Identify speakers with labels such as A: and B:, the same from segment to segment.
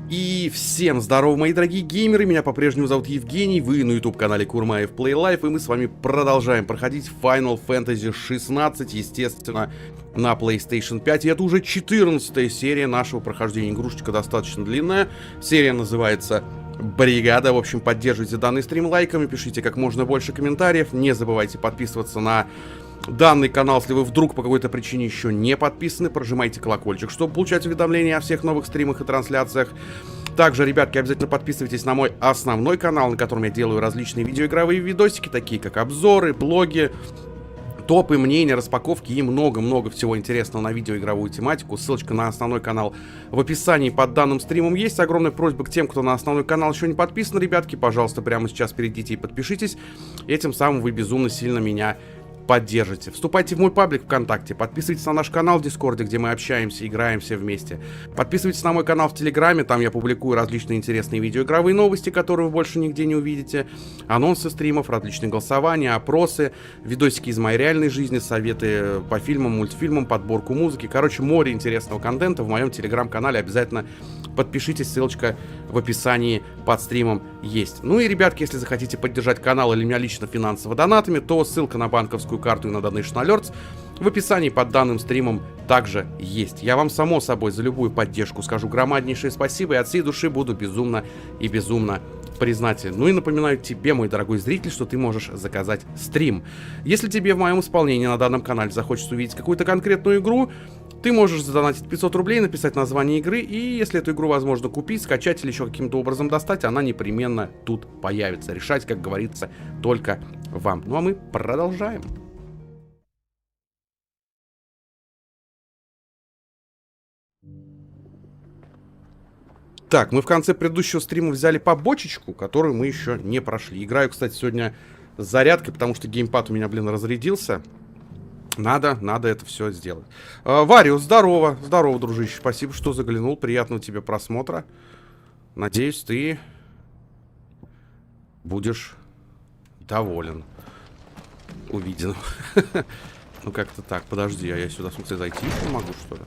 A: И всем здорово, мои дорогие геймеры, меня по-прежнему зовут Евгений, вы на YouTube-канале Курмаев Play Life, и мы с вами продолжаем проходить Final Fantasy XVI, естественно, на PlayStation 5, и это уже 14-я серия нашего прохождения. Игрушечка достаточно длинная, серия называется Бригада. В общем, поддерживайте данный стрим лайками, пишите как можно больше комментариев, не забывайте подписываться на данный канал, если вы вдруг по какой-то причине еще не подписаны, прожимайте колокольчик, чтобы получать уведомления о всех новых стримах и трансляциях. Также, ребятки, обязательно подписывайтесь на мой основной канал, на котором я делаю различные видеоигровые видосики, такие как обзоры, блоги, топы, мнения, распаковки и много-много всего интересного на видеоигровую тематику. Ссылочка на основной канал в описании под данным стримом есть. Огромная просьба к тем, кто на основной канал еще не подписан, ребятки, пожалуйста, прямо сейчас перейдите и подпишитесь. Этим самым вы безумно сильно меня поддержите. Вступайте в мой паблик ВКонтакте, подписывайтесь на наш канал в Дискорде, где мы общаемся, играем все вместе. Подписывайтесь на мой канал в Телеграме, там я публикую различные интересные видеоигровые новости, которые вы больше нигде не увидите, анонсы стримов, различные голосования, опросы, видосики из моей реальной жизни, советы по фильмам, мультфильмам, подборку музыки. Короче, море интересного контента в моем Телеграм-канале. Обязательно подпишитесь, ссылочка в описании под стримом есть. Ну и, ребятки, если захотите поддержать канал или меня лично финансово донатами, то ссылка на банковскую карту и на Donation Alerts в описании под данным стримом также есть. Я вам, само собой, за любую поддержку скажу громаднейшее спасибо и от всей души буду безумно и безумно признателен. Ну и напоминаю тебе, мой дорогой зритель, что ты можешь заказать стрим. Если тебе в моем исполнении на данном канале захочется увидеть какую-то конкретную игру, ты можешь задонатить 500 рублей, написать название игры, и если эту игру возможно купить, скачать или еще каким-то образом достать, она непременно тут появится. Решать, как говорится, только вам. Ну а мы продолжаем. Так, мы в конце предыдущего стрима взяли побочечку, которую мы еще не прошли. Играю, кстати, сегодня с зарядкой, потому что геймпад у меня, блин, разрядился. Надо это все сделать. Вариус, здорово. Здорово, дружище. Спасибо, что заглянул. Приятного тебе просмотра. Надеюсь, ты будешь доволен увиденным. Ну, как-то так. Подожди, а я сюда, в смысле, зайти не могу, что ли?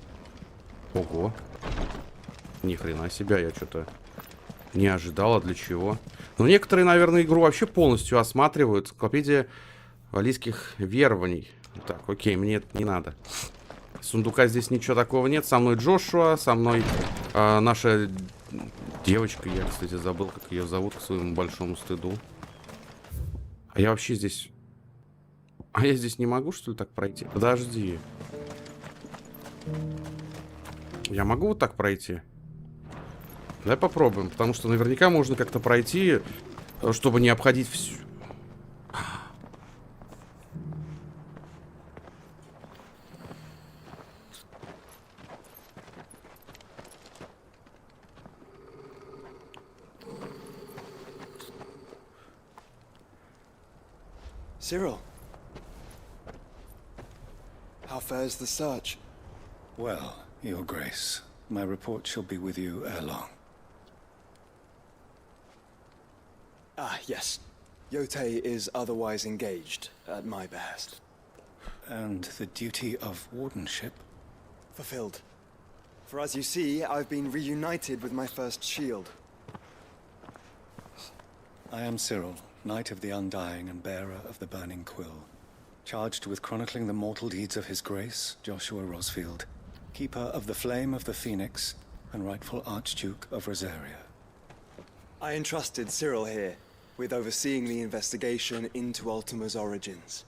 A: Ого. Ни хрена себе, я что-то не ожидал, а для чего? Ну, некоторые, наверное, игру вообще полностью осматривают. Энциклопедия валлийских верований. Так, окей, мне это не надо. Сундука здесь ничего такого нет. Со мной Джошуа, со мной наша девочка. Я, кстати, забыл, как ее зовут, к своему большому стыду. А я вообще здесь... А я здесь не могу, что ли, так пройти? Подожди. Я могу вот так пройти? Давай попробуем, потому что наверняка можно как-то пройти, чтобы не обходить всю...
B: Cyril, how fares the search?
C: Well, Your Grace, my report shall be with you ere long.
B: Ah, yes. Yotei is otherwise engaged at my behest.
C: And the duty of wardenship?
B: Fulfilled. For as you see, I've been reunited with my first shield.
C: I am Cyril, Knight of the Undying and bearer of the Burning Quill, charged with chronicling the mortal deeds of His Grace, Joshua Rosfield, keeper of the Flame of the Phoenix and rightful Archduke of Rosaria.
B: I entrusted Cyril here with overseeing the investigation into Ultima's origins.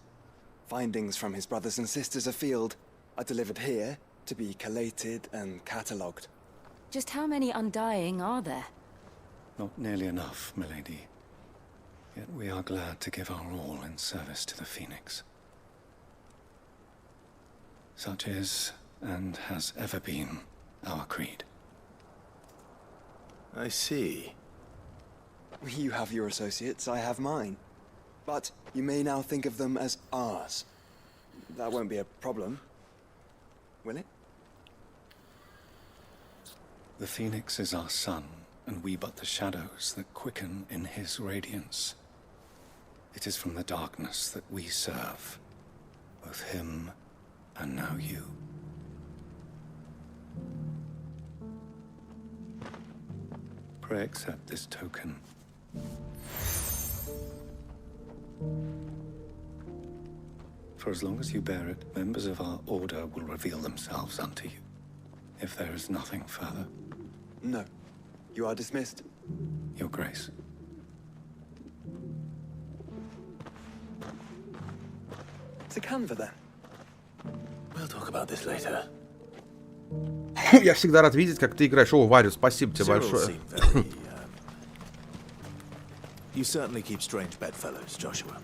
B: Findings from his brothers and sisters afield are delivered here to be collated and catalogued.
D: Just how many Undying are there?
C: Not nearly enough, milady. Yet we are glad to give our all in service to the Phoenix. Such is, and has ever been, our creed.
E: I see.
B: You have your associates, I have mine. But you may now think of them as ours. That won't be a problem, will it?
C: The Phoenix is our sun, and we but the shadows that quicken in his radiance. It is from the darkness that we serve, both him and now you. Pray accept this token. For as long as you bear it, members of our order will reveal themselves unto you. If there is nothing further.
B: No. You are dismissed.
C: Your Grace.
B: To Canva, then.
E: We'll talk about this later.
A: Я всегда рад видеть, как ты играешь. О, Варю, спасибо тебе
E: Cyril
A: большое.
E: seemed very, You certainly keep strange bedfellows, Joshua.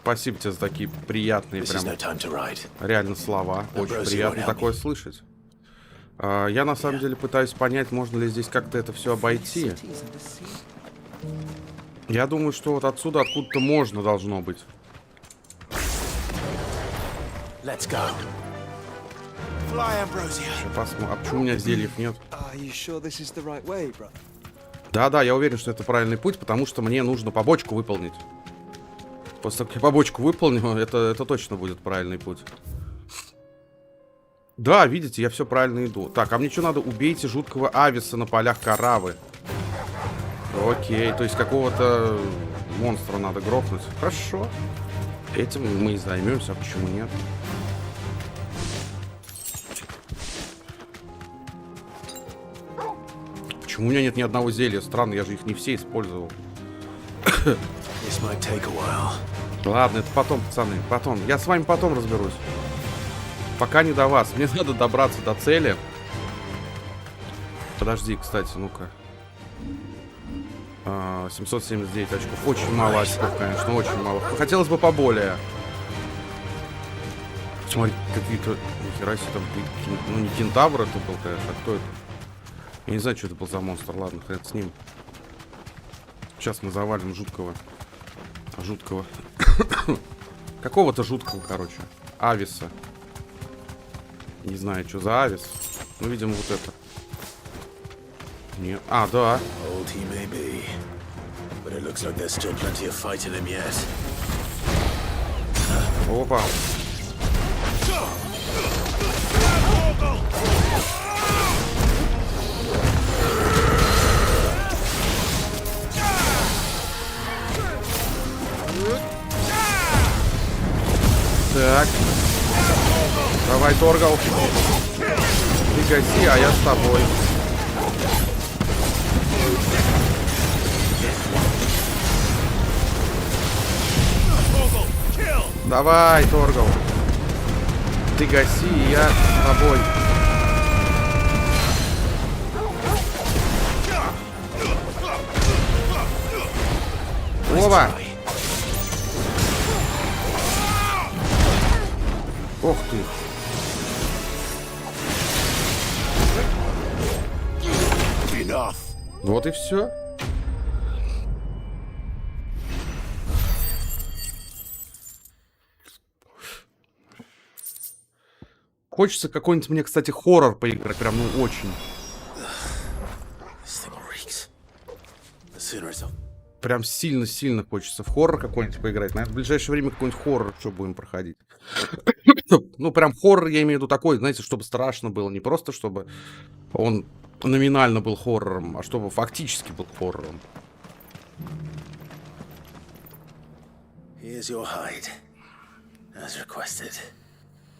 A: Спасибо тебе за такие приятные,
E: This is
A: прям
E: no time to ride.
A: реально слова. Очень
E: Ambrosio
A: приятно
E: won't help
A: такое
E: me.
A: слышать. Я на самом деле пытаюсь понять, можно ли здесь как-то это все обойти. Я думаю, что вот отсюда откуда-то можно должно быть.
E: Let's go. Fly, Ambrosio.
A: Посмотрим. А почему у меня зельев нет?
B: Are you sure this is the right way, brother?
A: Да-да, я уверен, что это правильный путь, потому что мне нужно побочку выполнить. После того, как я побочку выполню, это точно будет правильный путь. Да, видите, я все правильно иду. Так, а мне что надо? Убейте жуткого Ависа на полях Каравы. Окей, то есть какого-то монстра надо грохнуть. Хорошо. Этим мы и займемся, а почему нет? Почему у меня нет ни одного зелья? Странно, я же их не все использовал.
E: This might take a while.
A: Ладно, это потом, пацаны, потом. Я с вами потом разберусь. Пока не до вас. Мне надо добраться до цели. Подожди, кстати, ну-ка. 779 очков. Очень мало очков, конечно, очень мало. Хотелось бы поболее. Смотри, какие-то... Нихера себе там... Ну, не кентавр это был, конечно. А кто это? Я не знаю, что это был за монстр. Ладно, хрен с ним. Сейчас мы завалим жуткого. Жуткого. Какого-то жуткого, короче. Ависа. Не знаю, что за Авис. Ну, видимо, вот это. Не. А, да.
E: Old he may be, but it looks like there's still plenty of fight in him yet.
A: Опа. Так. Давай, Торгал. Ты гаси, а я с тобой. Давай, Торгал. Ты гаси, и я с тобой. Оба! Ох ты! Вот и все. Хочется какой-нибудь мне, кстати, хоррор поиграть, прям ну очень. Прям сильно-сильно хочется в хоррор какой-нибудь поиграть. Наверное, в ближайшее время какой-нибудь хоррор, что будем проходить. Ну, прям хоррор, я имею в виду такой, знаете, чтобы страшно было. Не просто, чтобы он номинально был хоррором, а чтобы фактически был хоррором.
E: Here's your hide, as requested.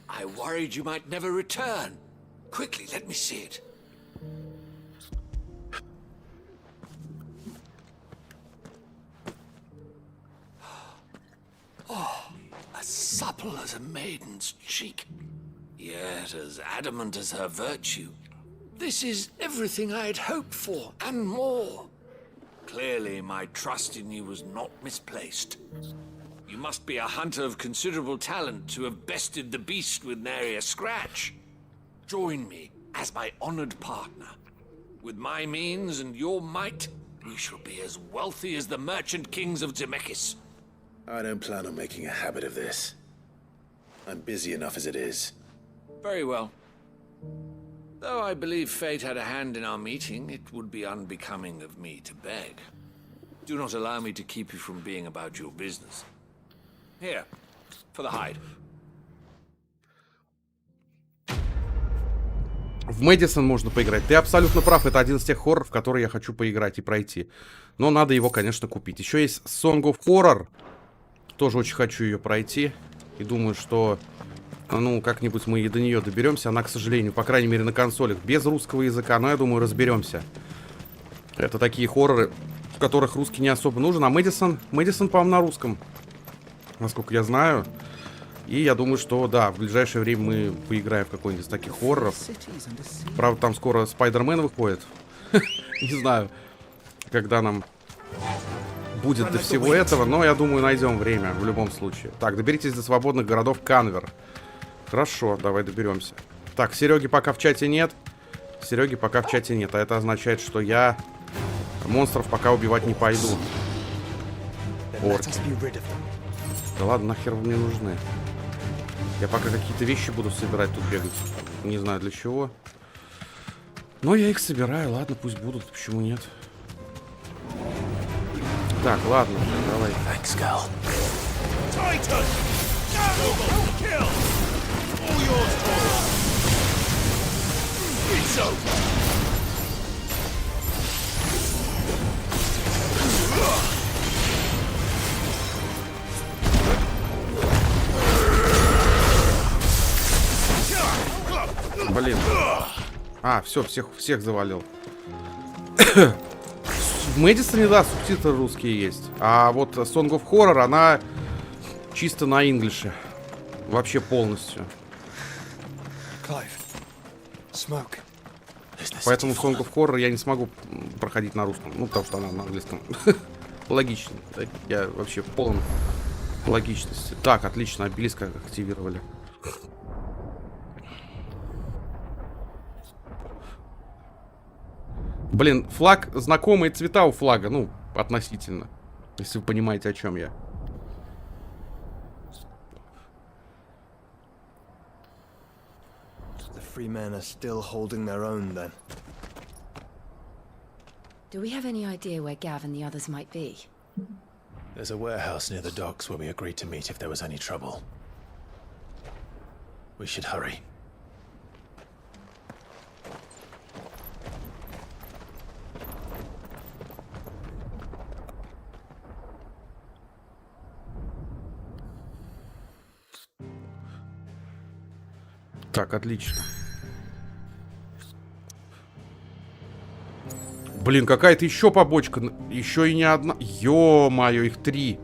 F: I worried you might never return. Quickly, let me see it. Oh, as supple as a maiden's cheek, yet as adamant as her virtue. This is everything I had hoped for, and more. Clearly, my trust in you was not misplaced. You must be a hunter of considerable talent to have bested the beast with nary a scratch. Join me as my honored partner. With my means and your might, we shall be as wealthy as the merchant kings of Zemeckis.
E: I don't plan on making a habit of this. I'm busy enough as it is.
F: Very well. Though I believe fate had a hand in our meeting, it would be unbecoming of me to beg. Do not allow me to keep you from being about your business. Here, for the hide.
A: В Мэдисон можно поиграть. Ты абсолютно прав, это один из тех хорроров, в которые я хочу поиграть и пройти. Но надо его, конечно, купить. Еще есть Song of Horror. Тоже очень хочу ее пройти. И думаю, что, ну, как-нибудь мы и до нее доберемся. Она, к сожалению, по крайней мере, на консолях без русского языка. Но я думаю, разберемся. Это такие хорроры, в которых русский не особо нужен. А Мэдисон, по-моему, на русском, насколько я знаю. И я думаю, что, да, в ближайшее время мы поиграем в какой-нибудь из таких хорроров. Правда, там скоро Спайдермен выходит. Не знаю, когда нам будет до всего этого, но я думаю, найдем время в любом случае. Так, доберитесь до свободных городов Канвер. Хорошо, давай доберемся. Так, Сереги пока в чате нет. Сереги пока в чате нет. А это означает, что я монстров пока убивать не пойду. Орки. Да ладно, нахер вы мне нужны? Я пока какие-то вещи буду собирать, тут бегать. Не знаю для чего. Но я их собираю, ладно, пусть будут, почему нет. Так, ладно, давай.
E: Thanks, Gal.
A: Блин. А, все, всех завалил. В Мэдисоне, да, субтитры русские есть. А вот Song of Horror, она чисто на инглише. Вообще полностью. Поэтому Song of Horror я не смогу проходить на русском. Ну, потому что она на английском. Логично. Я вообще полон логичности. Так, отлично, обелиск активировали. Блин, флаг, знакомые цвета у флага, ну, относительно. Если вы понимаете, о чем я.
B: The free men are still holding their own then.
D: Do we have any idea where Gav and the others might be?
E: There's a warehouse near the docks where we agreed to meet if there was any trouble. We should hurry.
A: Так, отлично. Блин, какая-то еще побочка. Еще и не одна. Ё-моё, их 3.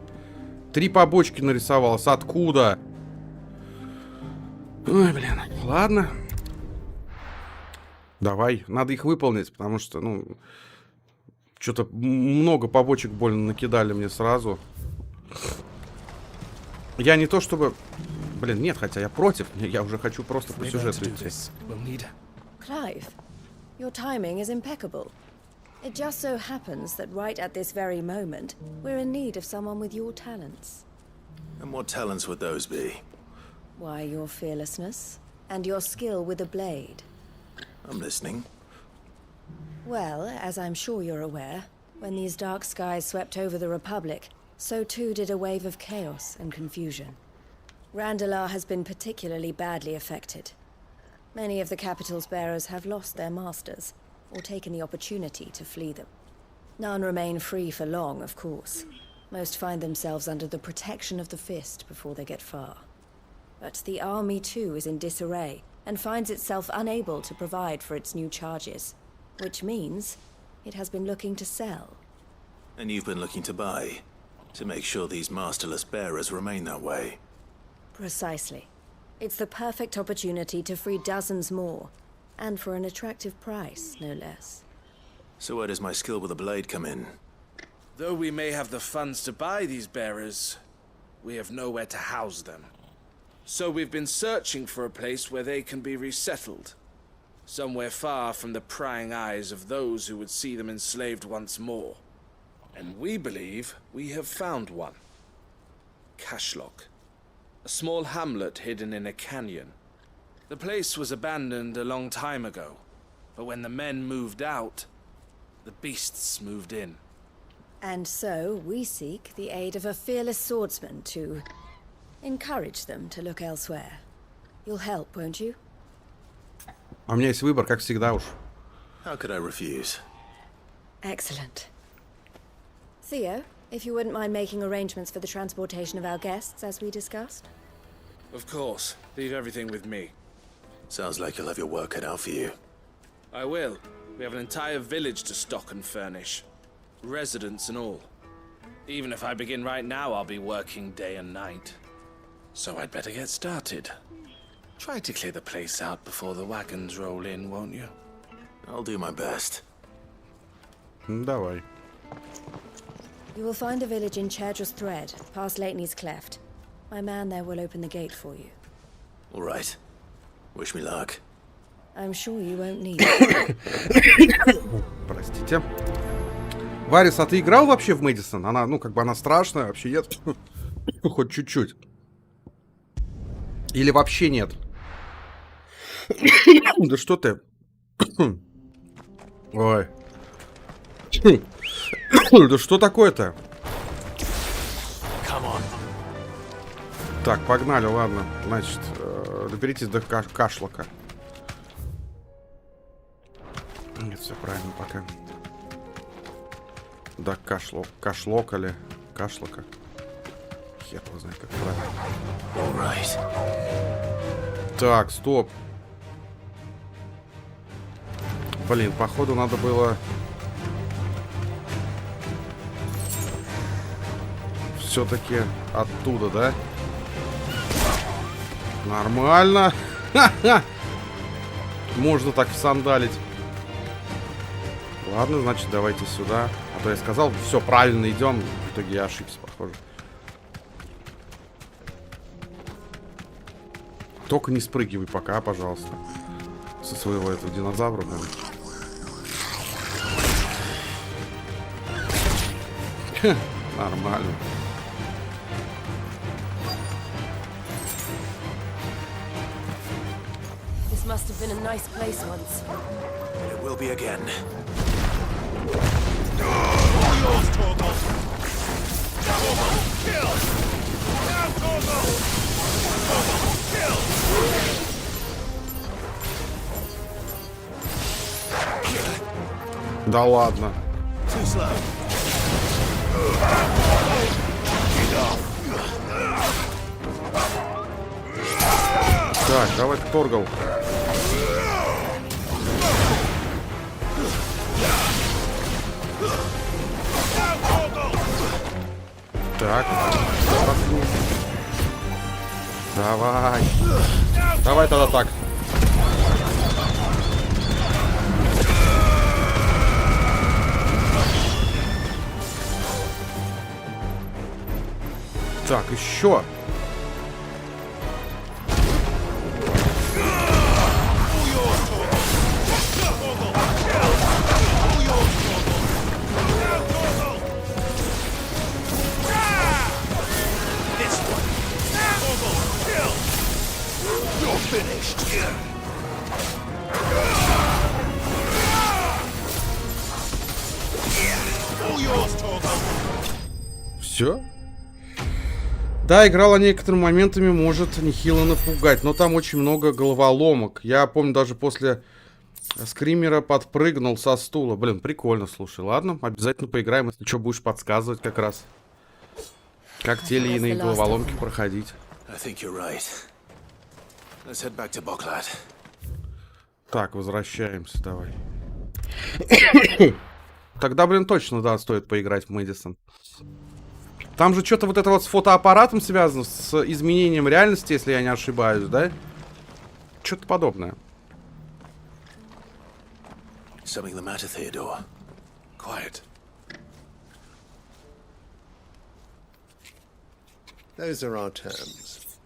A: 3 побочки нарисовалось. Откуда? Ой, блин. Ладно. Давай. Надо их выполнить, потому что, ну... Что-то много побочек больно накидали мне сразу. Я не то чтобы... Блин, нет, хотя я против. Я уже хочу просто по сюжету идти.
G: Clive, your timing is impeccable. It just so happens that right at this very moment, we're in need of someone with your talents.
E: And what talents would those be?
G: Why, your fearlessness and your skill with a blade.
E: I'm listening.
G: Well, as I'm sure you're aware, When these dark skies swept over the Republic, so too did a wave of chaos and confusion. Randalar has been particularly badly affected. Many of the capital's bearers have lost their masters, or taken the opportunity to flee them. None remain free for long, of course. Most find themselves under the protection of the Fist before they get far. But the army too is in disarray, and finds itself unable to provide for its new charges. Which means it has been looking to sell.
E: And you've been looking to buy, to make sure these masterless bearers remain that way.
G: Precisely. It's the perfect opportunity to free dozens more, and for an attractive price, no less.
E: So where does my skill with a blade come in?
H: Though we may have the funds to buy these bearers, we have nowhere to house them. So we've been searching for a place where they can be resettled. Somewhere far from the prying eyes of those who would see them enslaved once more. And we believe we have found one. Cashlock. A small hamlet hidden in a canyon. The place was abandoned a long time ago, but when the men moved out, the beasts moved in.
G: And so we seek the aid of a fearless swordsman to encourage them to look elsewhere. You'll help, won't you?
A: А у меня есть выбор, как всегда уж.
E: How could I refuse?
G: Excellent. Theo, if you wouldn't mind making arrangements for the transportation of our guests, as we discussed.
H: Of course. Leave everything with me.
E: Sounds like you'll have your work cut out for you.
H: I will. We have an entire village to stock and furnish. Residents and all. Even if I begin right now, I'll be working day and night. So I'd better get started. Try to clear the place out before the wagons roll in, won't you?
E: I'll do my best.
A: Давай.
G: You will find a village in Chadra's Thread, past Lateney's Cleft. My man there will open the gate for you.
E: All right. Wish me luck.
G: I'm sure you won't need it.
A: Простите. Варис, а ты играл вообще в Мэдисон? Она, ну, как бы она страшная, вообще нет? Хоть чуть-чуть. Или вообще нет? Да что ты? Ой. Да что такое-то? Так, погнали, ладно. Значит, доберитесь до Кашлока. Нет, все правильно пока. Да, Кашлока ли? Кашлока. Хер его знает, как правильно. Так, стоп. Блин, походу надо было... Все-таки оттуда, да? Нормально. Ха-ха. Можно так всандалить. Ладно, значит, давайте сюда. А то я сказал, все, правильно идем. В итоге я ошибся, похоже. Только не спрыгивай пока, пожалуйста. Со своего этого динозавра. Нормально.
G: This must have been a nice place once.
E: It will be again.
A: Да ладно. Так, давай Торгал. Так. Давай. Давай тогда так. Так, еще. Все? Да, играла некоторыми моментами, может нехило напугать, но там очень много головоломок. Я помню, даже после скримера подпрыгнул со стула. Блин, прикольно, слушай. Ладно, обязательно поиграем, если что, будешь подсказывать как раз. Как те или иные головоломки проходить. Так, возвращаемся, давай. Тогда, блин, точно, да, стоит поиграть в Мэдисон. Там же что-то вот это вот с фотоаппаратом связано, с изменением реальности, если я не ошибаюсь, да? Что-то подобное.
E: Something the matter, Theodore?
F: Quiet.
I: Those are our terms.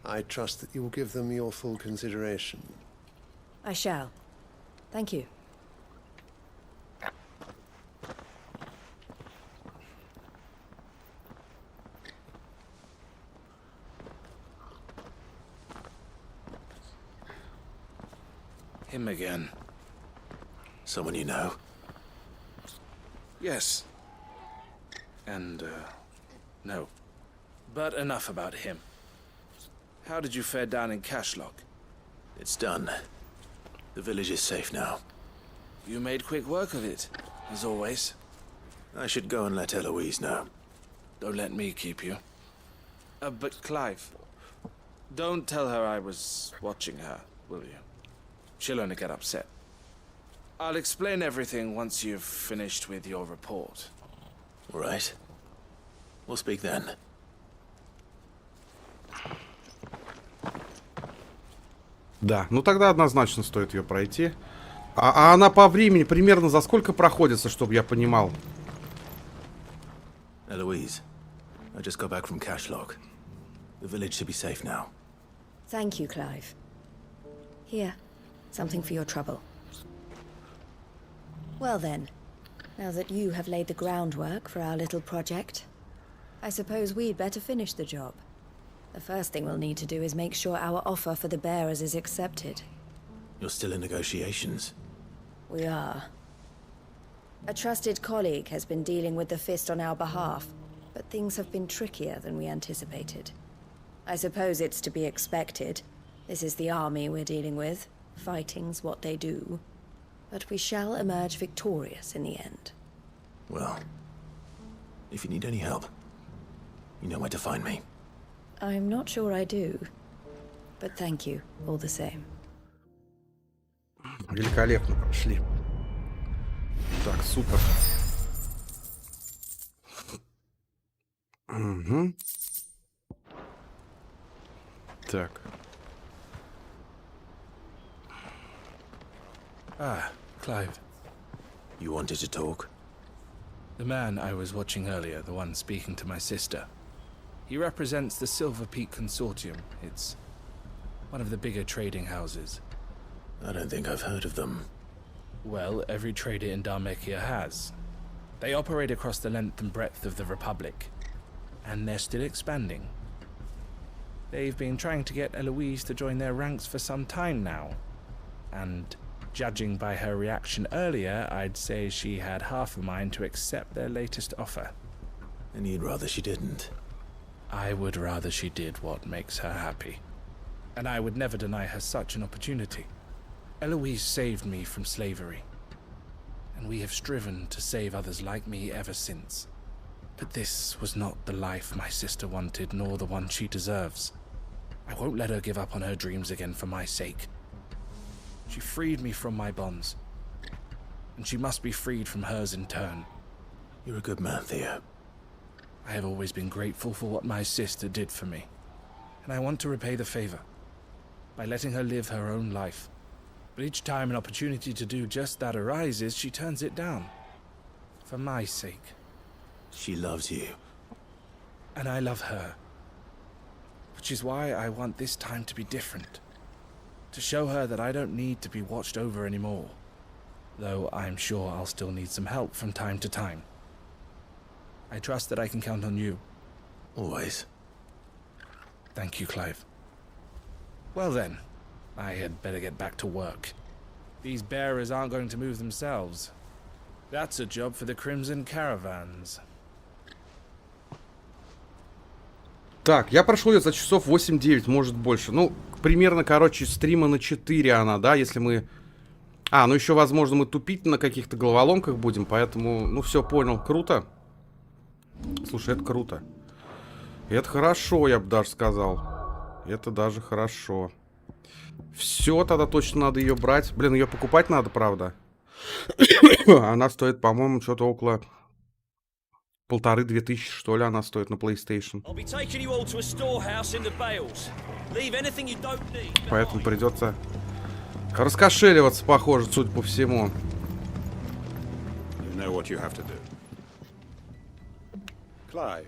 I: I trust that you will give them your full consideration.
G: I shall. Thank you.
H: Him again.
E: Someone you know?
H: Yes. And, no. But enough about him. How did you fare down in Cashlock?
E: It's done. The village is safe now.
H: You made quick work of it, as always.
E: I should go and let Eloise know.
H: Don't let me keep you. But Clive, don't tell her I was watching her, will you? She'll only get upset. I'll explain everything once you've finished with your report.
E: All right. We'll speak then.
A: Да, ну тогда однозначно стоит ее пройти. А она по времени примерно за сколько проходится, чтобы я понимал?
E: Eloise, I just got back from Cashlock. The village should be safe now.
G: Thank you, Clive. Here, something for your trouble. Well then, now that you have laid the groundwork for our little project, I suppose we'd better finish the job. The first thing we'll need to do is make sure our offer for the bearers is accepted.
E: You're still in negotiations.
G: We are. A trusted colleague has been dealing with the Fist on our behalf, but things have been trickier than we anticipated. I suppose it's to be expected. This is the army we're dealing with. Fighting's what they do. But we shall emerge victorious in the end.
E: Well, if you need any help, you know where to find me.
G: I'm not sure I do. But thank you, all the same.
A: Великолепно прошли. Так, супер. Угу. Так.
H: Ah, Clive.
E: You wanted to talk?
H: The man I was watching earlier, the one speaking to my sister. He represents the Silver Peak Consortium. It's one of the bigger trading houses.
E: I don't think I've heard of them.
H: Well, every trader in Dharmekia has. They operate across the length and breadth of the Republic. And they're still expanding. They've been trying to get Eloise to join their ranks for some time now. And judging by her reaction earlier, I'd say she had half a mind to accept their latest offer.
E: And you'd rather she didn't?
H: I would rather she did what makes her happy. And I would never deny her such an opportunity. Eloise saved me from slavery. And we have striven to save others like me ever since. But this was not the life my sister wanted, nor the one she deserves. I won't let her give up on her dreams again for my sake. She freed me from my bonds. And she must be freed from hers in turn.
E: You're a good man, Theo.
H: I have always been grateful for what my sister did for me. And I want to repay the favor by letting her live her own life. But each time an opportunity to do just that arises, she turns it down. For my sake.
E: She loves you.
H: And I love her. Which is why I want this time to be different. To show her that I don't need to be watched over anymore. Though I'm sure I'll still need some help from time to time. I trust that I can count on you.
E: Always.
H: Thank you, Clive. Well then, I had better get back to work. These bearers aren't going to move themselves. That's a job for the Crimson Caravans.
A: Так, я прошел ее за часов 8-9, может больше. Ну, примерно, короче, стрима на 4 она, да, если мы... А, ну еще, возможно, мы тупить на каких-то головоломках будем, поэтому, ну, все, понял. Круто. Слушай, это круто. Это хорошо, я бы даже сказал. Это даже хорошо. Все, тогда точно надо ее брать. Блин, ее покупать надо, правда. Она стоит, по-моему, что-то около 1500-2000, что ли, она стоит на PlayStation. Поэтому придется раскошеливаться, похоже, судя по всему.
J: Clive,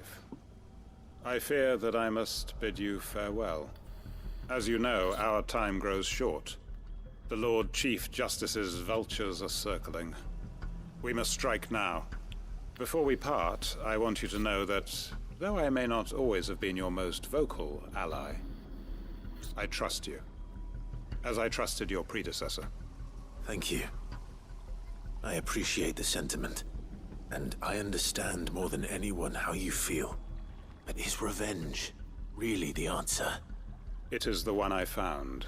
J: I fear that I must bid you farewell. As you know, our time grows short. The Lord Chief Justice's vultures are circling. We must strike now. Before we part, I want you to know that, though I may not always have been your most vocal ally, I trust you, as I trusted your predecessor.
E: Thank you. I appreciate the sentiment, and I understand more than anyone how you feel. But is revenge really the answer?
J: It is the one I found,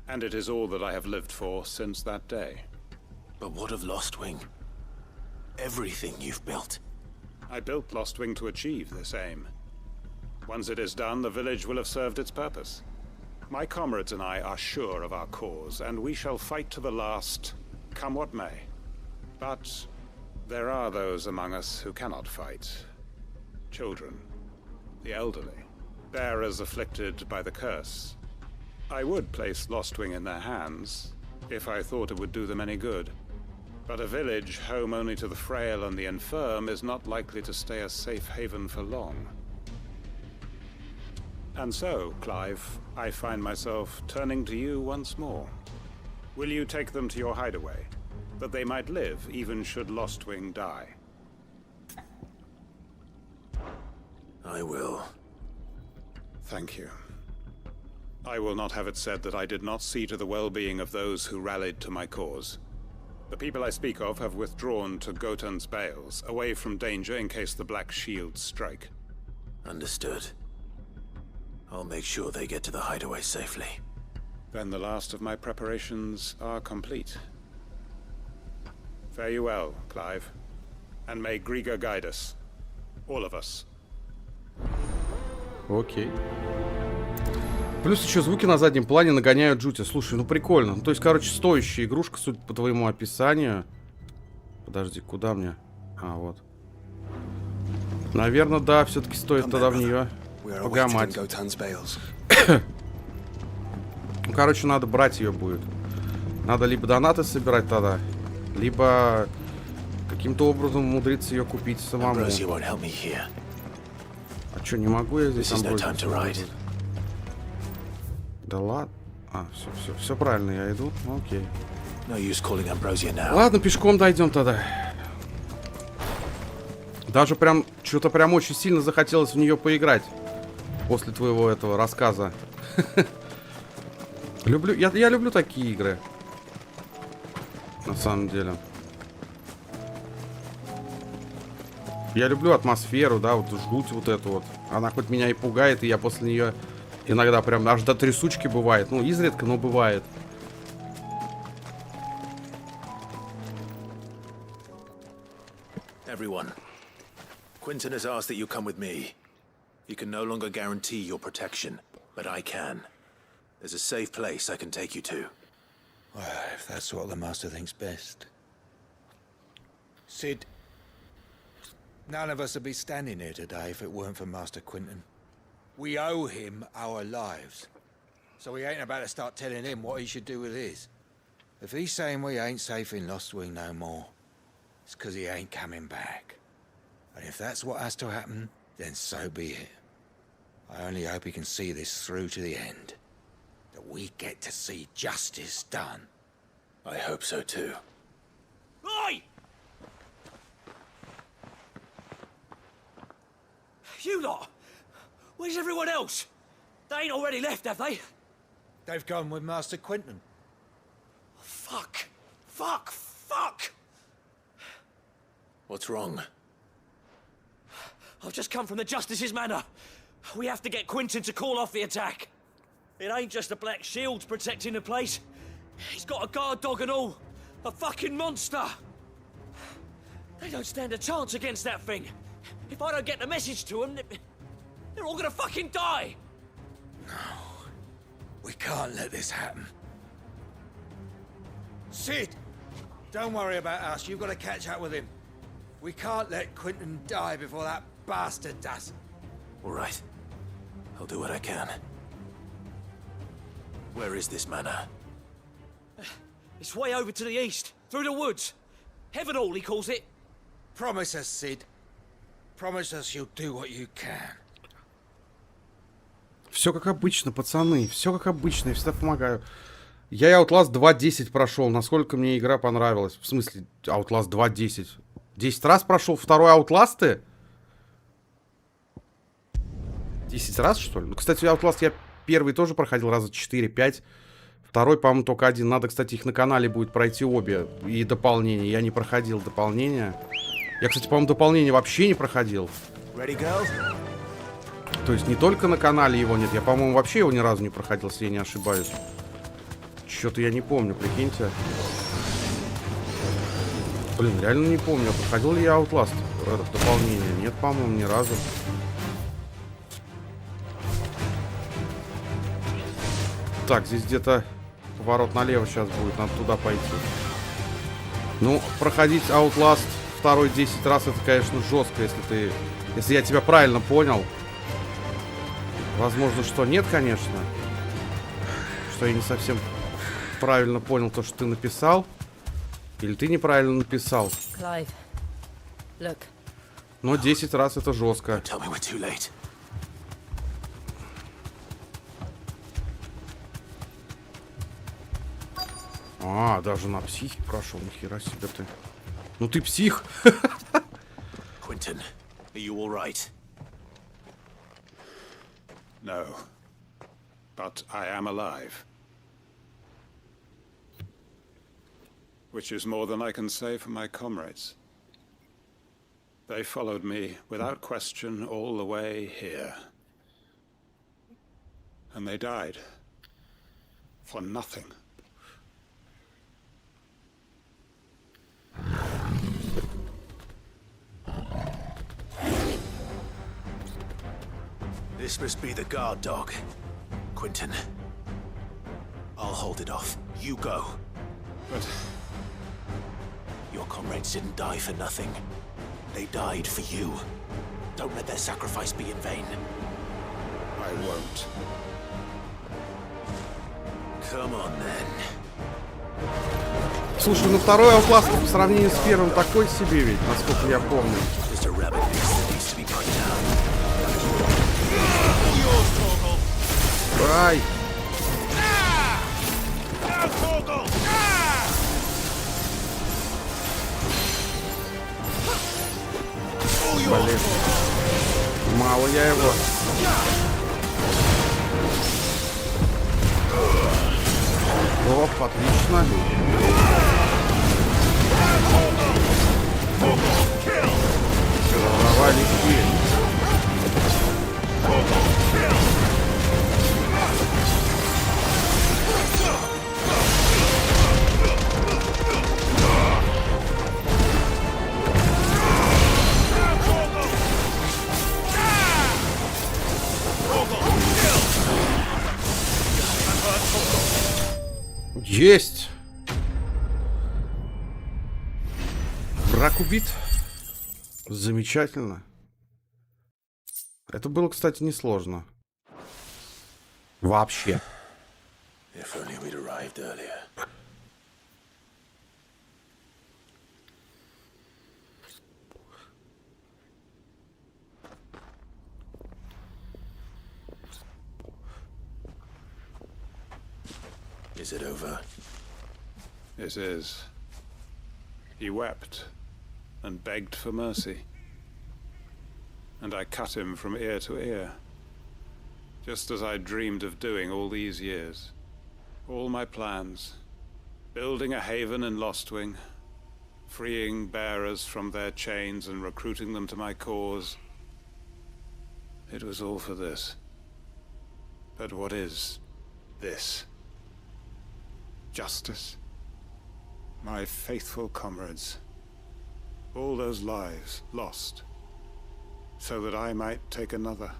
J: and it is all that I have lived for since that day.
E: But what of Lostwing? Everything you've built.
J: I built Lostwing to achieve this aim. Once it is done, the village will have served its purpose. My comrades and I are sure of our cause, and we shall fight to the last, come what may. But there are those among us who cannot fight. Children, the elderly, bearers afflicted by the curse. I would place Lostwing in their hands, if I thought it would do them any good. But a village home only to the frail and the infirm is not likely to stay a safe haven for long. And so, Clive, I find myself turning to you once more. Will you take them to your hideaway, that they might live even should Lostwing die?
E: I will.
J: Thank you. I will not have it said that I did not see to the well-being of those who rallied to my cause. The people I speak of have withdrawn to Gotan's Bales, away from danger in case the Black Shields strike.
E: Understood. I'll make sure they get to the hideaway safely.
J: Then the last of my preparations are complete. Fare you well, Clive. And may Griga guide us. All of us.
A: Окей. Плюс еще звуки на заднем плане нагоняют жути. Слушай, ну прикольно. Ну, то есть, короче, стоящая игрушка, судя по твоему описанию. Подожди, куда мне? А, вот. Наверное, да, все-таки стоит тогда в нее погамать. Ну, короче, надо брать ее будет. Надо либо донаты собирать тогда, либо каким-то образом умудриться ее купить самому. А что, не могу я здесь амброзию? Да ладно. А, все правильно, я иду. Окей. Ладно, пешком дойдем тогда. Даже прям, что-то прям очень сильно захотелось в нее поиграть. После твоего этого рассказа. Люблю, я люблю такие игры. На самом деле. Я люблю атмосферу, да, вот жуть вот эту вот. Она хоть меня и пугает, и я после нее иногда прям аж до трясучки бывает. Ну, изредка, но бывает.
E: Everyone, Quentin has asked that you come with me. He can no longer guarantee your protection, but I can. There's a safe place I can take you to.
K: Well, if that's what the Master thinks best. Sid, none of us would be standing here today if it weren't for Master Quentin. We owe him our lives. So we ain't about to start telling him what he should do with his. If he's saying we ain't safe in Lostwing no more, it's because he ain't coming back. And if that's what has to happen, then so be it. I only hope he can see this through to the end. That we get to see justice done.
E: I hope so too.
F: Oi! You lot! Where's everyone else? They ain't already left, have they?
K: They've gone with Master Quentin.
F: Fuck! Fuck! Fuck!
E: What's wrong?
L: I've just come from the Justice's manor. We have to get Quentin to call off the attack. It ain't just the Black Shields protecting the place. He's got a guard dog and all. A fucking monster. They don't stand a chance against that thing. If I don't get the message to them, they're all gonna fucking die.
K: No. We can't let this happen. Sid! Don't worry about us. You've got to catch up with him. We can't let Quentin die before that bastard does.
E: All right. I'll do what I can. Where is this manor?
L: It's way over to the east, through the woods. Heaven Hall, he calls it.
K: Promise us, Sid. Promise us you'll do what you can.
A: Все как обычно, пацаны. Все как обычно. Я всегда помогаю. Я Outlast 2.10 прошел. Насколько мне игра понравилась. В смысле, Outlast 2.10. 10 раз прошел второй Outlast? 10 раз, что ли? Ну, кстати, Outlast я первый тоже проходил раза 4-5. Второй, по-моему, только один. Надо, кстати, их на канале будет пройти обе. И дополнения. Я не проходил дополнения. Я, кстати, по-моему, дополнение вообще не проходил. То есть не только на канале его нет. Я, по-моему, вообще его ни разу не проходил, если я не ошибаюсь. Что-то я не помню, прикиньте. Блин, реально не помню. Проходил ли я Outlast в дополнение? Нет, по-моему, ни разу. Так, здесь где-то поворот налево сейчас будет. Надо туда пойти. Ну, проходить Outlast второй 10 раз, это, конечно, жестко, если я тебя правильно понял. Возможно, что нет, конечно. Что я не совсем правильно понял то, что ты написал. Или ты неправильно написал.
D: Clive, look.
A: Но 10 раз это жестко. А, даже на психе прошел. Нихера себе ты. Ну ты псих.
E: Quentin, are you all right?
J: No. But I am alive. Which is more than I can say for my comrades. They followed me without question all the way here. And they died. For nothing.
E: This must be the guard dog. Quentin. I'll hold it off. You go.
J: But
E: your comrades didn't die for nothing. They died for you. Don't let their sacrifice be in vain.
J: I won't.
E: Come on, then.
A: Слушай, ну второй Outlast по сравнению с первым такой себе ведь, насколько я помню. Ай! Блин. Мало я его. Оп, отлично. Давай, легкие. Есть! Враг убит. Замечательно. Это было, кстати, несложно. Вообще.
E: If only we'd arrived earlier. Is it over?
J: it is. He wept and begged for mercy. And I cut him from ear to ear, just as I dreamed of doing all these years. All my plans, building a haven in Lostwing, freeing bearers from their chains and recruiting them to my cause. It was all for this. But what is this? Justice? My faithful comrades. All those lives lost, so that I might take another.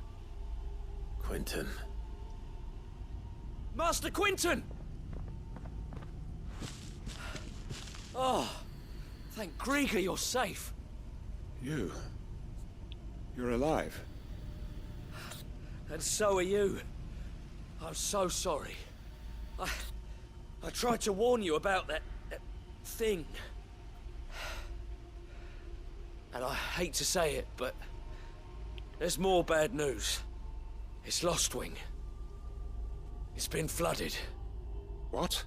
E: Quentin.
L: Master Quentin! Oh, thank Grieger you're safe.
J: You're alive.
L: And so are you. I'm so sorry. I tried to warn you about that thing. And I hate to say it, but there's more bad news. It's Lostwing. It's been flooded.
J: What?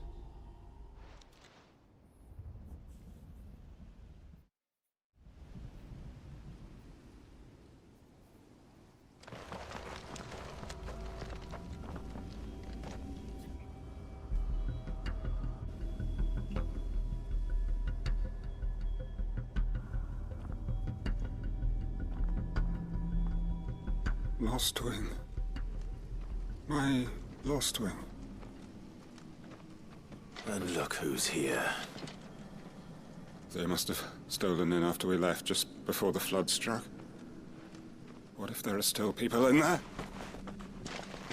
J: Lostwing. My Lostwing.
E: And look who's here.
J: They must have stolen in after we left, just before the flood struck. What if there are still people in there?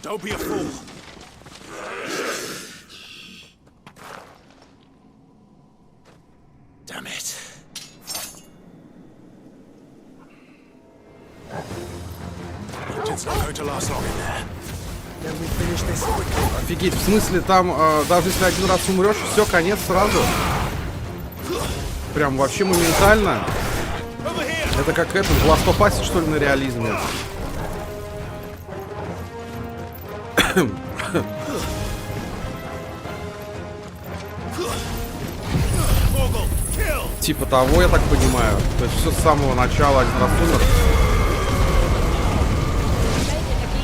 E: Don't be a fool! Damn it. It's not going to last long in there.
F: Then we finish this quickly.
A: Офигеть, в смысле там, даже если один раз умрешь, все, конец сразу. Прям вообще моментально. Это как это, в Last of Us, что ли, на реализме. Типа того, я так понимаю. То есть все с самого начала один раз умер.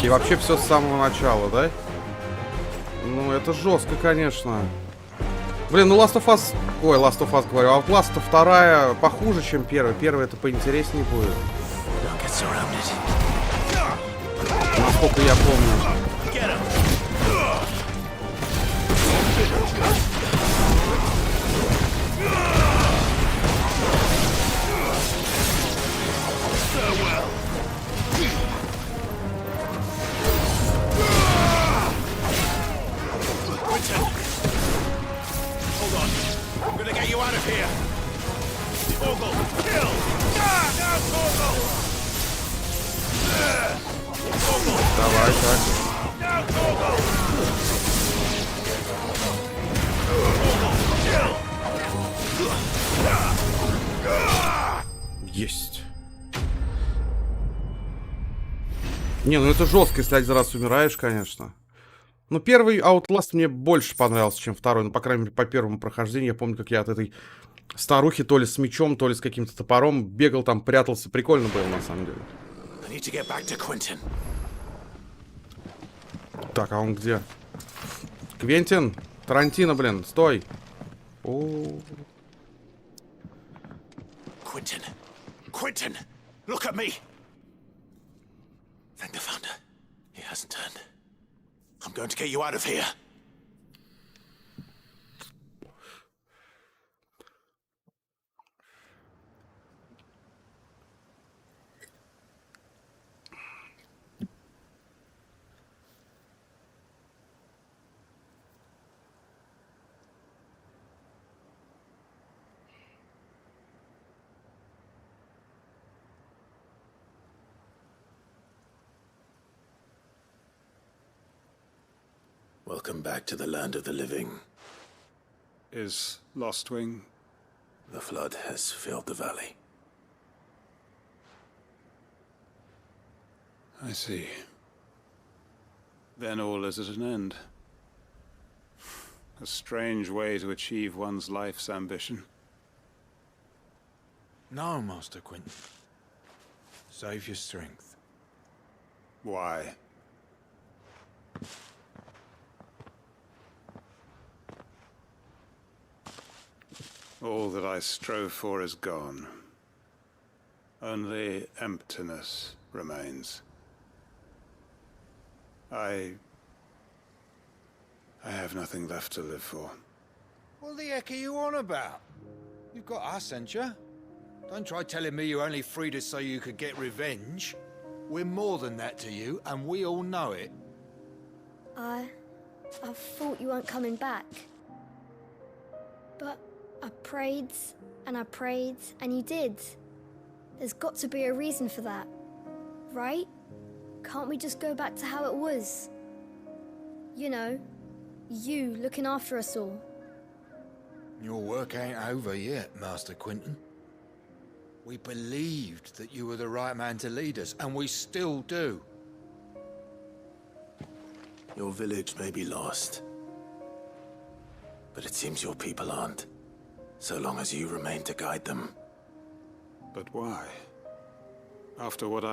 A: И вообще все с самого начала, да? Ну, это жестко, конечно. Блин, ну Last of Us... Ой, Last of Us говорю. А вот Last of 2 похуже, чем первая. Первая это поинтереснее будет. Насколько я помню. Давай, так. Есть. Не, ну это жестко, если один раз умираешь, конечно. Но первый Outlast мне больше понравился, чем второй. Ну, по крайней мере, по первому прохождению. Я помню, как я от этой старухи то ли с мечом, то ли с каким-то топором бегал там, прятался. Прикольно было, на самом деле. Так, а он где? Квентин? Тарантино, блин, стой. О.
E: Quentin. Quentin, look at me. Thank the founder. He hasn't turned. I'm going to get you out of here. Welcome back to the land of the living.
J: Is Lostwing?
E: The flood has filled the valley.
J: I see. Then all is at an end. A strange way to achieve one's life's ambition.
K: No, Master Quentin. Save your strength.
J: Why? All that I strove for is gone. Only emptiness remains. I have nothing left to live for.
K: What the heck are you on about? You've got us, ain't you? Don't try telling me you only freed us so you could get revenge. We're more than that to you, and we all know it.
M: I thought you weren't coming back. But I prayed, and you did. There's got to be a reason for that, right? Can't we just go back to how it was? You know, you looking after us all.
K: Your work ain't over yet, Master Quentin. We believed that you were the right man to lead us, and we still do.
E: Your village may be lost, but it seems your people aren't, so long as you remain to guide them.
J: But why? After what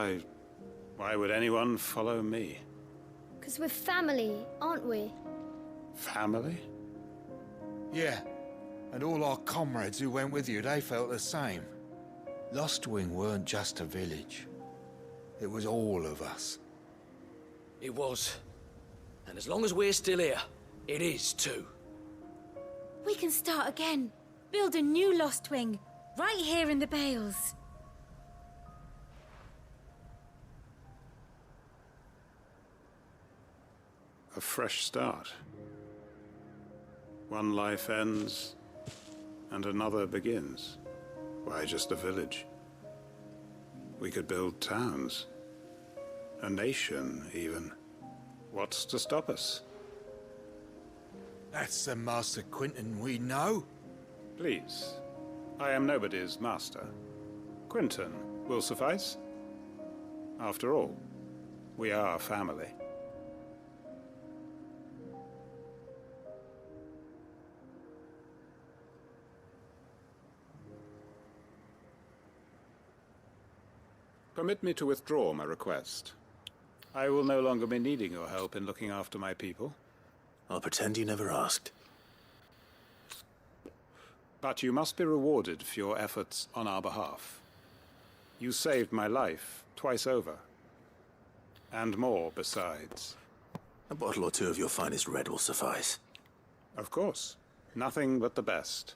J: why would anyone follow me?
M: 'Cause we're family, aren't we?
J: Family?
K: Yeah, and all our comrades who went with you, they felt the same. Lostwing weren't just a village. It was all of us.
L: It was. And as long as we're still here, it is too.
N: We can start again. Build a new Lostwing, right here in the Bales.
J: A fresh start. One life ends, and another begins. Why just a village? We could build towns. A nation, even. What's to stop us?
K: That's the Master Quentin we know.
J: Please. I am nobody's master. Quentin will suffice. After all, we are family. Permit me to withdraw my request. I will no longer be needing your help in looking after my people.
E: I'll pretend you never asked.
J: But you must be rewarded for your efforts on our behalf. You saved my life twice over. And more besides.
E: A bottle or two of your finest red will suffice.
J: Of course. Nothing but the best.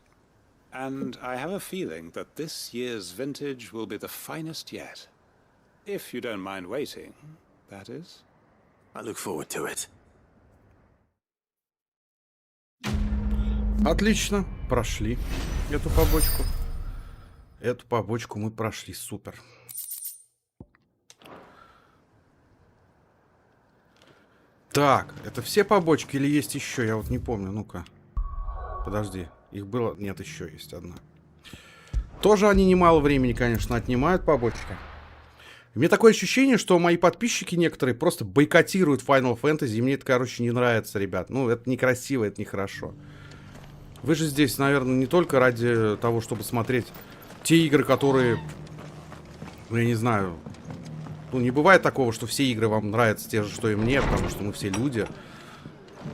J: And I have a feeling that this year's vintage will be the finest yet. If you don't mind waiting, that is.
E: I look forward to it.
A: Отлично, прошли эту побочку. Эту побочку мы прошли, супер. Так, это все побочки или есть еще? Я вот не помню, ну-ка. Подожди, их было... Нет, еще есть одна. Тоже они немало времени, конечно, отнимают побочки. У меня такое ощущение, что мои подписчики некоторые просто бойкотируют Final Fantasy, и мне это, короче, не нравится, ребят. Ну, это некрасиво, это нехорошо. Вы же здесь, наверное, не только ради того, чтобы смотреть те игры, которые... Ну, я не знаю... Ну, не бывает такого, что все игры вам нравятся те же, что и мне, потому что мы все люди.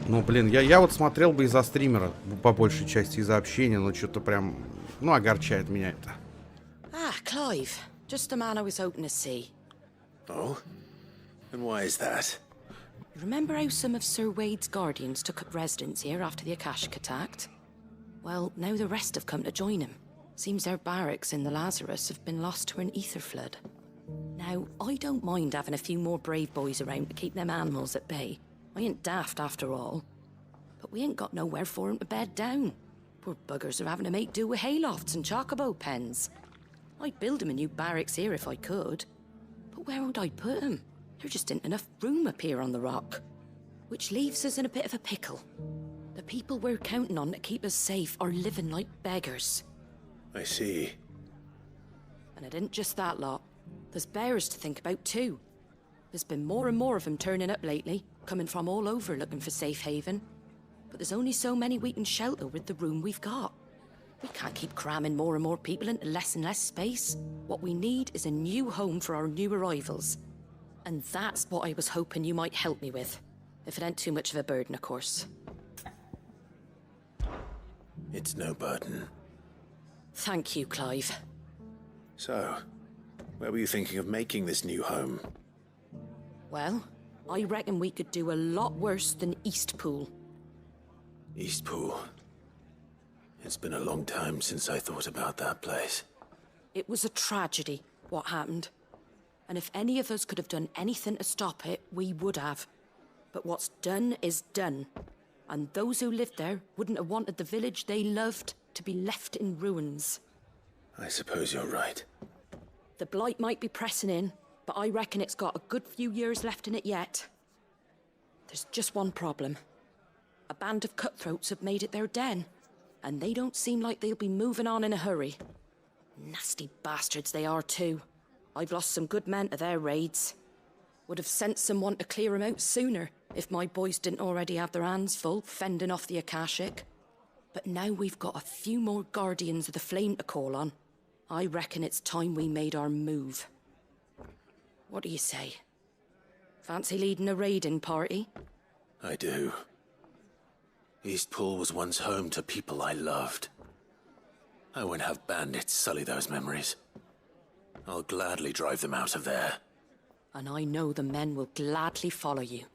A: Ну, блин, я вот смотрел бы из-за стримера, по большей части из-за общения, но что-то прям... Ну, огорчает меня это.
D: Ah, Clive. Just the man I was hoping to see.
E: Oh? And why is that?
D: You remember how some of Sir Wade's guardians took up residence here after the Akashic attacked? Well, now the rest have come to join him. Seems their barracks in the Lazarus have been lost to an ether flood. Now, I don't mind having a few more brave boys around to keep them animals at bay. I ain't daft after all. But we ain't got nowhere for 'em to bed down. Poor buggers are having to make do with haylofts and chocobo pens. I'd build 'em a new barracks here if I could. But where would I put 'em? There just ain't enough room up here on the rock. Which leaves us in a bit of a pickle. The people we're counting on to keep us safe are living like beggars.
E: I see.
D: And it ain't just that lot. There's bears to think about too. There's been more and more of them turning up lately, coming from all over looking for safe haven. But there's only so many we can shelter with the room we've got. We can't keep cramming more and more people into less and less space. What we need is a new home for our new arrivals. And that's what I was hoping you might help me with. If it ain't too much of a burden, of course.
E: It's no burden.
D: Thank you, Clive.
E: So, where were you thinking of making this new home?
D: Well, I reckon we could do a lot worse than Eastpool.
E: Eastpool. It's been a long time since I thought about that place.
D: It was a tragedy, what happened. And if any of us could have done anything to stop it, we would have. But what's done is done. And those who lived there wouldn't have wanted the village they loved to be left in ruins.
E: I suppose you're right.
D: The blight might be pressing in, but I reckon it's got a good few years left in it yet. There's just one problem. A band of cutthroats have made it their den, and they don't seem like they'll be moving on in a hurry. Nasty bastards they are too. I've lost some good men to their raids. Would have sent someone to clear 'em out sooner, if my boys didn't already have their hands full fending off the Akashic. But now we've got a few more Guardians of the Flame to call on. I reckon it's time we made our move. What do you say? Fancy leading a raiding party?
E: I do. Eastpool was once home to people I loved. I won't have bandits sully those memories. I'll gladly drive them out of there.
D: And I know the men will gladly follow you.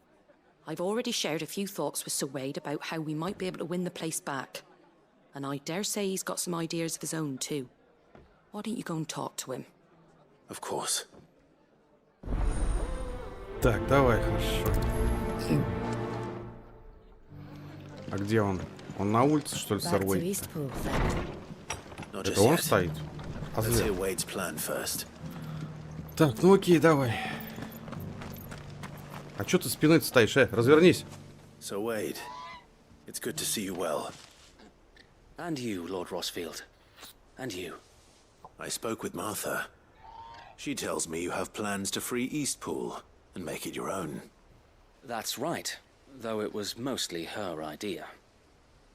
D: I've already shared a few thoughts with Sir Wade about how we might be able to win the place back. And I dare say he's got some ideas of his own too. Why don't you go and talk to him?
E: Of course.
A: Так, давай, хорошо. А где он? Он на улице, что ли, Сэр Уэйд? Это он стоит? А зря. Так, ну окей, давай. А чё ты спиной стоишь, Развернись.
E: So Wade, it's good to see you well.
L: And you, Lord Rosfield. And you.
E: I spoke with Martha. She tells me you have plans to free Eastpool and make it your own.
L: That's right, though it was mostly her idea.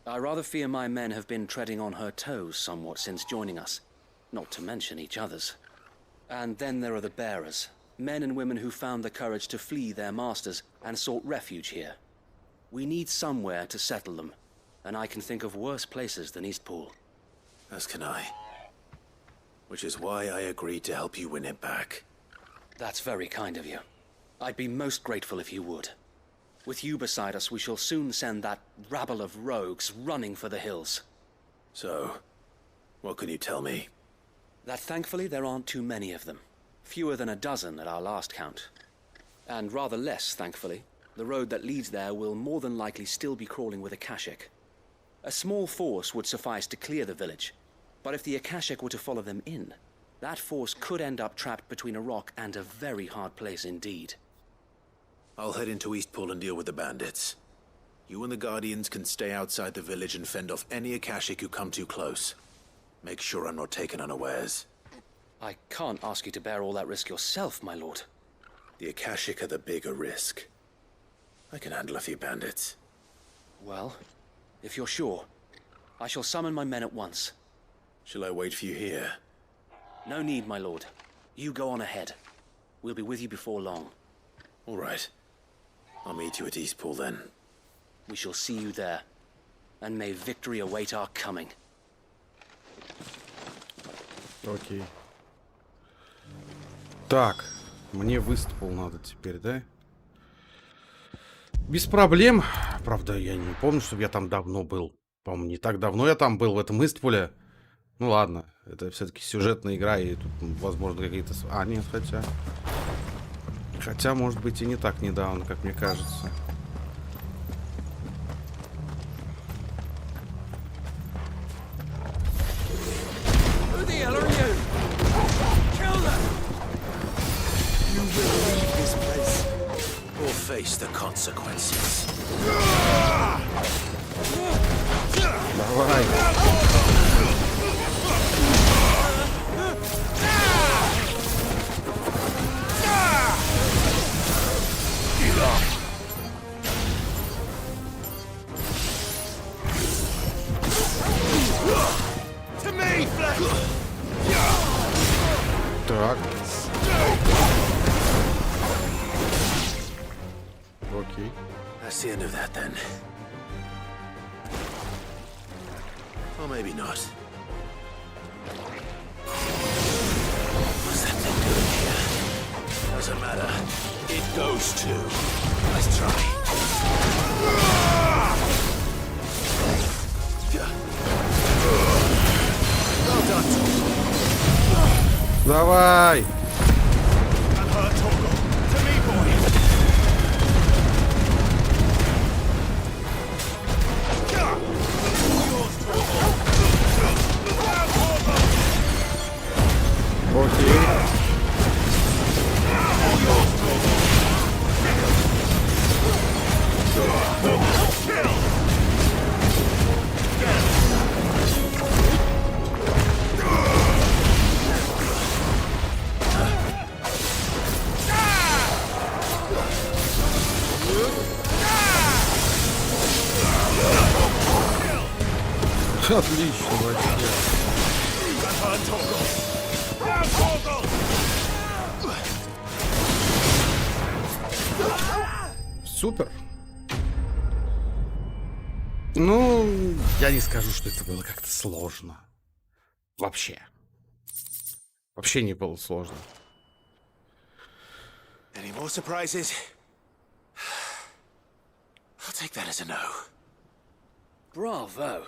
L: I rather fear my men have been treading on her toes somewhat since joining us, not to mention each other's. And then there are the bearers, men and women who found the courage to flee their masters and sought refuge here. We need somewhere to settle them, and I can think of worse places than Eastpool.
E: As can I. Which is why I agreed to help you win it back.
L: That's very kind of you. I'd be most grateful if you would. With you beside us, we shall soon send that rabble of rogues running for the hills.
E: So, what can you tell me?
L: That thankfully there aren't too many of them. Fewer than a dozen at our last count. And rather less, thankfully, the road that leads there will more than likely still be crawling with Akashic. A small force would suffice to clear the village, but if the Akashic were to follow them in, that force could end up trapped between a rock and a very hard place indeed.
E: I'll head into Eastpool and deal with the bandits. You and the Guardians can stay outside the village and fend off any Akashic who come too close. Make sure I'm not taken unawares.
L: I can't ask you to bear all that risk yourself, my lord.
E: The Akashic are the bigger risk. I can handle a few bandits.
L: Well, if you're sure, I shall summon my men at once.
E: Shall I wait for you here?
L: No need, my lord. You go on ahead. We'll be with you before long.
E: All right. I'll meet you at Eastpool then.
L: We shall see you there. And may victory await our coming.
A: Окей. Так, мне в Eastpool надо теперь, да? Без проблем. Правда, я не помню, чтобы я там давно был. По-моему, не так давно я там был, в этом Eastpool'е. Ну ладно, это все-таки сюжетная игра, и тут, возможно, какие-то... А, нет, хотя... Хотя, может быть, и не так недавно, как мне кажется.
F: Who the hell are you? Kill them!
B: You will leave this place.
E: Or face the consequences.
A: Давай. Так. Окей.
E: That's the end of that then. Or maybe not. Yours too. Let's try. Well done, Torgal.
A: Давай!
E: Unhurt, Torgal. To me, boy. Yours, Torgal.
A: Окей. Отлично, вообще. Супер. Ну, я не скажу, что это было как-то сложно. Вообще. Вообще не было сложно.
E: Any more surprises? I'll take that as a no.
O: Bravo.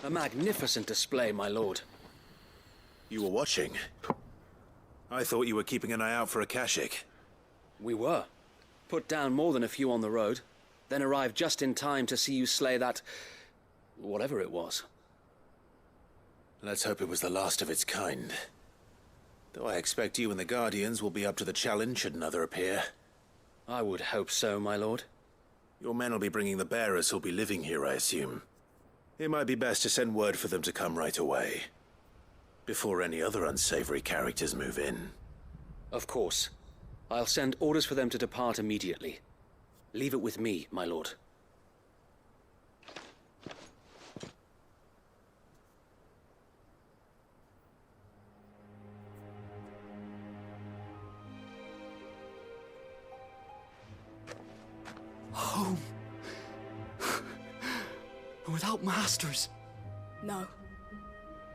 O: A magnificent display, my lord.
E: You were watching. I thought you were keeping an eye out for a Kashik.
O: We were. Put down more than a few on the road, then arrived just in time to see you slay that... whatever it was.
E: Let's hope it was the last of its kind. Though I expect you and the Guardians will be up to the challenge should another appear.
O: I would hope so, my lord.
E: Your men will be bringing the bearers who'll be living here, I assume. It might be best to send word for them to come right away, before any other unsavory characters move in.
O: Of course. I'll send orders for them to depart immediately. Leave it with me, my lord.
P: Home. Without masters.
Q: No.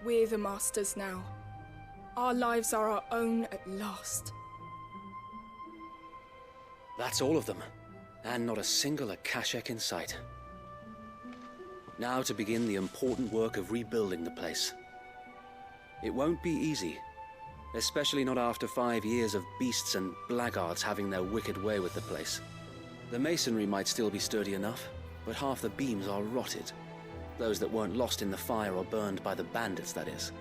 Q: We're the masters now. Our lives are our own at last.
O: That's all of them. And not a single Akashek in sight. Now to begin the important work of rebuilding the place. It won't be easy. Especially not after 5 years of beasts and blackguards having their wicked way with the place. The masonry might still be sturdy enough, but half the beams are rotted. Those that weren't lost in the fire or burned by the bandits, that is.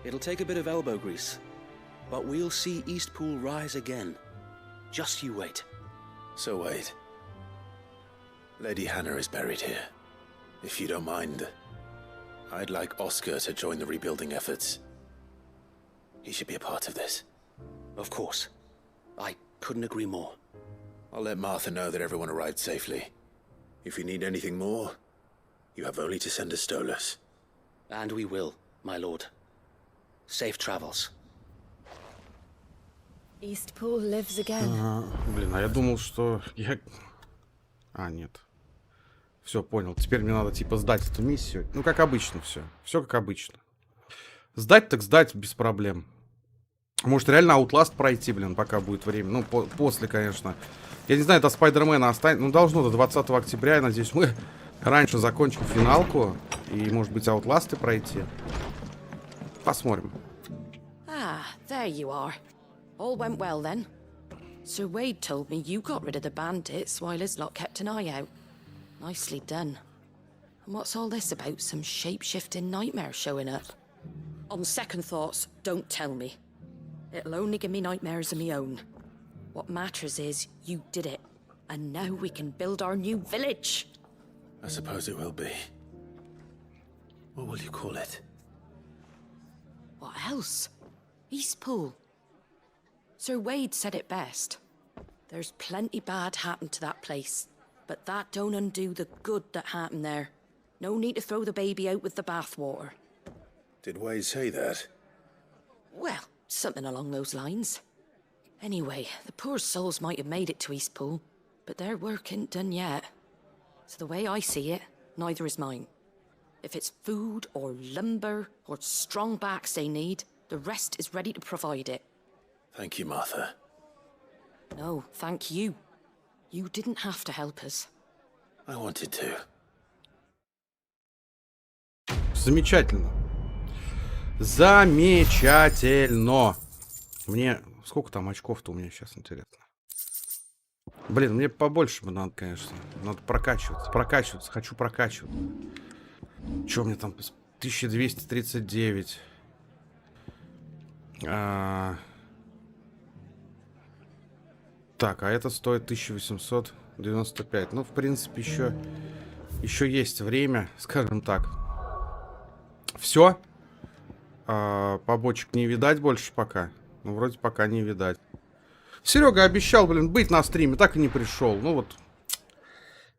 O: It'll take a bit of elbow grease, but we'll see Eastpool rise again. Just you wait.
E: So wait. Lady Hannah is buried here. If you don't mind, I'd like Oscar to join the rebuilding efforts. He should be a part of this.
O: Of course. I couldn't agree more.
E: I'll let Martha know that everyone arrived safely. If you need anything more, you have only to send a Stolas.
O: And we will, my lord. Safe travels.
G: Eastpool lives again.
A: Блин, а я думал, что я... А, нет. Все, понял. Теперь мне надо, типа, сдать эту миссию. Ну, как обычно все. Все как обычно. Сдать так сдать без проблем. Может, реально Outlast пройти, блин, пока будет время. Ну, после, конечно. Я не знаю, до Спайдермена останется. Ну, должно до 20 октября. Я надеюсь, мы раньше закончим финалку. И, может быть, Outlast'ы пройти. Посмотрим.
D: Ah, there you are. All went well then. Sir Wade told me you got rid of the bandits while his lot kept an eye out. Nicely done. And what's all this about some shape-shifting nightmare showing up? On second thoughts, don't tell me. It'll only give me nightmares of my own. What matters is you did it. And now we can build our new village.
E: I suppose it will be. What will you call it?
D: What else? Eastpool. Sir Wade said it best. There's plenty bad happened to that place, but that don't undo the good that happened there. No need to throw the baby out with the bathwater.
E: Did Wade say that?
D: Well, something along those lines. Anyway, the poor souls might have made it to Eastpool, but their work ain't done yet. So the way I see it, neither is mine. If it's food or lumber or strong backs they need, the rest is ready to provide it.
E: Thank you, Martha.
D: No, thank you. You didn't have to help us.
E: I wanted to.
A: Замечательно. Замечательно. Мне... Сколько там очков-то у меня сейчас, интересно? Блин, мне побольше бы надо, конечно. Надо прокачиваться. Прокачиваться. Хочу прокачивать. Че у меня там? 1239. Так, а это стоит 1895. Ну, в принципе, еще есть время, скажем так. Все? Побочек не видать больше пока. Ну, вроде пока не видать. Серега обещал, блин, быть на стриме, так и не пришел. Ну вот.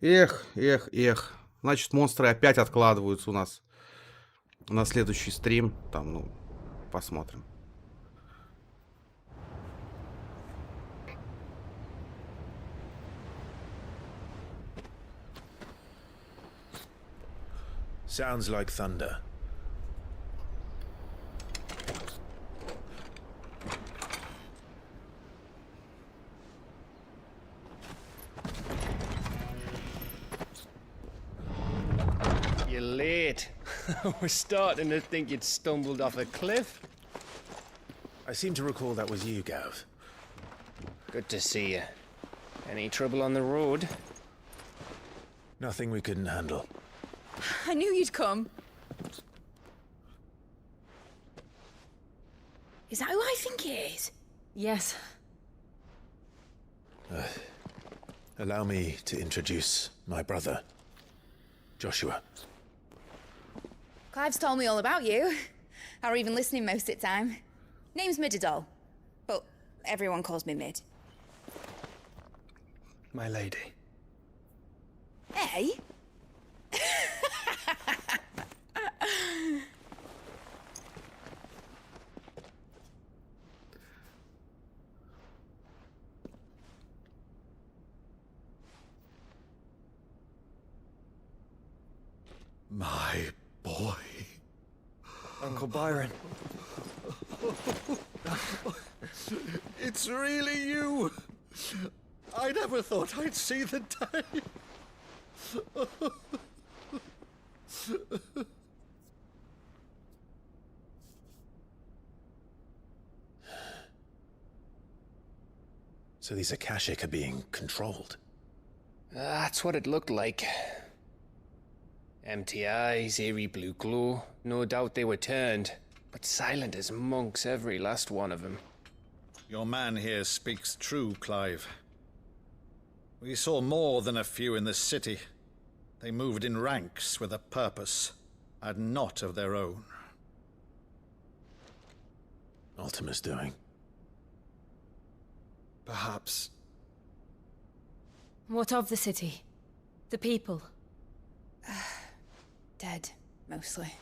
A: Эх. Значит, монстры опять откладываются у нас на следующий стрим. Там, ну, посмотрим.
E: Sounds like thunder.
R: You're late. We're starting to think you'd stumbled off a cliff.
E: I seem to recall that was you, Gav.
R: Good to see you. Any trouble on the road?
E: Nothing we couldn't handle.
Q: I knew you'd come. Is that who I think it is?
G: Yes.
E: Allow me to introduce my brother, Joshua.
S: Clive's told me all about you. Or even listening most of the time. Name's Midadol. But everyone calls me Mid.
E: My lady.
S: Hey?
K: My boy.
T: Uncle Byron.
K: It's really you. I never thought I'd see the day.
E: So these Akashic are being controlled?
R: That's what it looked like. Empty eyes, eerie blue glow. No doubt they were turned, but silent as monks, every last one of them.
K: Your man here speaks true, Clive. We saw more than a few in the city. They moved in ranks with a purpose, and not of their own.
E: Ultima's doing.
T: Perhaps.
G: What of the city? The people?
S: Dead, mostly.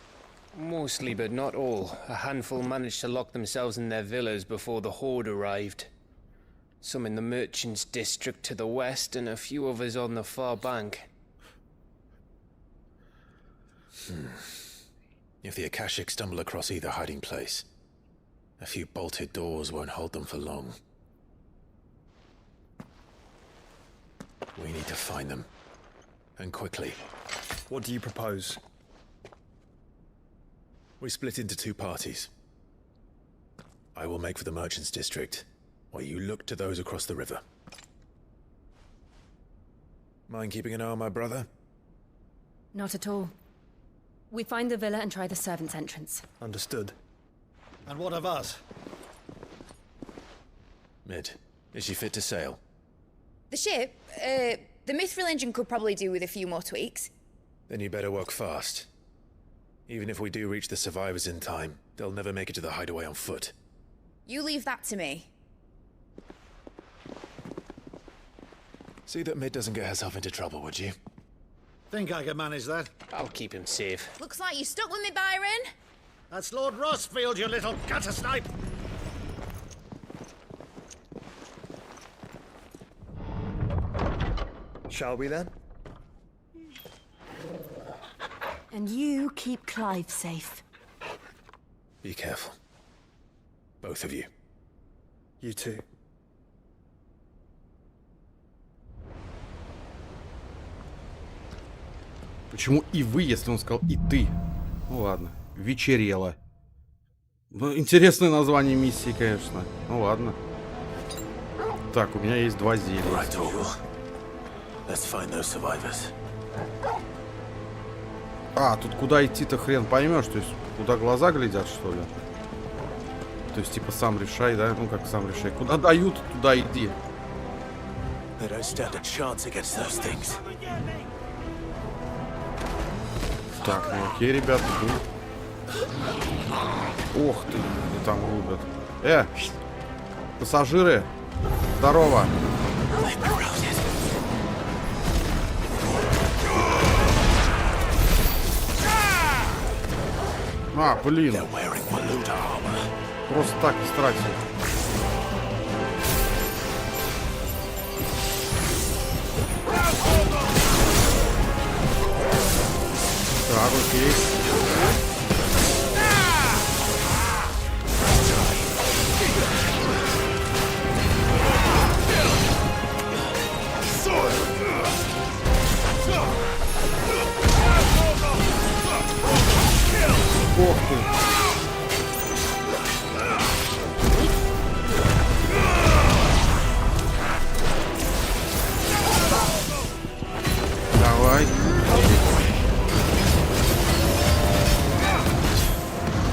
R: Mostly, but not all. A handful managed to lock themselves in their villas before the Horde arrived. Some in the merchants' district to the west, and a few others on the far bank.
E: If the Akashic stumble across either hiding place, a few bolted doors won't hold them for long. We need to find them. And quickly.
T: What do you propose?
E: We split into two parties. I will make for the merchants' district, while you look to those across the river. Mind keeping an eye on my brother?
G: Not at all. We find the villa and try the servants' entrance.
T: Understood.
K: And what of us?
E: Mid, is she fit to sail?
S: The ship, the Mithril engine could probably do with a few more tweaks.
E: Then you better work fast. Even if we do reach the survivors in time, they'll never make it to the hideaway on foot.
S: You leave that to me.
E: See that Mid doesn't get herself into trouble, would you?
K: Think I can manage that?
R: I'll keep him safe.
S: Looks like you stuck with me, Byron.
K: That's Lord Rossfield, you little gutter snipe!
T: Shall we then?
N: And you keep Clive safe.
E: Be careful. Both of you.
T: You too.
A: Почему и вы, если он сказал и ты? Ну ладно. Вечерело. Ну, интересное название миссии, конечно. Ну ладно. Так, у меня есть 2 зелья. А, тут куда идти-то хрен поймешь. То есть, куда глаза глядят, что ли? То есть, типа, сам решай, да? Ну, как сам решай. Куда дают, туда иди. Так, ну окей, ребята. Ох ты, они там рубят. Пассажиры, здорово. А, блин. Просто так истратил. Так, окей. Ох ты. Давай.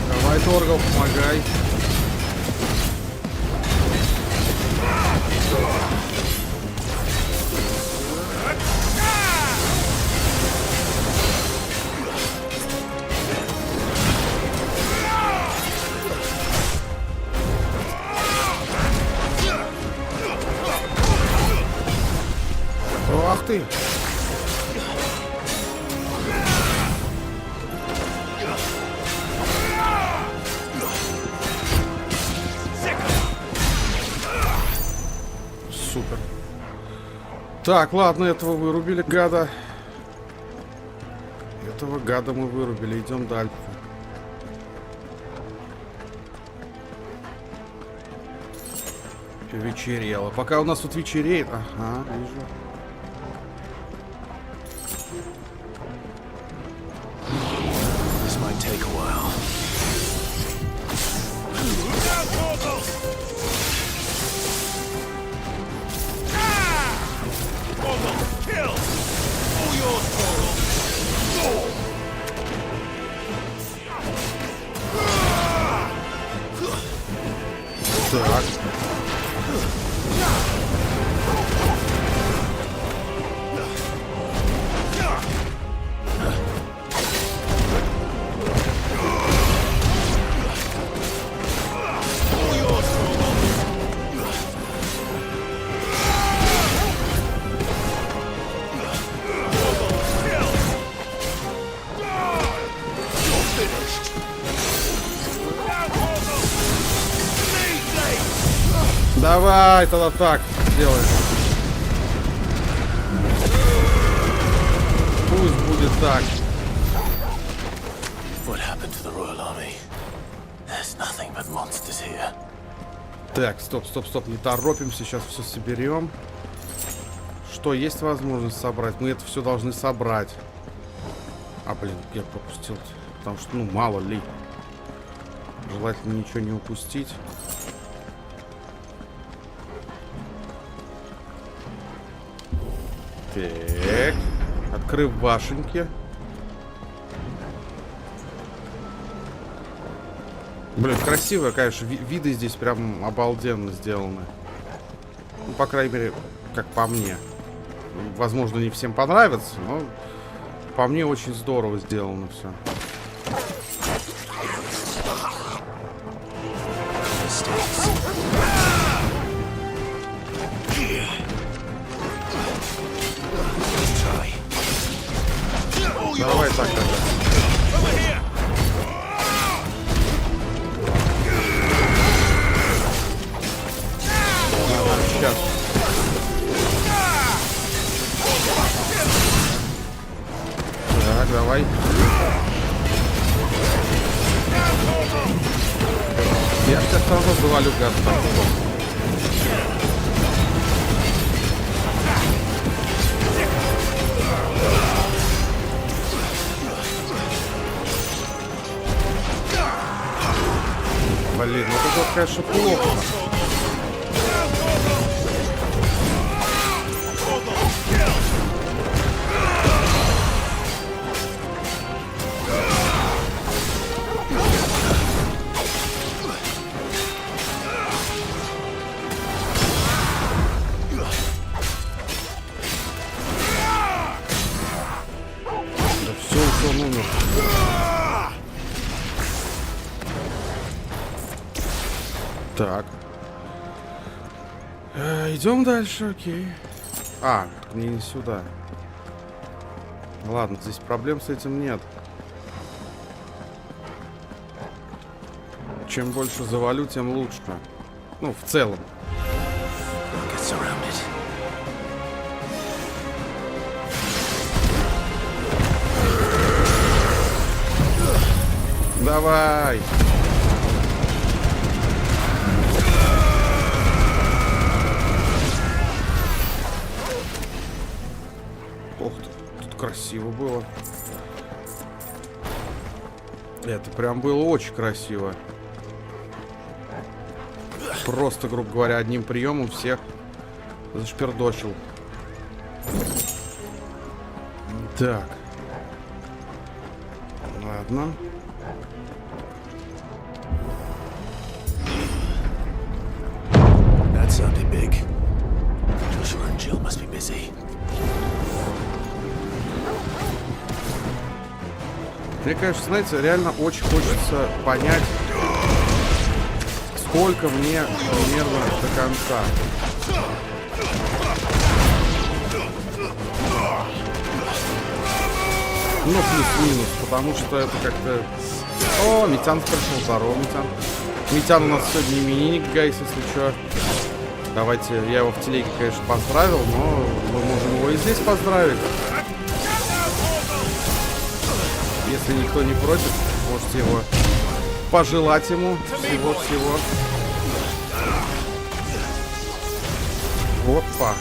A: Давай, Торгал, помогай. Ах ты! Супер. Так, ладно, этого вырубили, гада. Этого гада мы вырубили. Идем дальше. Вечерело. Пока у нас тут вечереет. Ага, вижу. Так. Давай, тогда так сделаем. Пусть будет так. Так, стоп, не торопимся, сейчас все соберем. Что, есть возможность собрать? Мы это все должны собрать. А, блин, я пропустил. Потому что, ну, мало ли. Желательно ничего не упустить. Так, открыв башенки. Блин, красиво, конечно, виды здесь прям обалденно сделаны. Ну, по крайней мере, как по мне. Возможно, не всем понравится, но по мне очень здорово сделано все. Давай так тогда. Сейчас. Так, давай. Я сейчас все равно завалю, гад. Блин, ну это вот, конечно, плохо. Да все, он умер. Так. Идем дальше, окей. А, не сюда. Ладно, здесь проблем с этим нет. Чем больше завалю, тем лучше. Ну, в целом. Давай! Ох ты, тут красиво было. Это прям было очень красиво. Просто, грубо говоря, одним приемом всех зашпердочил. Так. Ладно.
E: That sounded big. Joshua and Jill must be busy.
A: Мне, конечно, знаете, реально очень хочется понять, сколько мне примерно до конца. Ну, плюс-минус, потому что это как-то... О, Митян пришел. Здорово, Митян. Митян у нас сегодня именинник, гайс, если что. Давайте, я его в телеге, конечно, поздравил, но мы можем его и здесь поздравить. Если никто не против, можете его пожелать ему всего-всего. Опа.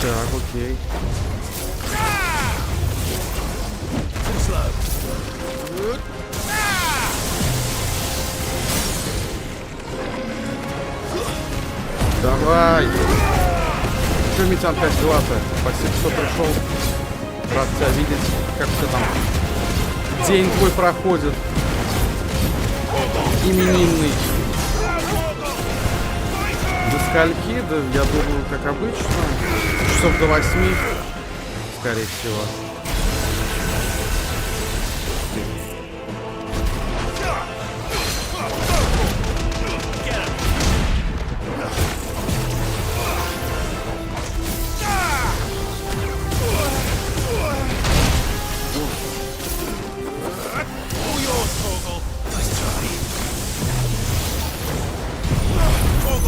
A: Так, окей. Давай! Че, Митян, как дела-то? Спасибо, что пришел. Рад тебя видеть. Как все там? День твой проходит. Именинный. До скольки? Да, я думаю, как обычно. Часов до 8, скорее всего.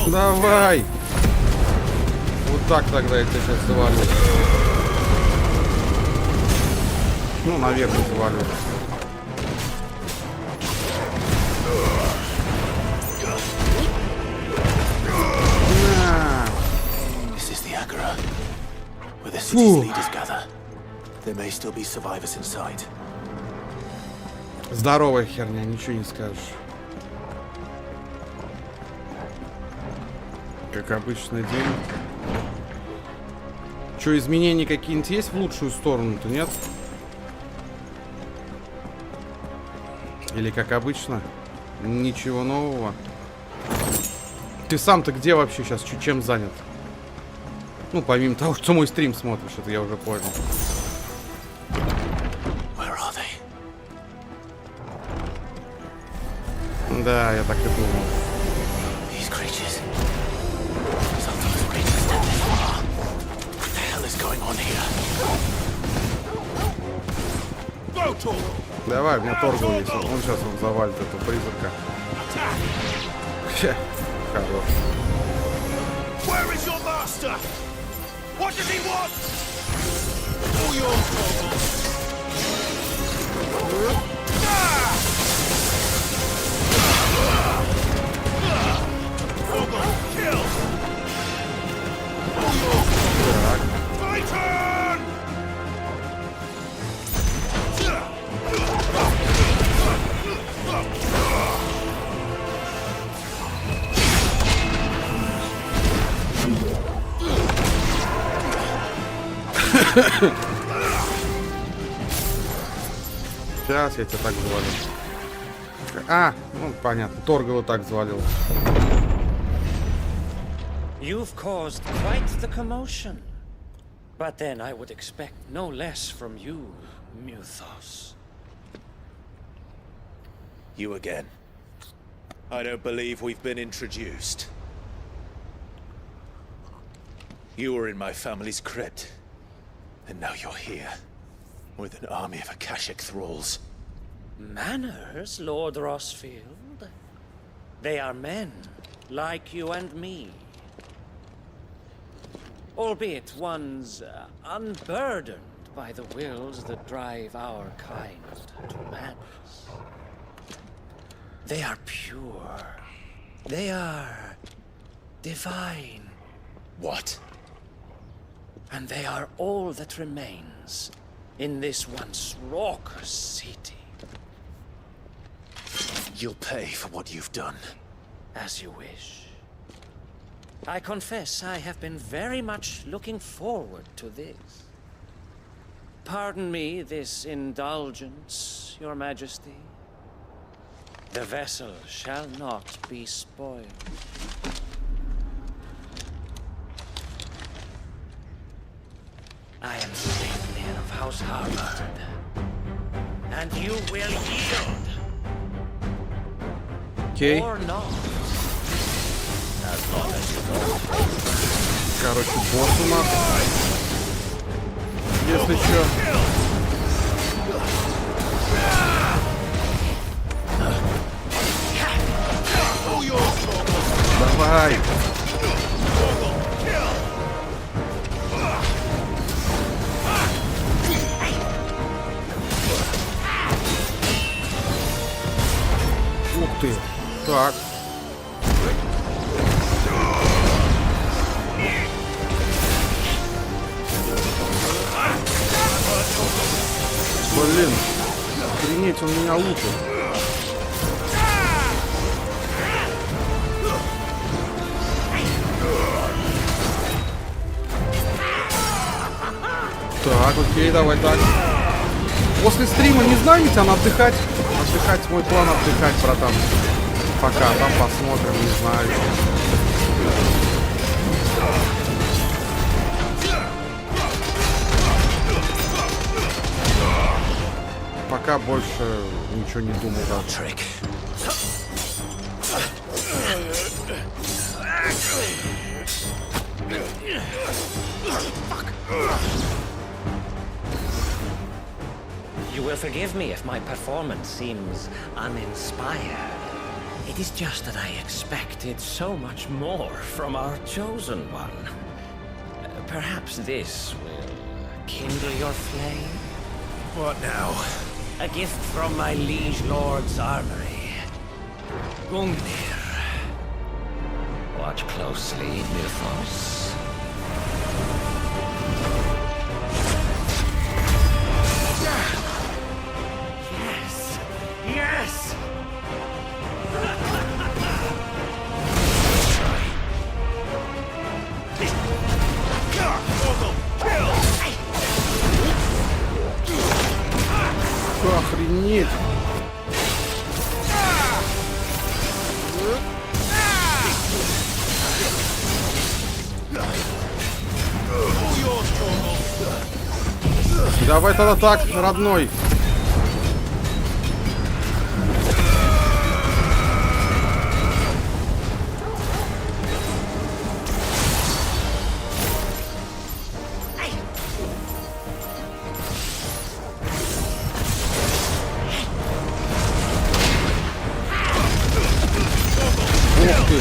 A: Давай! Вот так тогда я тебя сейчас завалю. Ну, наверное, завалю.
E: This is the Agora, where the city's leaders gather. There may still be survivors inside.
A: Здоровая херня, ничего не скажешь. Как обычный день. Что, изменения какие-нибудь есть в лучшую сторону-то, нет? Или как обычно? Ничего нового. Ты сам-то где вообще сейчас? Чем занят? Ну, помимо того, что мой стрим смотришь, это я уже понял. Да, я так и думал. Давай, у меня торговый есть. Он сейчас завалит этого призрака. Хорош. Сейчас я тебя так завалю. А, ну понятно, Торгова так завалил.
L: You've caused quite the commotion. But then I would expect no less from you, Muthos.
E: You again. I don't believe we've been introduced. You were in my family's crypt, and now you're here, with an army of Akashic thralls.
L: Manners, Lord Rossfield? They are men, like you and me. Albeit ones unburdened by the wills that drive our kind to madness. They are pure. They are divine.
E: What?
L: And they are all that remains in this once raucous city.
E: You'll pay for what you've done.
L: As you wish. I confess I have been very much looking forward to this. Pardon me this indulgence, Your Majesty. The vessel shall not be spoiled. I am Statelian of House Harvard, and you will yield.
A: Okay.
L: Or not. As long as you don't.
A: Короче, босс у нас. Если что. Давай. Ух ты. Так. Блин, охренеть, он меня лупит. Так, окей, давай так. После стрима, не знаю, ведь надо отдыхать. Отдыхать, мой план отдыхать, братан. Пока, там посмотрим, не знаю. Пока больше ничего не думал даже.
L: You will forgive me if my performance seems uninspired. It is just that I expected so much more from our chosen one. Perhaps this will kindle your flame?
E: What now?
L: A gift from my liege lord's armory. Gungnir. Watch closely, Muthos. Yes! Yes!
A: Охренеть! Давай тогда так, родной. Ух ты!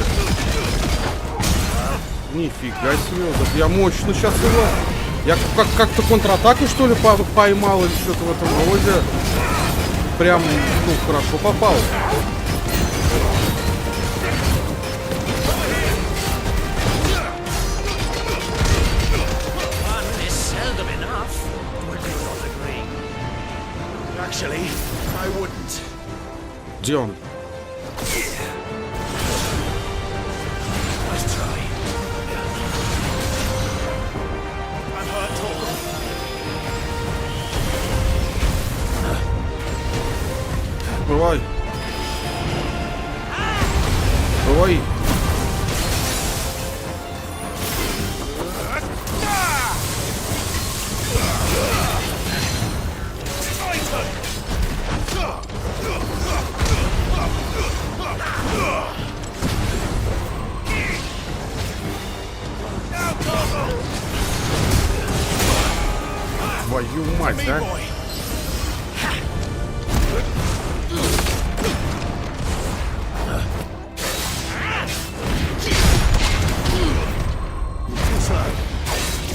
A: Нифига себе, вот я мощно сейчас его. Я как-то контратаку, что ли, поймал или что-то в этом роде. Прям, ну, хорошо попал. Где он? Твою мать, да?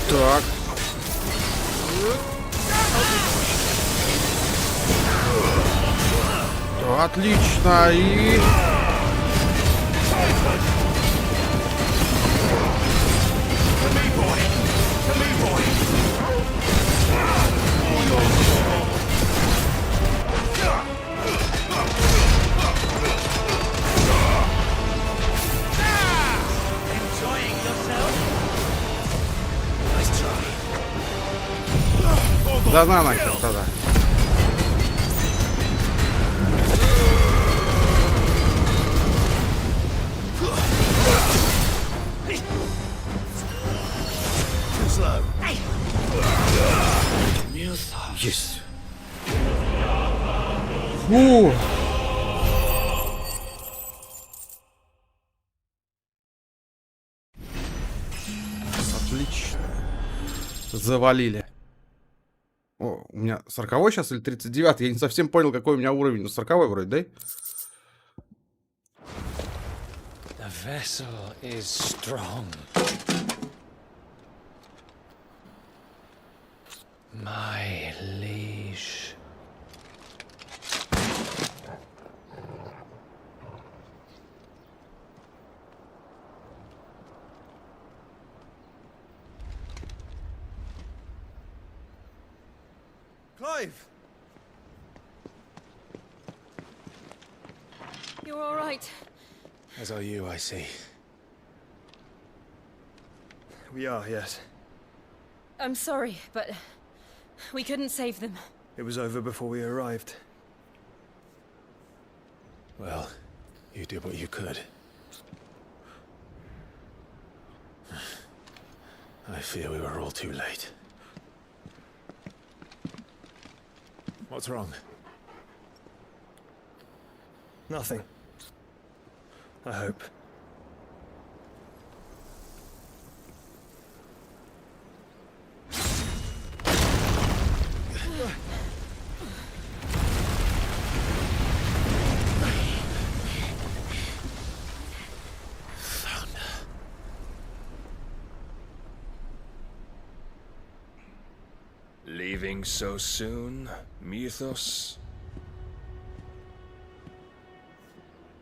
A: Так. Отлично. И... Да на нахер тогда. Есть. Фу. Отлично. Завалили. О, у меня 40-й сейчас или 39-й? Я не совсем понял, какой у меня уровень. Ну, 40-й вроде, да?
R: The vessel is strong. My liege.
T: Clive!
G: You're all right.
C: As are you, I see.
T: We are, yes.
G: I'm sorry, but we couldn't save them.
T: It was over before we arrived.
E: Well, you did what you could. I fear we were all too late. What's wrong?
T: Nothing. I hope.
U: Leaving so soon, Mythos?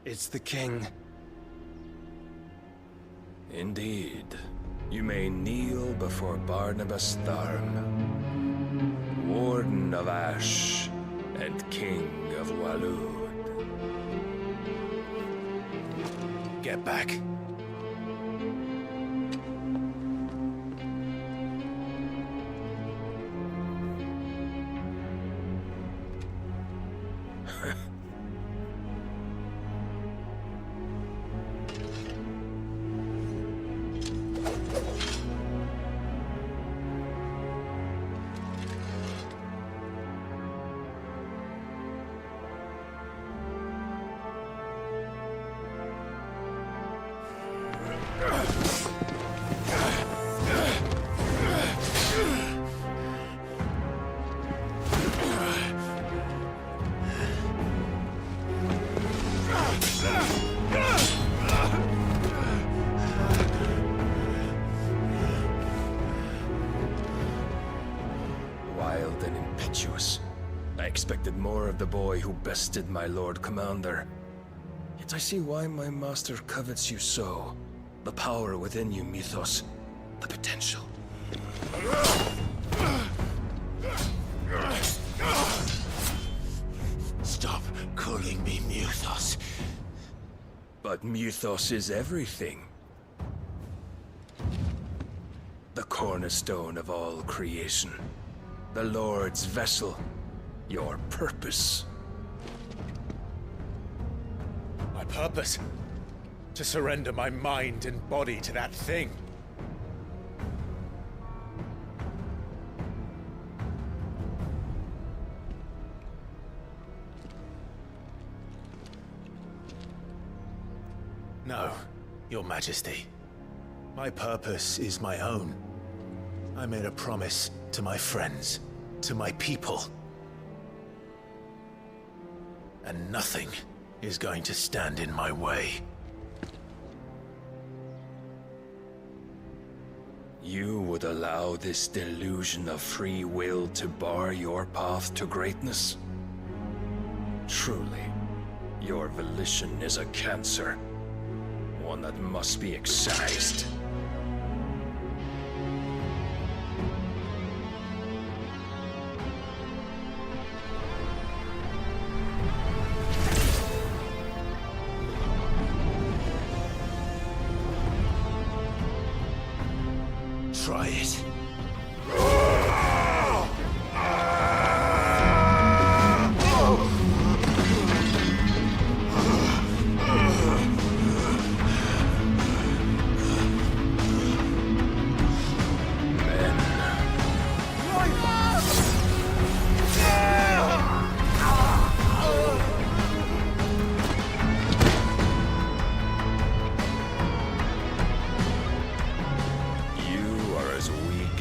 T: It's the king.
U: Indeed. You may kneel before Barnabas Tharm, Warden of Ash and King of Waloed.
E: Get back.
U: Wild and impetuous. I expected more of the boy who bested my Lord Commander. Yet I see why my master covets you so. The power within you, Mythos. The potential.
E: Stop calling me Mythos.
U: But Mythos is everything. The cornerstone of all creation. The Lord's vessel. Your purpose.
V: My purpose? To surrender my mind and body to that thing.
E: No, Your Majesty. My purpose is my own. I made a promise to my friends to my people. And nothing is going to stand in my way.
U: You would allow this delusion of free will to bar your path to greatness? Truly, your volition is a cancer, one that must be excised.
E: Try it.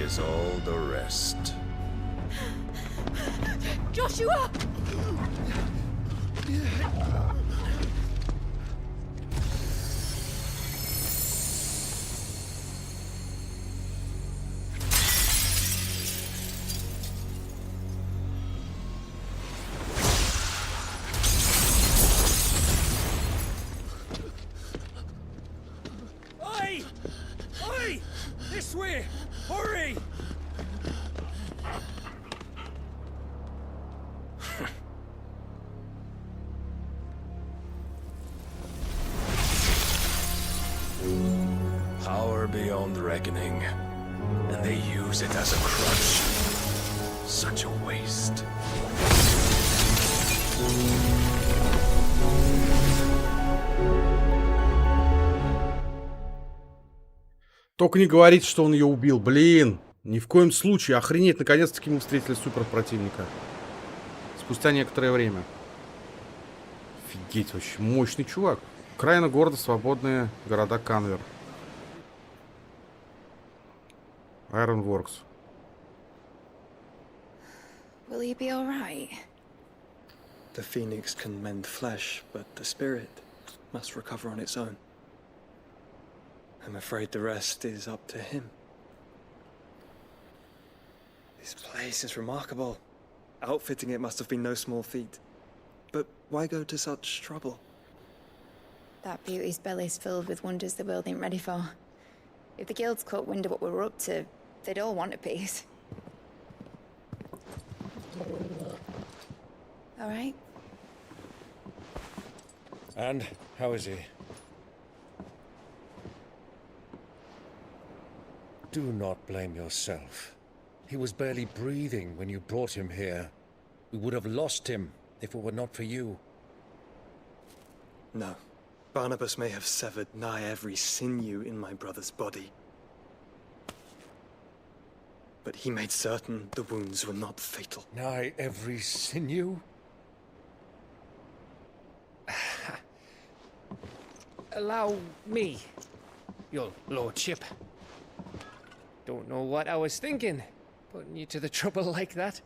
U: As all the rest.
N: Joshua!
L: Oi! Oi! This way! Hurry!
U: Power beyond reckoning, and they use it as a crutch. Such a waste.
A: Только не говорите, что он ее убил. Блин, ни в коем случае. Охренеть, наконец-таки мы встретили суперпротивника. Спустя некоторое время. Офигеть, вообще мощный чувак. Окраина города, свободные города Канвер. Ironworks.
S: Will he be all right?
B: The phoenix can mend flesh, but the spirit must recover on its own. I'm afraid the rest is up to him. This place is remarkable. Outfitting it must have been no small feat. But why go to such trouble?
S: That beauty's belly's filled with wonders the world ain't ready for. If the guilds caught wind of what we were up to, they'd all want a piece. All right?
J: And how is he? Do not blame yourself. He was barely breathing when you brought him here. We would have lost him if it were not for you.
B: No. Barnabas may have severed nigh every sinew in my brother's body. But he made certain the wounds were not fatal.
J: Nigh every sinew?
R: Allow me, your lordship. Don't know what I was thinking, putting you to the trouble like that.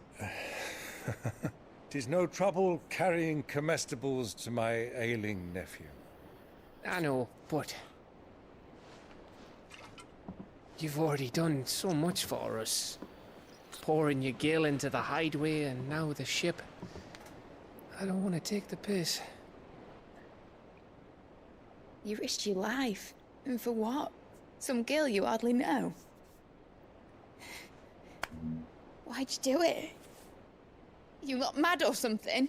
J: 'Tis no trouble carrying comestibles to my ailing nephew.
R: I know, but you've already done so much for us. Pouring your gill into the hideaway and now the ship. I don't want to take the piss.
S: You risked your life. And for what? Some girl you hardly know. Why'd you do it? You not mad or something?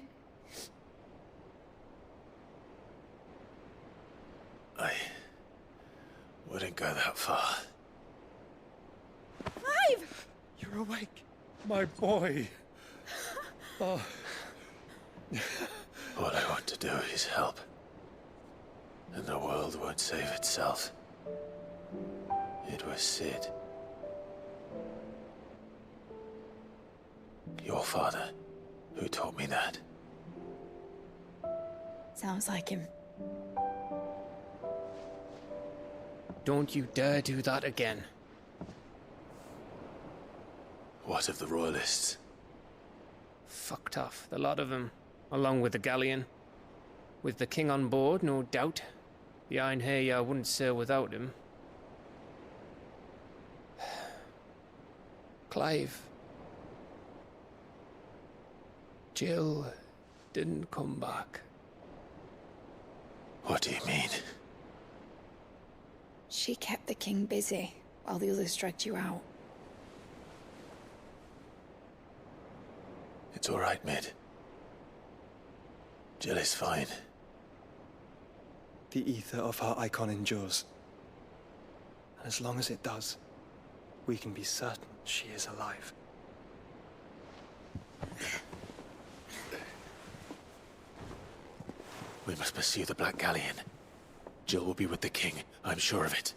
E: I wouldn't go that far.
S: Clive!
J: You're awake, my boy. Oh.
E: All I want to do is help. And the world won't save itself. It was Sid. Your father, who taught me that.
S: Sounds like him.
R: Don't you dare do that again.
E: What of the Royalists?
R: Fucked off, the lot of them, along with the galleon. With the king on board, no doubt. The Iron Hair wouldn't sail without him. Clive. Jill didn't come back.
E: What do you mean?
S: She kept the king busy while the others dragged you out.
E: It's all right, Mid. Jill is fine.
H: The ether of her icon endures. And as long as it does, we can be certain she is alive.
E: We must pursue the Black Galleon. Jill will be with the king, I'm sure of it.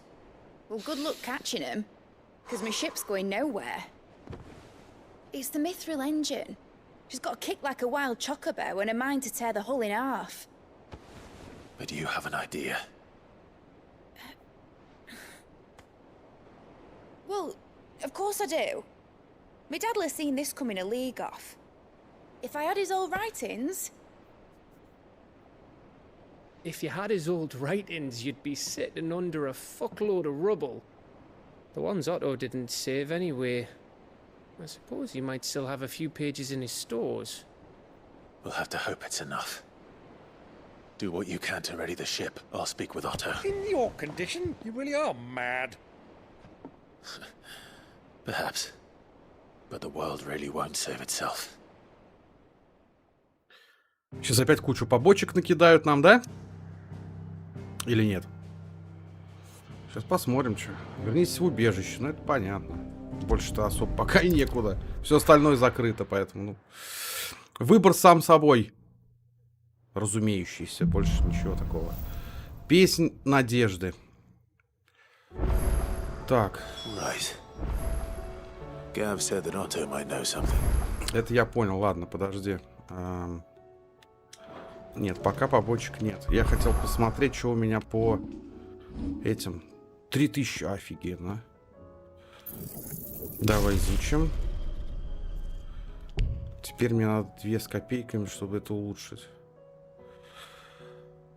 S: Well, good luck catching him, because my ship's going nowhere. It's the Mithril engine. She's got a kick like a wild chocobo and a mind to tear the hull in half.
E: But do you have an idea?
S: Well, of course I do. My dad'll have seen this coming a league off. If I had his old writings...
R: If you had his old writings, you'd be sitting under a fuckload of rubble. The ones Otto didn't save anyway. I suppose he might still have a few pages in his stores.
E: We'll have to hope it's enough. Do what you can to ready the ship. I'll speak with Otto.
F: In your condition, you really are mad.
E: Perhaps. But the world really won't save itself.
A: Сейчас опять кучу побочек накидают нам, да? Или нет? Сейчас посмотрим, что. Вернитесь в убежище, ну это понятно. Больше-то особо пока и некуда. Все остальное закрыто, поэтому, ну... Выбор сам собой. Разумеющийся, больше ничего такого. Песнь надежды. Так. Это я понял, ладно, подожди. Нет, пока побочек нет. Я хотел посмотреть, что у меня по этим. 3000, офигенно. Давай изучим. Теперь мне надо 2 с копейками, чтобы это улучшить.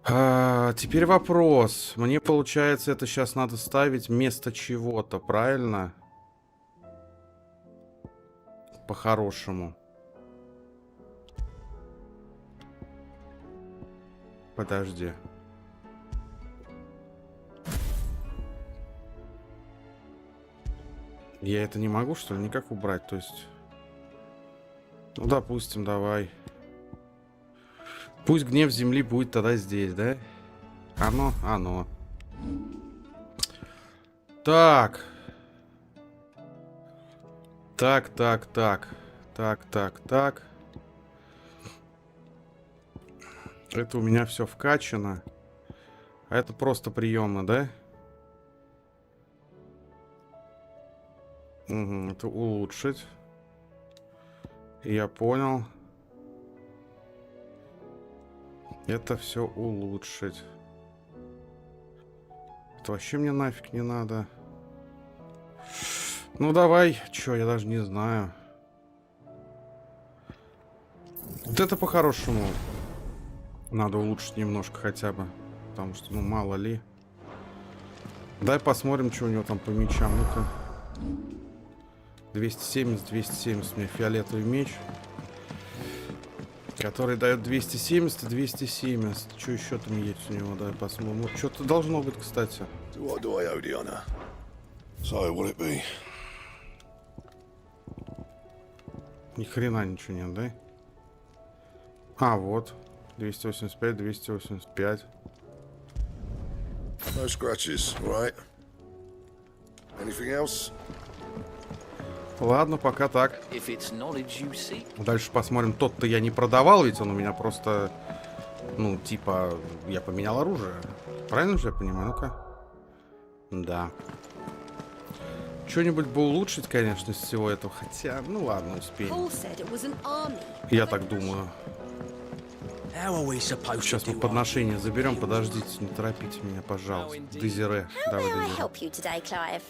A: Теперь вопрос. Мне, получается, это сейчас надо ставить вместо чего-то, правильно? По-хорошему. Подожди. Я это не могу, что ли, никак убрать? То есть... Ну, допустим, давай. Пусть гнев земли будет тогда здесь, да? Оно. Так. Так. Это у меня все вкачано. А это просто приемно, да? Угу, это улучшить. Я понял. Это все улучшить. Это вообще мне нафиг не надо. Ну давай. Чё, я даже не знаю. Вот это по-хорошему надо улучшить немножко хотя бы. Потому что, ну, мало ли. Дай посмотрим, что у него там по мечам. Ну-ка. 270 у меня фиолетовый меч. Который дает 270 и 270. Что еще там есть у него? Давай посмотрим. Вот что-то должно быть, кстати. Ни хрена ничего нет, да? А, вот. 285, 285.
I: No scratches, right? Anything else?
A: Ладно, пока так. Дальше посмотрим. Тот-то я не продавал, ведь он у меня просто... Ну, типа, я поменял оружие. Правильно же я понимаю? Ну-ка. Да. Что-нибудь бы улучшить, конечно, из всего этого. Хотя, ну ладно, успеем. Я так думаю. Сейчас мы подношение заберем. Подождите, не торопите меня, пожалуйста. Дезире. Давай, Дезире.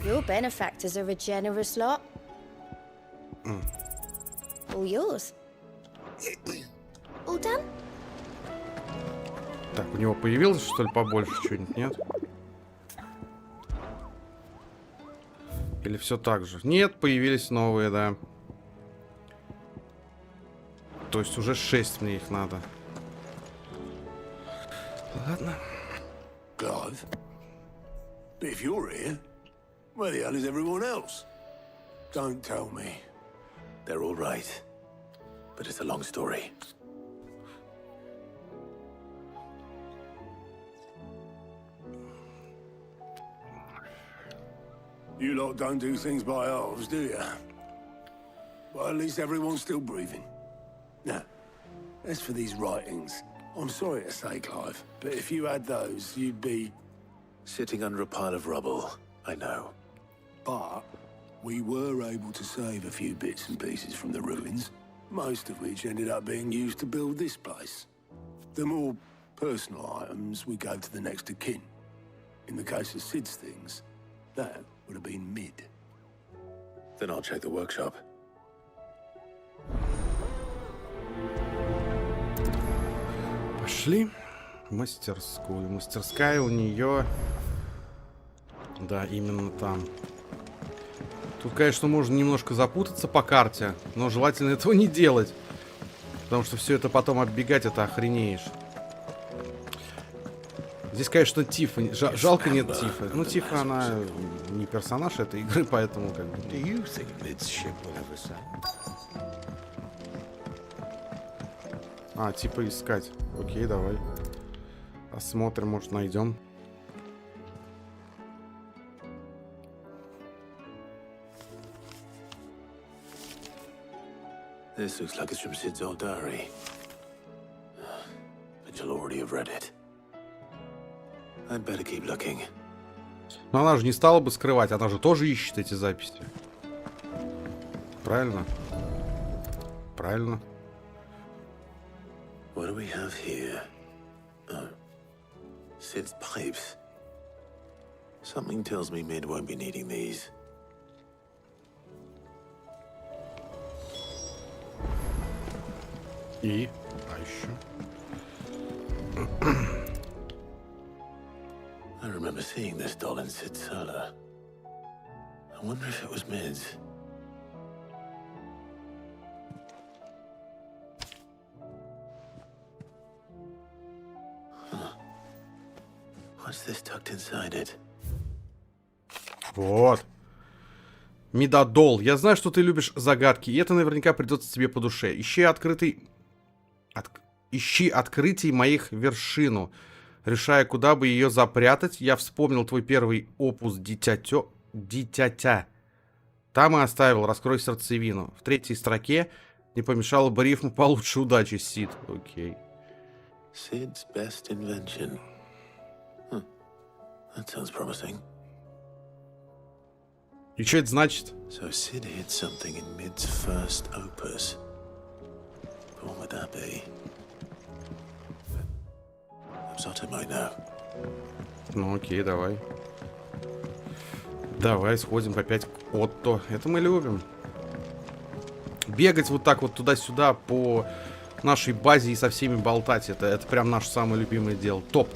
G: Your benefactors are a generous lot.
S: All yours. All done?
A: Так, у него появилось, что ли, побольше что-нибудь, нет? Или все так же? Нет, появились новые, да. То есть уже 6 мне их надо. Ладно.
F: Clive? If you're here, where the hell is everyone else? Don't tell me.
E: They're all right. But it's a long story.
F: You lot don't do things by halves, do you? Well, at least everyone's still breathing. Now, as for these writings, I'm sorry to say, Clive, but if you had those, you'd be...
E: Sitting under a pile of rubble, I know.
F: But we were able to save a few bits and pieces from the ruins, most of which ended up being used to build this place. The more personal items we gave to the next of kin. In the case of Sid's things, that would have been mid.
E: Then I'll check the workshop.
A: Пошли в мастерскую. Мастерская у нее... Да, именно там. Тут, конечно, можно немножко запутаться по карте, но желательно этого не делать. Потому что все это потом оббегать, это охренеешь. Здесь, конечно, Тифа. Жалко нет Тифа. Ну, Тифа, она не персонаж этой игры, поэтому как бы... А, типа искать. Окей, давай. Посмотрим, может, найдем.
E: This looks like it's from Sid's old diary. But you'll already have read it. I'd better keep looking.
A: Но она же не стала бы скрывать, она же тоже ищет эти записи. Правильно? Правильно.
E: What do we have here? Oh. Sid's pipes. Something tells me Mid won't be needing these.
A: И? А еще?
E: I remember seeing this doll in Sid's cellar. I wonder if it was Mid's. Huh. What's this tucked inside it?
A: Вот. Медадол. Я знаю, что ты любишь загадки, и это наверняка придется тебе по душе. Ищи открытий моих вершину. Решая, куда бы ее запрятать, я вспомнил твой первый опус «Дитятя». Там и оставил «Раскрой сердцевину». В 3-й строке не помешало бы рифму «Получше удачи, Сид». Окей.
E: Sid's best invention. Huh. That sounds promising.
A: И что это значит?
E: So Sid hid something in Mid's first opus. What would that be? Upsot might know.
A: Ну окей, давай. Давай сходим опять к Отто. Это мы любим. Бегать вот так вот туда-сюда по нашей базе и со всеми болтать. Это прям наше самое любимое дело. Топ.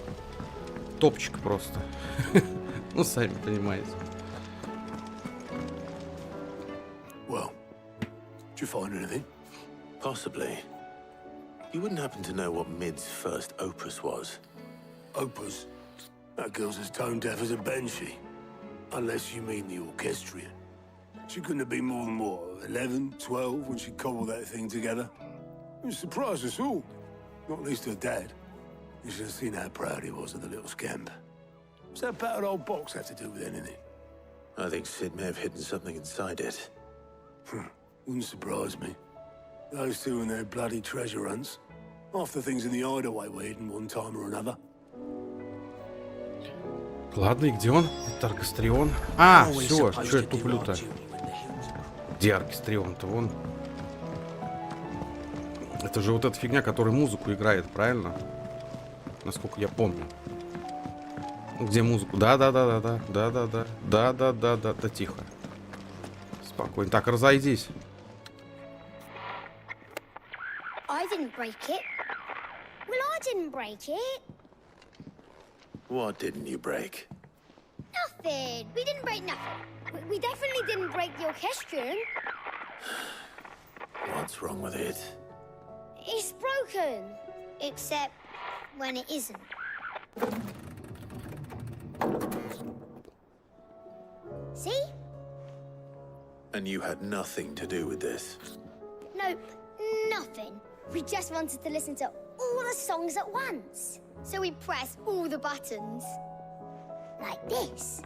A: Топчик просто. Ну, сами понимаете.
F: Well, did you find anything?
E: Possibly. You wouldn't happen to know what Mid's first opus was?
F: Opus? That girl's as tone deaf as a banshee. Unless you mean the orchestrion. She couldn't have been more than, what, 11, 12 when she cobbled that thing together? It surprised us all. Not least her dad. You should have seen how proud he was of the little scamp. What's that battered old box have to do with anything?
E: I think Sid may have hidden something inside it.
F: Wouldn't surprise me. Those two and their bloody treasure hunts. Half the things in the hideaway were hidden one time or another.
A: Ладно, и где он? Это оркестрион. А, все, что я туплю-то? Где оркестрион-то? Вон. Это же вот эта фигня, которая музыку играет, правильно? Насколько я помню. Где музыку? Да-да-да-да-да. Да-да-да. Да-да-да-да. Да, тихо. Спокойно. Так, разойдись.
M: didn't break it. Well, I didn't break it.
E: What didn't you break?
M: Nothing. We didn't break nothing. We definitely didn't break the orchestrion.
E: What's wrong with it?
M: It's broken. Except when it isn't. See?
E: And you had nothing to do with this?
M: Nope, nothing. We just wanted to listen to all the songs at once. So we pressed all the buttons. Like this.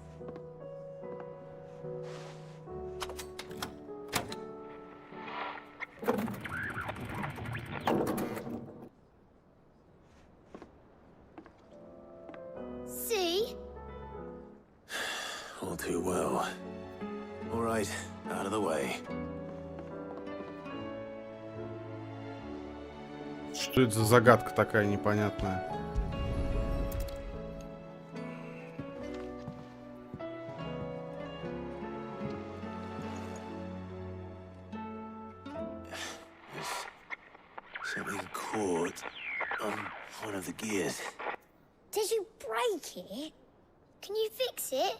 M: See?
E: All too well. All right, out of the way.
A: Что это за загадка такая непонятная?
E: Something caught on one of the gears.
M: Did you break it? Can you fix it?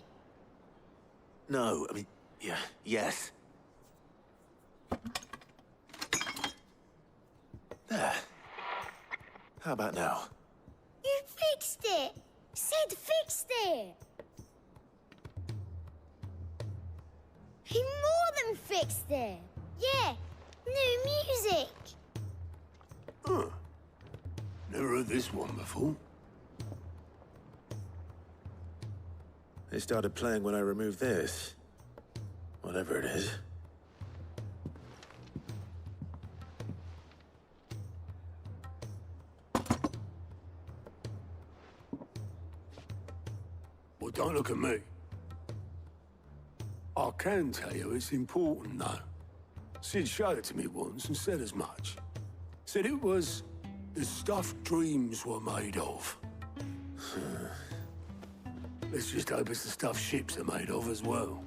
E: No, I mean, yes. There. How about now?
M: You fixed it! Sid fixed it! He more than fixed it! Yeah, new music!
F: Huh. Never heard this one before.
E: They started playing when I removed this. Whatever it is.
F: Well, don't look at me. I can tell you it's important, though. Sid showed it to me once and said as much. Said it was the stuff dreams were made of. Let's just hope it's the stuff ships are made of as well.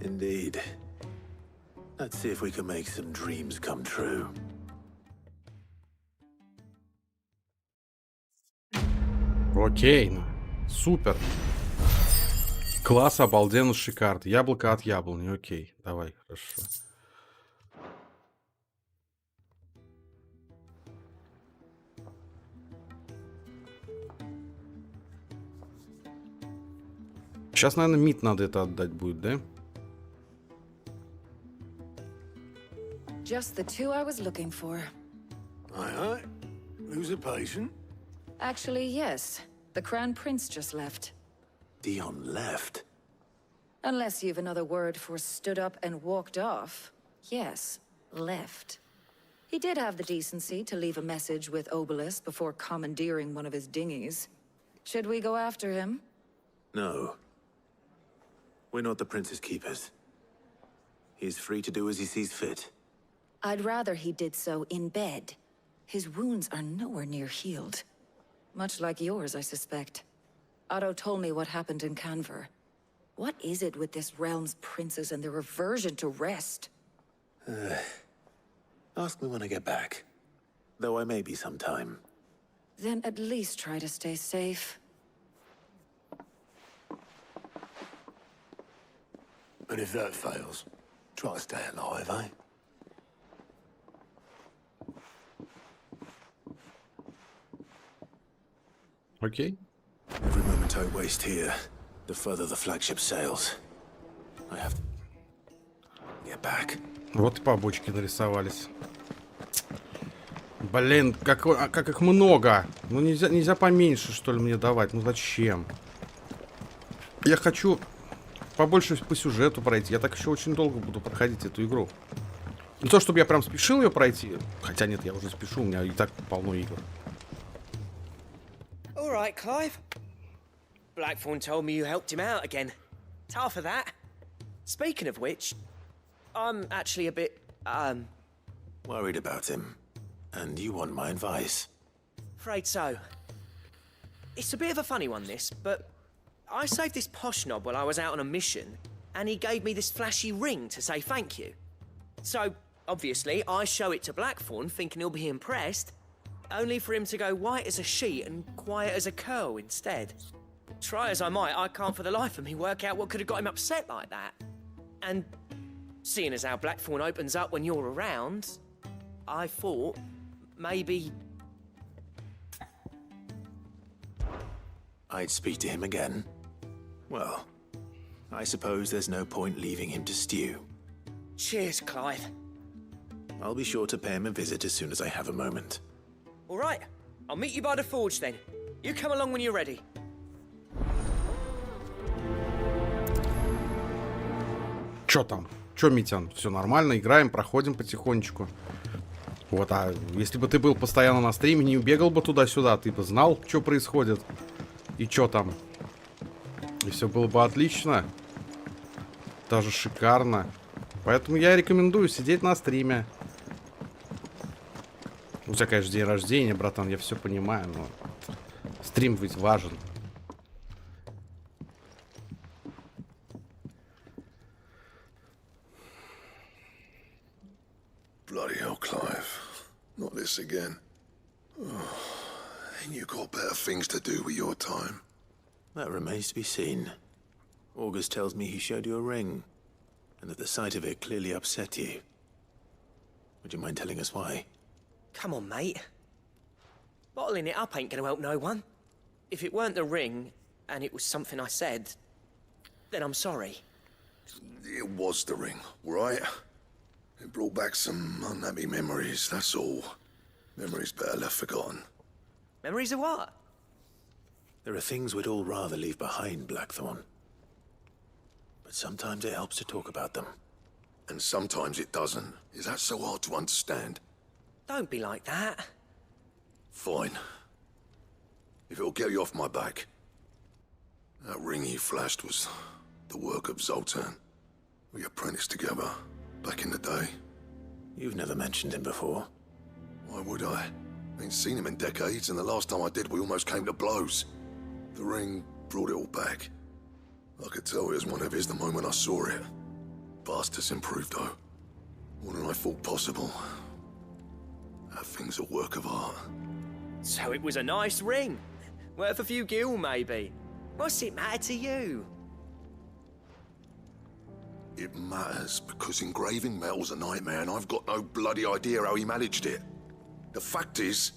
E: Indeed. Let's see if we can make some dreams come true.
A: Окей, ну, супер. Класс, обалденно, шикарно. Яблоко от яблони. Окей, давай, хорошо. Сейчас, наверное, МИД надо это отдать будет, да?
P: Just the two I was looking for.
F: Aye. Lose a patient?
P: Actually, yes. The Crown Prince just left.
E: Dion left?
P: Unless you've another word for stood up and walked off. Yes, left. He did have the decency to leave a message with Obelisk before commandeering one of his dinghies. Should we go after him?
E: No. We're not the Prince's keepers. He's free to do as he sees fit.
P: I'd rather he did so in bed. His wounds are nowhere near healed. Much like yours, I suspect. Otto told me what happened in Canver. What is it with this realm's princes and their aversion to rest?
E: Ask me when I get back. Though I may be sometime.
P: Then at least try to stay safe.
F: And if that fails, try to stay alive, eh?
A: Окей.
E: Every moment I waste here, the further the flagship sails. I have to get back.
A: Вот и побочки нарисовались. Блин, как их много. Ну нельзя поменьше, что ли, мне давать. Ну зачем? Я хочу побольше по сюжету пройти. Я так еще очень долго буду проходить эту игру. Не то, чтобы я прям спешил ее пройти. Хотя нет, я уже спешу, у меня и так полно игр.
L: All right, Clive. Blackthorn told me you helped him out again. Tough for that. Speaking of which, I'm actually a bit,
E: Worried about him. And you want my advice?
L: afraid so. It's a bit of a funny one, this, but I saved this posh knob while I was out on a mission, and he gave me this flashy ring to say thank you. So, Obviously, I show it to Blackthorn, thinking he'll be impressed, only for him to go white as a sheet and quiet as a curl instead. Try as I might, I can't for the life of me work out what could have got him upset like that. And seeing as how Blackthorn opens up when you're around, I thought maybe...
E: I'd speak to him again. Well, I suppose there's no point leaving him to stew.
L: Cheers, Clive.
E: I'll be sure to pay him a visit as soon as I have a moment.
L: All right, I'll meet you by the forge then. You come along when you're ready.
A: Чё там? Чё, Митян? Все нормально, играем, проходим потихонечку. Вот, а если бы ты был постоянно на стриме, не бегал бы туда-сюда, ты бы знал, что происходит и чё там. И все было бы отлично. Даже шикарно. Поэтому я рекомендую сидеть на стриме. У тебя, конечно, день рождения, братан, я все понимаю, но стрим ведь важен.
I: Bloody hell, Clive. Not this again. Oh, ain't you got better things to do with your time?
E: That remains to be seen. August tells me he showed you a ring, and that the sight of it clearly upset you. Would you mind telling us why?
L: Come on, mate. Bottling it up ain't gonna help no one. If it weren't the ring, and it was something I said, then I'm sorry.
I: It was the ring, right? It brought back some unhappy memories, that's all. Memories better left forgotten.
L: Memories of what?
E: There are things we'd all rather leave behind, Blackthorn. But sometimes it helps to talk about them.
I: And sometimes it doesn't. Is that so hard to understand?
L: Don't be like that.
I: Fine. If it'll get you off my back. That ring you flashed was the work of Zoltan. We apprenticed together, back in the day.
E: You've never mentioned him before.
I: Why would I? Ain't seen him in decades, and the last time I did, we almost came to blows. The ring brought it all back. I could tell it was one of his the moment I saw it. Bastard's improved, though. More than I thought possible. That thing's a work of art.
L: So it was a nice ring. Worth a few gil, maybe. What's it matter to you?
I: It matters because engraving metal's a nightmare, and I've got no bloody idea how he managed it. The fact is,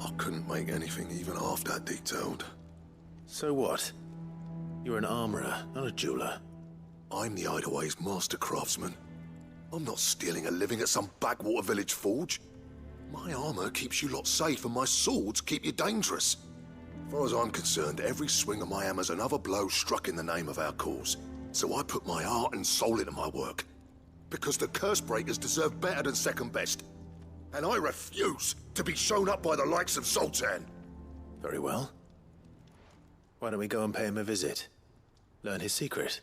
I: I couldn't make anything even half that detailed.
E: So what? You're an armorer, not a jeweler.
I: I'm the Hideaway's master craftsman. I'm not stealing a living at some backwater village forge. My armor keeps you lot safe, and my swords keep you dangerous. As far as I'm concerned, every swing of my hammer's another blow struck in the name of our cause. So I put my heart and soul into my work. Because the curse breakers deserve better than second best. And I refuse to be shown up by the likes of Zoltan.
E: Very well. Why don't we go and pay him a visit? Learn his secret.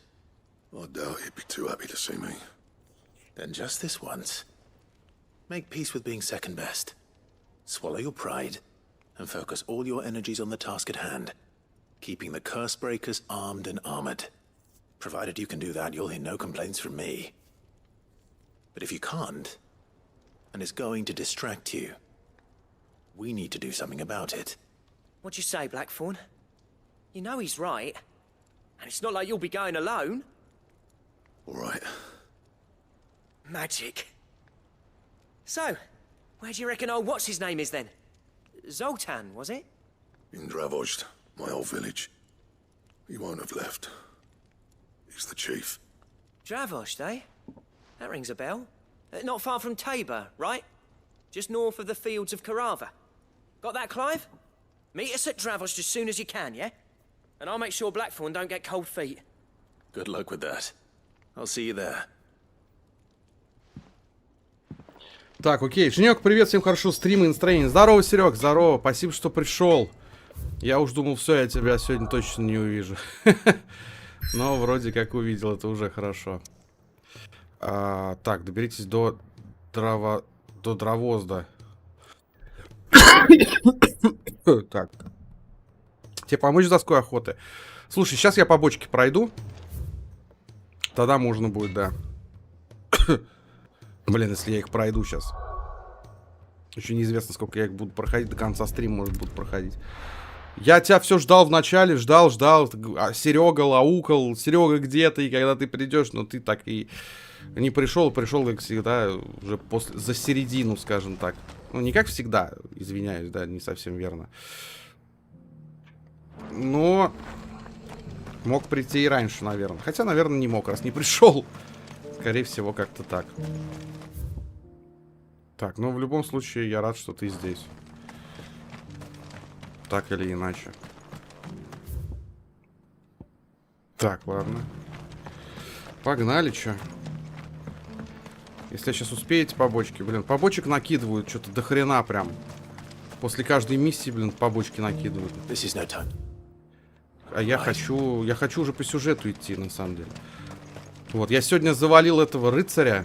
I: I doubt he'd be too happy to see me.
E: Then just this once. Make peace with being second best. Swallow your pride, and focus all your energies on the task at hand. Keeping the curse breakers armed and armored. Provided you can do that, you'll hear no complaints from me. But if you can't, and it's going to distract you, we need to do something about it.
L: What'd you say, Blackthorn? You know he's right. And it's not like you'll be going alone.
I: All right.
L: Magic. So, where do you reckon old what's-his-name is then? Zoltan, was it?
I: In Dravozd, my old village. He won't have left. He's the chief.
L: Dravozd, eh? That rings a bell. Not far from Tabor, right? Just north of the fields of Karava. Got that, Clive? Meet us at Dravozd as soon as you can, yeah? And I'll make sure Blackthorn don't get cold feet.
E: Good luck with that. I'll see you there.
A: Так, окей. Женек, привет, всем хорошо, стримы и настроение. Здорово, Серег, здорово, спасибо, что пришел. Я уж думал, все, я тебя сегодня точно не увижу. Но вроде как увидел, это уже хорошо. Так, доберитесь до Дравозда. Так. Тебе помочь с доской охоты? Слушай, сейчас я по бочке пройду. Тогда можно будет, да. Блин, если я их пройду сейчас. Еще неизвестно, сколько я их буду проходить. До конца стрима, может, буду проходить. Я тебя все ждал в начале, ждал. А Серега лаукал. Серега, где ты? И когда ты придешь, но ты так и не пришел. Пришел, как всегда, уже за середину, скажем так. Ну, не как всегда, извиняюсь, да, не совсем верно. Но мог прийти и раньше, наверное. Хотя, наверное, не мог, раз не пришел. Скорее всего, как-то так. Так, ну в любом случае, я рад, что ты здесь. Так или иначе. Так, ладно. Погнали, чё. Если я сейчас успею эти побочки, блин, побочек накидывают что-то до хрена прям. После каждой миссии, блин, побочки накидывают. А я хочу уже по сюжету идти, на самом деле. Вот, я сегодня завалил этого рыцаря.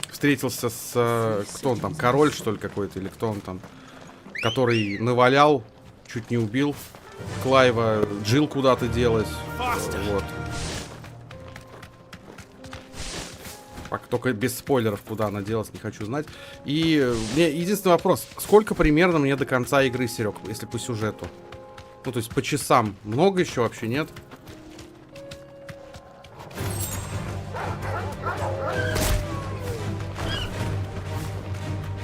A: Встретился с... кто он там, король, что ли, какой-то, или кто он там? Который навалял, чуть не убил Клайва, Джилл куда-то делась. Вот. Только без спойлеров, куда она делась, не хочу знать. И мне единственный вопрос. Сколько примерно мне до конца игры, Серег, если по сюжету? Ну, то есть по часам. Много еще вообще нет?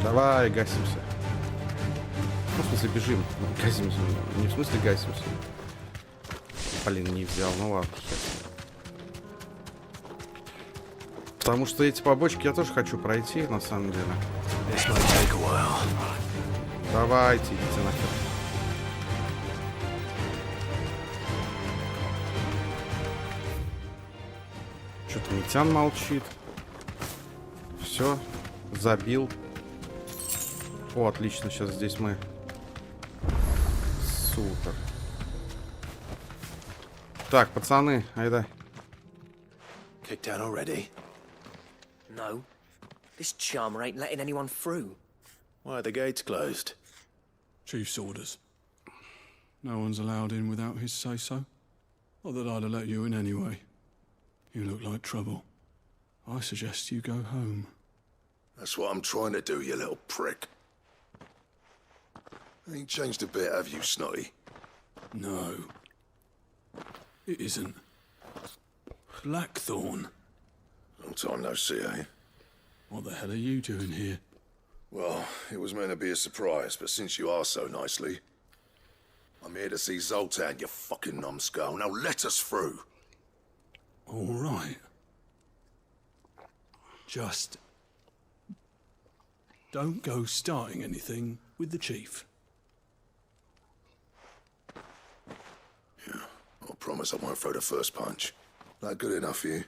A: Давай, гасимся. Ну, в смысле, бежим. Гасимся. Не в смысле гасимся. Блин, не взял. Ну ладно, хер. Потому что эти побочки я тоже хочу пройти, на самом деле. Давайте, идите нахер. Что-то Митян молчит. Все, забил. О, отлично, сейчас здесь мы. Супер. Так, пацаны, айда.
E: Kicked down already?
L: No. This charmer ain't letting anyone through.
E: Why are the gates closed?
D: Chief's orders. No one's allowed in without his say-so. Not that I'd have let you in anyway. You look like trouble. I suggest you go home.
I: That's what I'm trying to do, you little prick. Ain't changed a bit, have you, Snotty?
D: No. It isn't. Blackthorn.
I: Long time no see, eh?
D: What the hell are you doing here?
I: Well, it was meant to be a surprise, but since you asked so nicely, I'm here to see Zoltan, you fucking numbskull. Now let us through.
D: All right. Just don't go starting anything with the chief.
I: Yeah, I promise I won't throw the first punch. That good enough for you?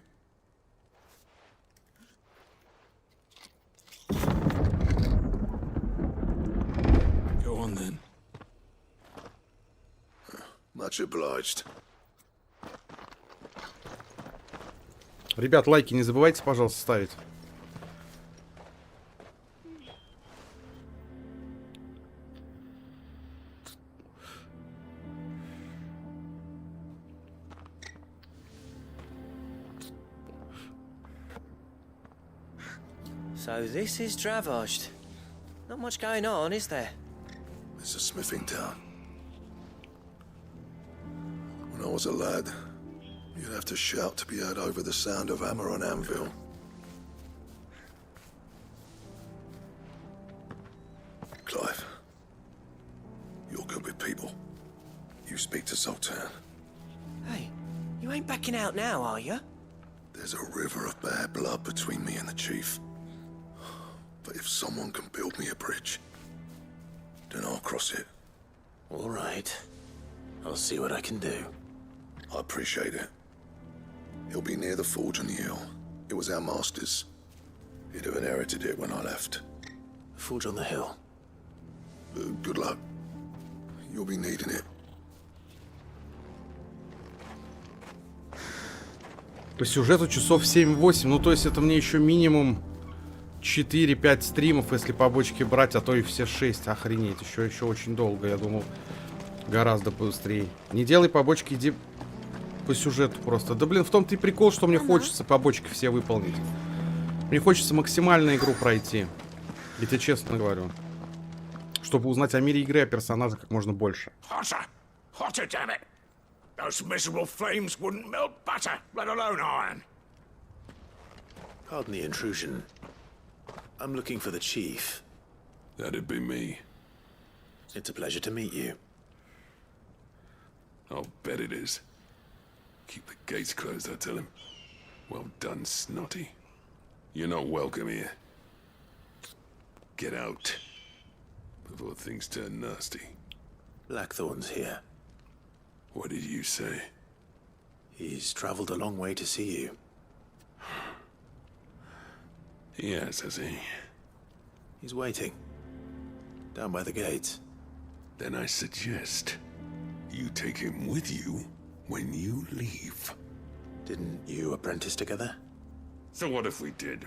D: Go on then.
I: Much obliged.
A: Ребят, лайки не забывайте, пожалуйста, ставить.
L: So this is Dravosht. Not much going on, is there?
I: It's a smithing town. When I was a lad, you'd have to shout to be heard over the sound of hammer on anvil. Clive, you're good with people. You speak to Zoltan.
L: Hey, you ain't backing out now, are you?
I: There's a river of bad blood between me and the chief. But if someone can build me a bridge, then I'll cross it.
E: All right. I'll see what I can do.
I: I appreciate it. He'll be near the forge on the hill. It was our master's. He'd have inherited it when I left.
E: Forge on the hill.
I: Good luck. You'll be needing it.
A: По сюжету часов 7-8. Ну, то есть это мне еще минимум 4-5 стримов, если побочки брать, а то и все 6. Охренеть, еще очень долго. Я думал, гораздо быстрее. Не делай побочки, иди по сюжету просто. Да блин, в том-то и прикол, что мне хочется побочки все выполнить. Мне хочется максимально игру пройти. Я тебе честно говорю. Чтобы узнать о мире игры, о персонажах как можно больше.
F: Hotter! Hotter, damn it! Those miserable flames wouldn't melt butter, let alone iron.
E: Pardon the intrusion. I'm looking for the chief.
D: That'd be me.
E: It's a pleasure to meet you.
D: I'll bet it is. Keep the gates closed, I tell him. Well done, Snotty. You're not welcome here. Get out. Before things turn nasty.
E: Blackthorn's here.
D: What did you say?
E: He's traveled a long way to see you.
D: Yes, has he?
E: He's waiting. Down by the gates.
D: Then I suggest you take him with you when you leave.
E: Didn't you apprentice together?
D: So what if we did?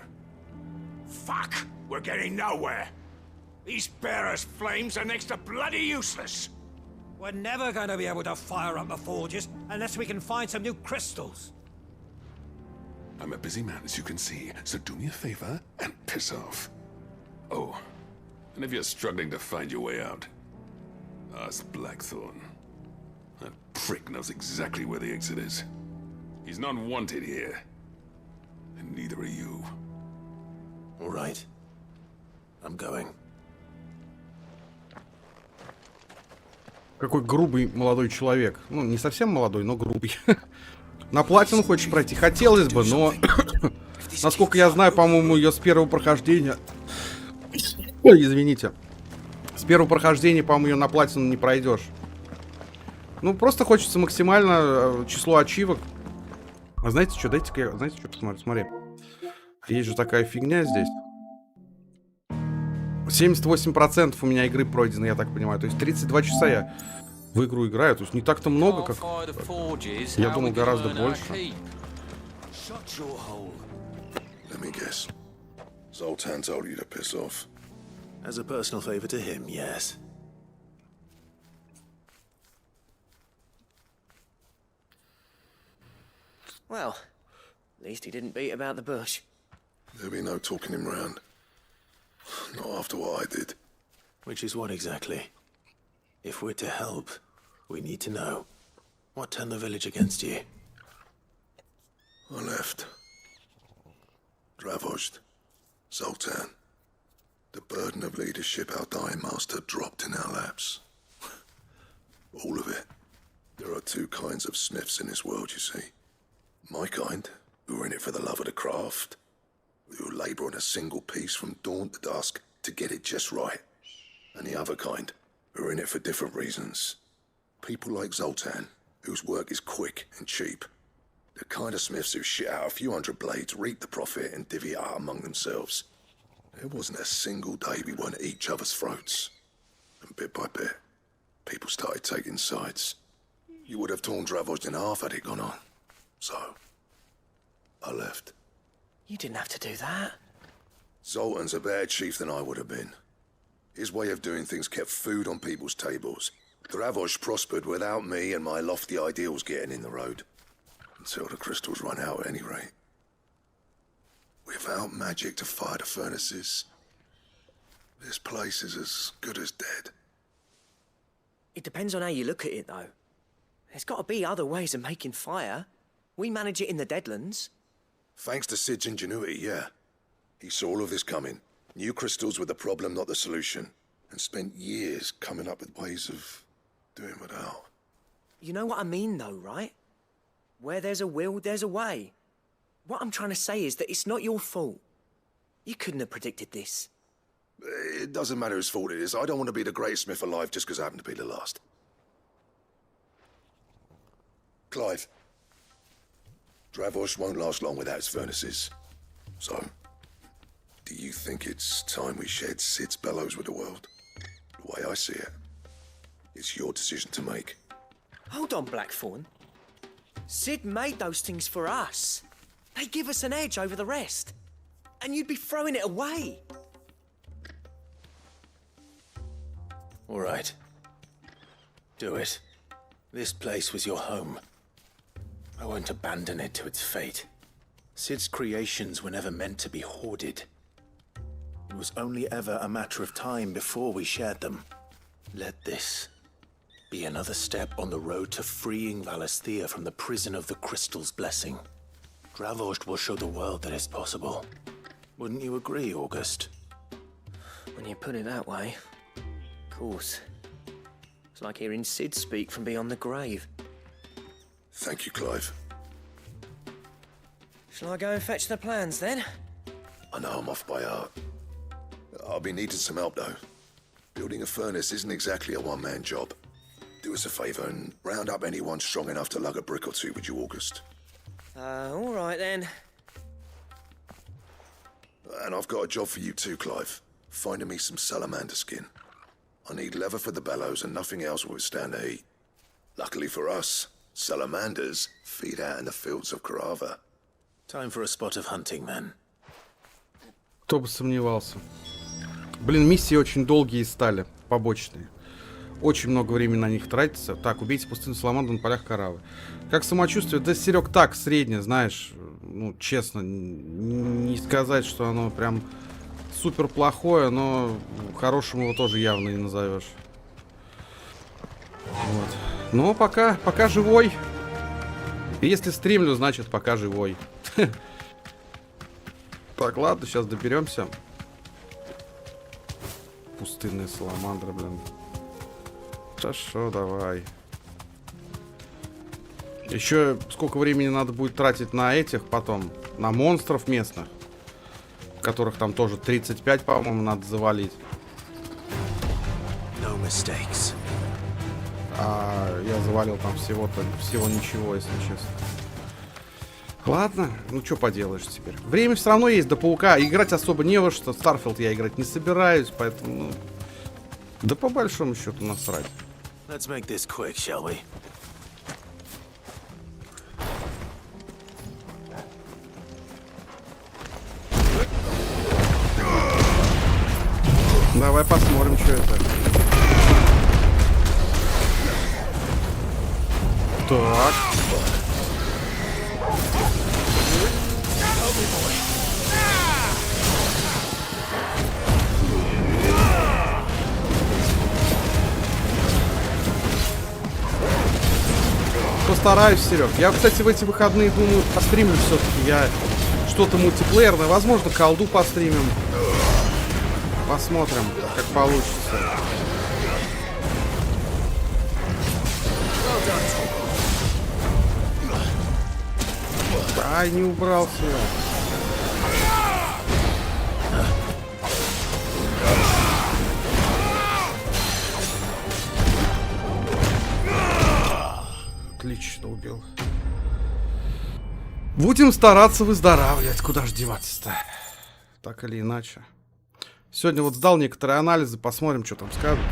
F: Fuck! We're getting nowhere. These bearers' flames are next to bloody useless.
L: We're never going to be able to fire up the forges unless we can find some new crystals.
D: I'm a busy man, as you can see, so do me a favor and piss off. Oh, and if you're struggling to find your way out, ask Blackthorn. That prick knows exactly where the exit is. He's not wanted here. And neither are you.
E: All right. I'm going.
A: Какой грубый молодой человек. Ну, не совсем молодой, но грубый. На платину хочешь пройти? Хотелось бы, но... Насколько я знаю, по-моему, ее с первого прохождения... Ой, извините. С первого прохождения, по-моему, ее на платину не пройдешь. Ну, просто хочется максимально число ачивок. А знаете что, дайте-ка я... Знаете что, посмотрю, смотри. Есть же такая фигня здесь. 78% у меня игры пройдены, я так понимаю. То есть 32 часа я в игру играю. То есть не так-то много, как... Я думал, гораздо больше.
I: Let me guess. Zoltan told you to piss off.
E: As a personal favor to him, yes.
O: Well, at least he didn't beat about the bush.
I: There'll be no talking him round. Not after what I did.
E: Which is what exactly? If we're to help, we need to know. What turned the village against you?
I: I left. Dravozd. Zoltan. The burden of leadership our dying master dropped in our laps. All of it. There are two kinds of smiths in this world, you see. My kind, who are in it for the love of the craft, who labour on a single piece from dawn to dusk to get it just right. And the other kind, who are in it for different reasons. People like Zoltan, whose work is quick and cheap. The kind of smiths who shit out a few hundred blades, reap the profit, and divvy it out among themselves. There wasn't a single day we weren't at each other's throats. And bit by bit, people started taking sides. You would have torn Dravozd in half had it gone on. So, I left.
O: You didn't have to do that.
I: Zoltan's a better chief than I would have been. His way of doing things kept food on people's tables. Dravozd prospered without me and my lofty ideals getting in the road. Until the crystals run out at any rate. Without magic to fire the furnaces, this place is as good as dead.
O: It depends on how you look at it, though. There's got to be other ways of making fire. We manage it in the Deadlands.
I: Thanks to Sid's ingenuity, yeah. He saw all of this coming. Knew crystals were the problem, not the solution. And spent years coming up with ways of doing without.
O: You know what I mean, though, right? Where there's a will, there's a way. What I'm trying to say is that it's not your fault. You couldn't have predicted this.
I: It doesn't matter whose fault it is. I don't want to be the greatest smith alive just because I happen to be the last. Clive. Dravozd won't last long without its furnaces. So, do you think it's time we shared Sid's bellows with the world? The way I see it, it's your decision to make.
O: Hold on, Blackthorn. Sid made those things for us. They give us an edge over the rest. And you'd be throwing it away.
E: All right. Do it. This place was your home. I won't abandon it to its fate. Sid's creations were never meant to be hoarded. It was only ever a matter of time before we shared them. Let this be another step on the road to freeing Valisthea from the prison of the Crystal's blessing. Dravost will show the world that it's possible. Wouldn't you agree, August?
O: When you put it that way, of course. It's like hearing Sid speak from beyond the grave.
I: Thank you, Clive.
O: Shall I go and fetch the plans, then?
I: I know I'm off by heart. I'll be needing some help, though. Building a furnace isn't exactly a one-man job. Do us a favour and round up anyone strong enough to lug a brick or two, would you, August?
O: All right, then.
I: And I've got a job for you too, Clive. Finding me some salamander skin. I need leather for the bellows and nothing else will withstand the heat. Luckily for us, salamanders feed out in the fields of Karava.
E: Time for a spot of hunting, man.
A: Кто бы сомневался. Блин, миссии очень долгие стали, побочные. Очень много времени на них тратится. Так, убейте пустынную саламандру на полях Каравы. Как самочувствие? Да, Серег, так, среднее, знаешь. Ну, честно, не сказать, что оно прям супер плохое, но хорошим его тоже явно не назовешь. Вот. Но пока живой. Если стримлю, значит пока живой. Так, ладно, сейчас доберемся. Пустынные саламандры, блин. Хорошо, давай. Еще сколько времени надо будет тратить на этих потом, на монстров местных, которых там тоже 35, по-моему, надо завалить.
E: No mistakes.
A: А я завалил там всего ничего, если честно. Ладно, ну что поделаешь теперь. Время все равно есть до паука. Играть особо не во что. Старфилд я играть не собираюсь, поэтому, ну, да по большому счету насрать.
E: Let's make this quick, shall we?
A: Давай посмотрим, что это. Так. Постараюсь, Серег. Я, кстати, в эти выходные думаю, постримлю все-таки. Я что-то мультиплеерное. Возможно, колду постримим. Посмотрим, как получится. Ай, не убрался. Отлично убил. Будем стараться выздоравливать. Куда ж деваться-то? Так или иначе. Сегодня вот сдал некоторые анализы, посмотрим, что там скажут.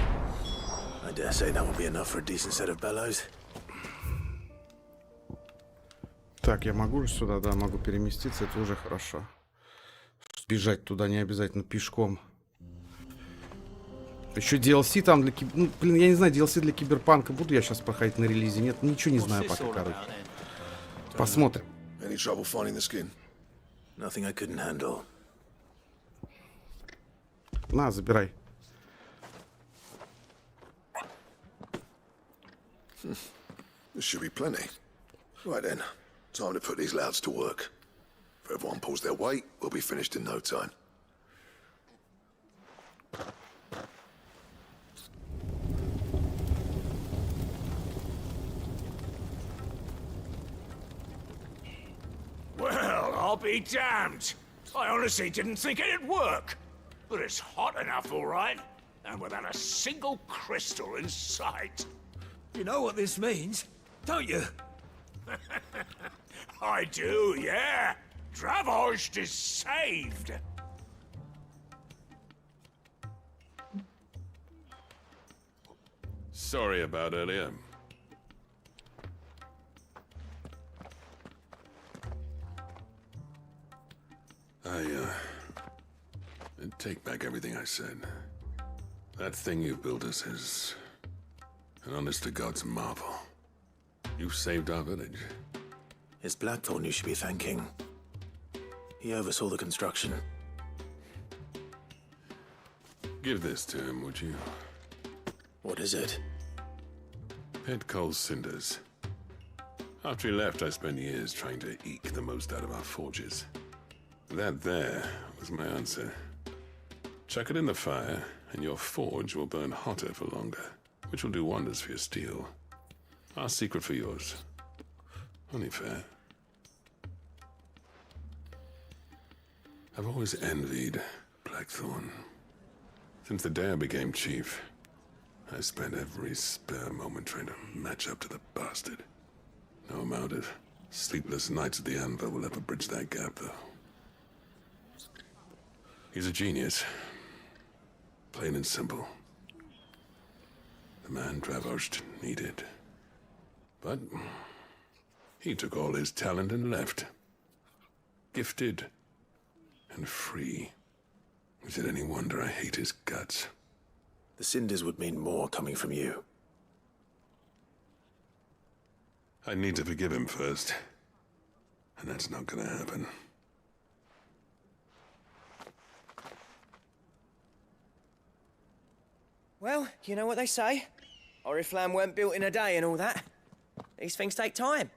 A: Так, я могу же сюда, да, могу переместиться, это уже хорошо. Бежать туда не обязательно пешком. Еще DLC там для ну, блин, я не знаю, DLC для Киберпанка буду я сейчас проходить на релизе? Нет, ничего не знаю пока, короче. Посмотрим. На, забирай.
I: There should be plenty. Right then, time to put these louds to work. If everyone pulls their weight, we'll be finished in no time.
F: Well, I'll be damned. I honestly didn't think it'd work. But it's hot enough, all right. And without a single crystal in sight.
L: You know what this means, don't you?
F: I do, yeah. Dravost is saved.
D: Sorry about earlier.
U: I take back everything I said. That thing you built us is an honest-to-God's marvel. You saved our village.
E: It's Blackthorn you should be thanking. He oversaw the construction.
K: Give this to him, would you?
E: What is it?
K: Pet Cole's cinders. After he left, I spent years trying to eke the most out of our forges. That there was my answer. Chuck it in the fire, and your forge will burn hotter for longer, which will do wonders for your steel. Our secret for yours. Only fair. I've always envied Blackthorn. Since the day I became chief, I spent every spare moment trying to match up to the bastard. No amount of sleepless nights at the anvil will ever bridge that gap, though. He's a genius. Plain and simple. The man Dravosht needed. But he took all his talent and left. Gifted and free. Is it any wonder I hate his guts?
E: The cinders would mean more coming from you.
K: I need to forgive him first. And that's not gonna happen.
O: Well, you know what they say. Oriflamme weren't built in a day and all that. These things take time.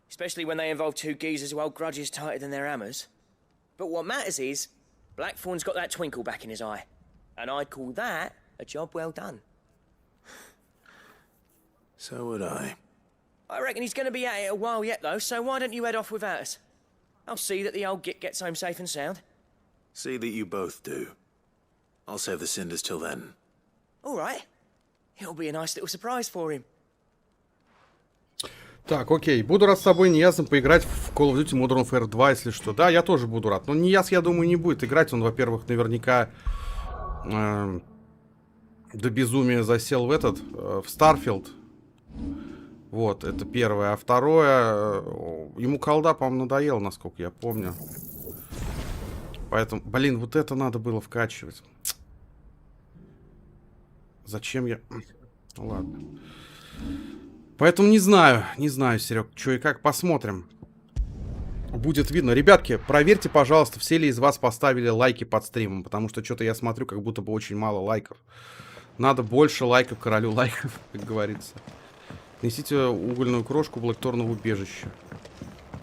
O: Especially when they involve two geezers who hold grudges tighter than their hammers. But what matters is, Blackthorn's got that twinkle back in his eye. And I'd call that a job well done.
E: So would I.
O: I reckon he's going to be at it a while yet, though, so why don't you head off without us? I'll see that the old git gets home safe and sound.
E: See that you both do. I'll save the cinders till then.
O: All right. It'll be a nice little surprise for him.
A: Так, окей. Буду рад с тобой, неясно, поиграть в Call of Duty Modern Warfare 2, если что. Да, я тоже буду рад. Но неяс, я думаю, не будет играть. Он, во-первых, наверняка до безумия засел в Starfield. Вот, это первое. А второе, ему колда, по-моему, надоело, насколько я помню. Поэтому, блин, вот это надо было вкачивать. Зачем я... Ну, ладно. Поэтому не знаю, Серег, что и как, посмотрим. Будет видно. Ребятки, проверьте, пожалуйста, все ли из вас поставили лайки под стримом, потому что что-то я смотрю, как будто бы очень мало лайков. Надо больше лайков королю лайков, как говорится. Несите угольную крошку Блэкторна в убежище.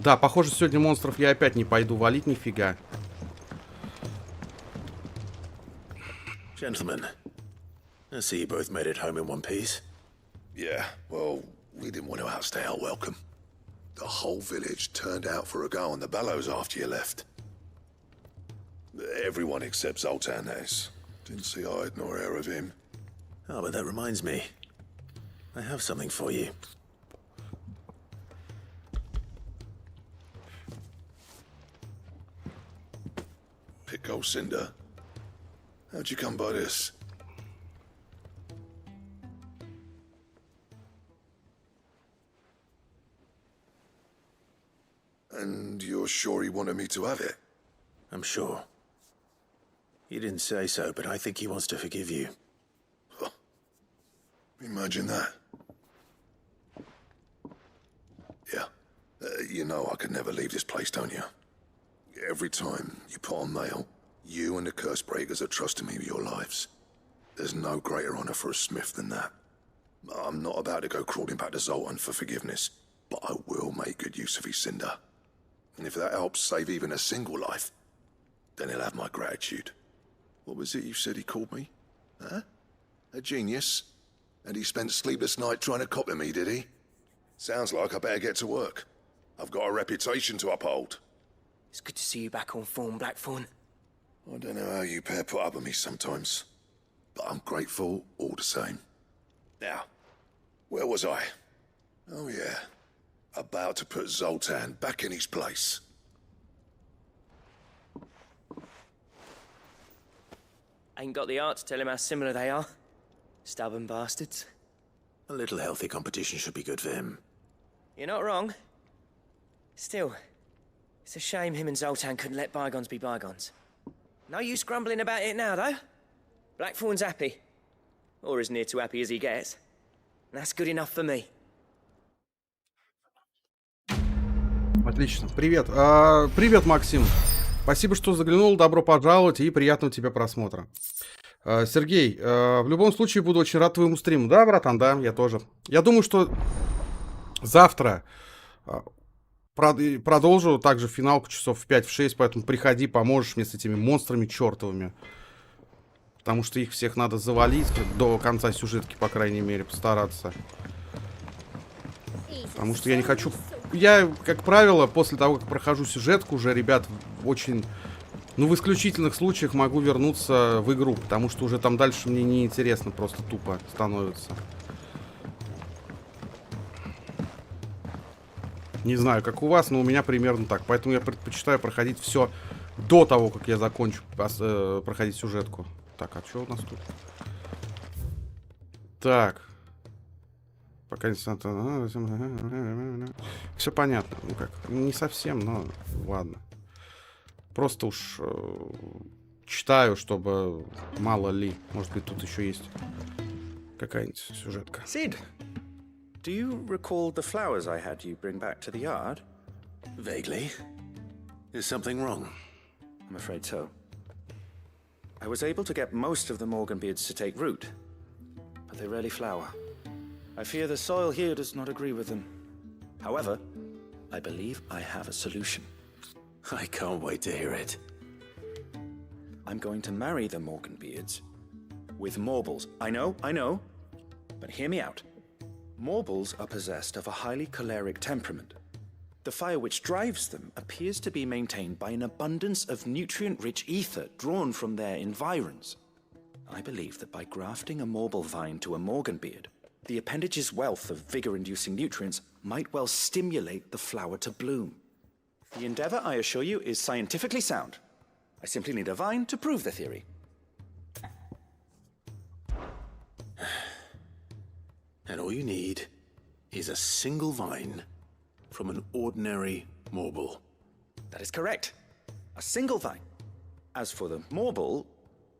A: Да, похоже, сегодня монстров я опять не пойду валить нифига.
E: Gentlemen, I see you both made it home in one piece.
I: Yeah, well, we didn't want to outstay our welcome. The whole village turned out for a go on the bellows after you left. Everyone except Zoltan, that is. Didn't see hide nor hair of him.
E: Oh, but that reminds me. I have something for you.
I: Pico Cinder. How'd you come by this? And you're sure he wanted me to have it?
E: I'm sure. He didn't say so, but I think he wants to forgive you.
I: Huh. Imagine that. Yeah. You know I could never leave this place, don't you? Every time you put on mail, you and the curse breakers are trusting me with your lives. There's no greater honor for a smith than that. I'm not about to go crawling back to Zoltan for forgiveness, but I will make good use of his cinder. And if that helps save even a single life, then he'll have my gratitude. What was it you said he called me? Huh? A genius? And he spent sleepless night trying to copy me, did he? Sounds like I better get to work. I've got a reputation to uphold.
O: It's good to see you back on form, Blackthorn.
I: I don't know how you pair put up with me sometimes, but I'm grateful all the same. Now, where was I? Oh yeah, about to put Zoltan back in his place.
O: Ain't got the art to tell him how similar they are. Stubborn bastards.
E: A little healthy competition should be good for him.
O: You're not wrong. Still, it's a shame him and Zoltan couldn't let bygones be bygones. No use grumbling about it now, though. Blackthorn's happy. Or as near to happy as he gets. And that's good enough for me.
A: Отлично. Привет. Привет, Максим. Спасибо, что заглянул, добро пожаловать и приятного тебе просмотра. Сергей, в любом случае буду очень рад твоему стриму. Да, братан, да, я тоже. Я думаю, что завтра продолжу также финалку часов в 5-6, поэтому приходи, поможешь мне с этими монстрами чертовыми. Потому что их всех надо завалить до конца сюжетки, по крайней мере, постараться. Потому что я не хочу... Я, как правило, после того, как прохожу сюжетку, уже, ребят, очень... Ну, в исключительных случаях могу вернуться в игру, потому что уже там дальше мне неинтересно, просто тупо становится. Не знаю, как у вас, но у меня примерно так. Поэтому я предпочитаю проходить все до того, как я закончу проходить сюжетку. Так, а что у нас тут? Так. Пока не... Все понятно. Ну как, не совсем, но ладно. Просто уж читаю, чтобы мало ли. Может быть, тут еще есть какая-нибудь сюжетка.
C: Sid, do you recall the flowers I had you bring back to the yard?
E: Vaguely. Is something wrong?
C: I'm afraid so. I was able to get most of the Morganbeards to take root, but they rarely flower. I fear the soil here does not agree with them. However, I believe I have a solution.
E: I can't wait to hear it.
C: I'm going to marry the Morganbeards with Morbles. I know, but hear me out. Morbles are possessed of a highly choleric temperament. The fire which drives them appears to be maintained by an abundance of nutrient-rich ether drawn from their environs. I believe that by grafting a Morble vine to a Morganbeard, the appendage's wealth of vigor-inducing nutrients might well stimulate the flower to bloom. The endeavor, I assure you, is scientifically sound. I simply need a vine to prove the theory.
E: And all you need is a single vine from an ordinary Morble.
C: That is correct. A single vine. As for the Morble,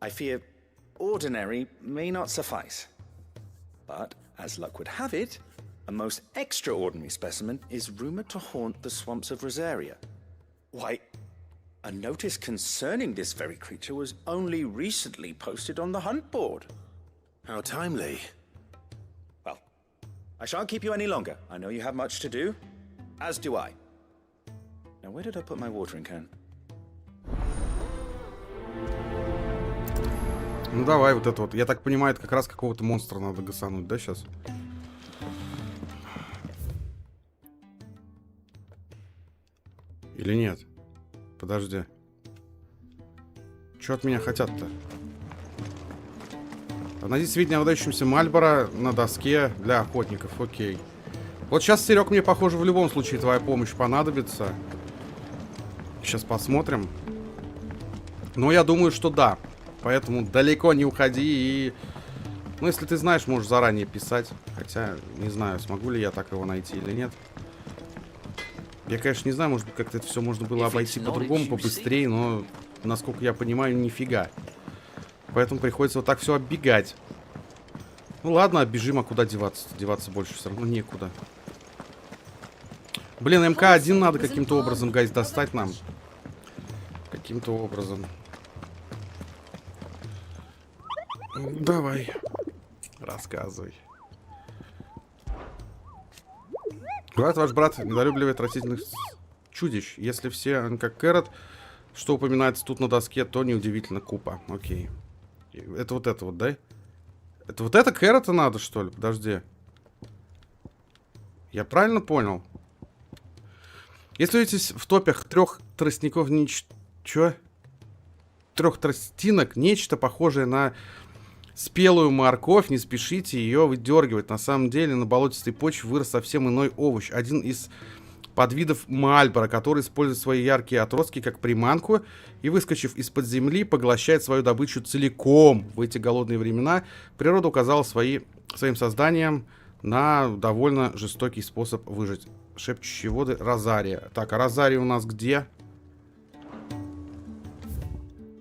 C: I fear ordinary may not suffice. But, as luck would have it, a most extraordinary specimen is rumored to haunt the swamps of Rosaria. Why, a notice concerning this very creature was only recently posted on the hunt board.
E: How timely.
C: Well, I shan't keep you any longer. I know you have much to do, as do I. Now, where did I put my watering can?
A: Ну давай вот это вот. Я так понимаю, это как раз какого-то монстра надо гасануть, да, сейчас? Или нет? Подожди. Что от меня хотят-то? Найди сведения о выдающемся Мальборо на доске для охотников. Окей. Вот сейчас, Серег, мне, похоже, в любом случае твоя помощь понадобится. Сейчас посмотрим. Но я думаю, что да. Поэтому далеко не уходи и... Ну, если ты знаешь, можешь заранее писать. Хотя, не знаю, смогу ли я так его найти или нет. Я, конечно, не знаю, может быть, как-то это все можно было обойти по-другому, побыстрее, но, насколько я понимаю, нифига. Поэтому приходится вот так все оббегать. Ну ладно, оббежим, а куда деваться? Деваться больше все равно некуда. Блин, МК-1 надо каким-то образом, гайз, достать нам. Каким-то образом. Давай. Рассказывай. Говорят, ваш брат недолюбливает растительных чудищ. Если все как Кэрот, что упоминается тут на доске, то неудивительно купа. Окей. Это вот, да? Это вот это Кэрота надо, что ли? Подожди. Я правильно понял? Если видите в топях трех тростников Чё? Трех тростинок, нечто похожее на спелую морковь, не спешите ее выдергивать. На самом деле на болотистой почве вырос совсем иной овощ. Один из подвидов Мальборо, который использует свои яркие отростки как приманку и, выскочив из-под земли, поглощает свою добычу целиком. В эти голодные времена природа указала своим созданиям на довольно жестокий способ выжить. Шепчущие воды Розария. Так, а Розария у нас где?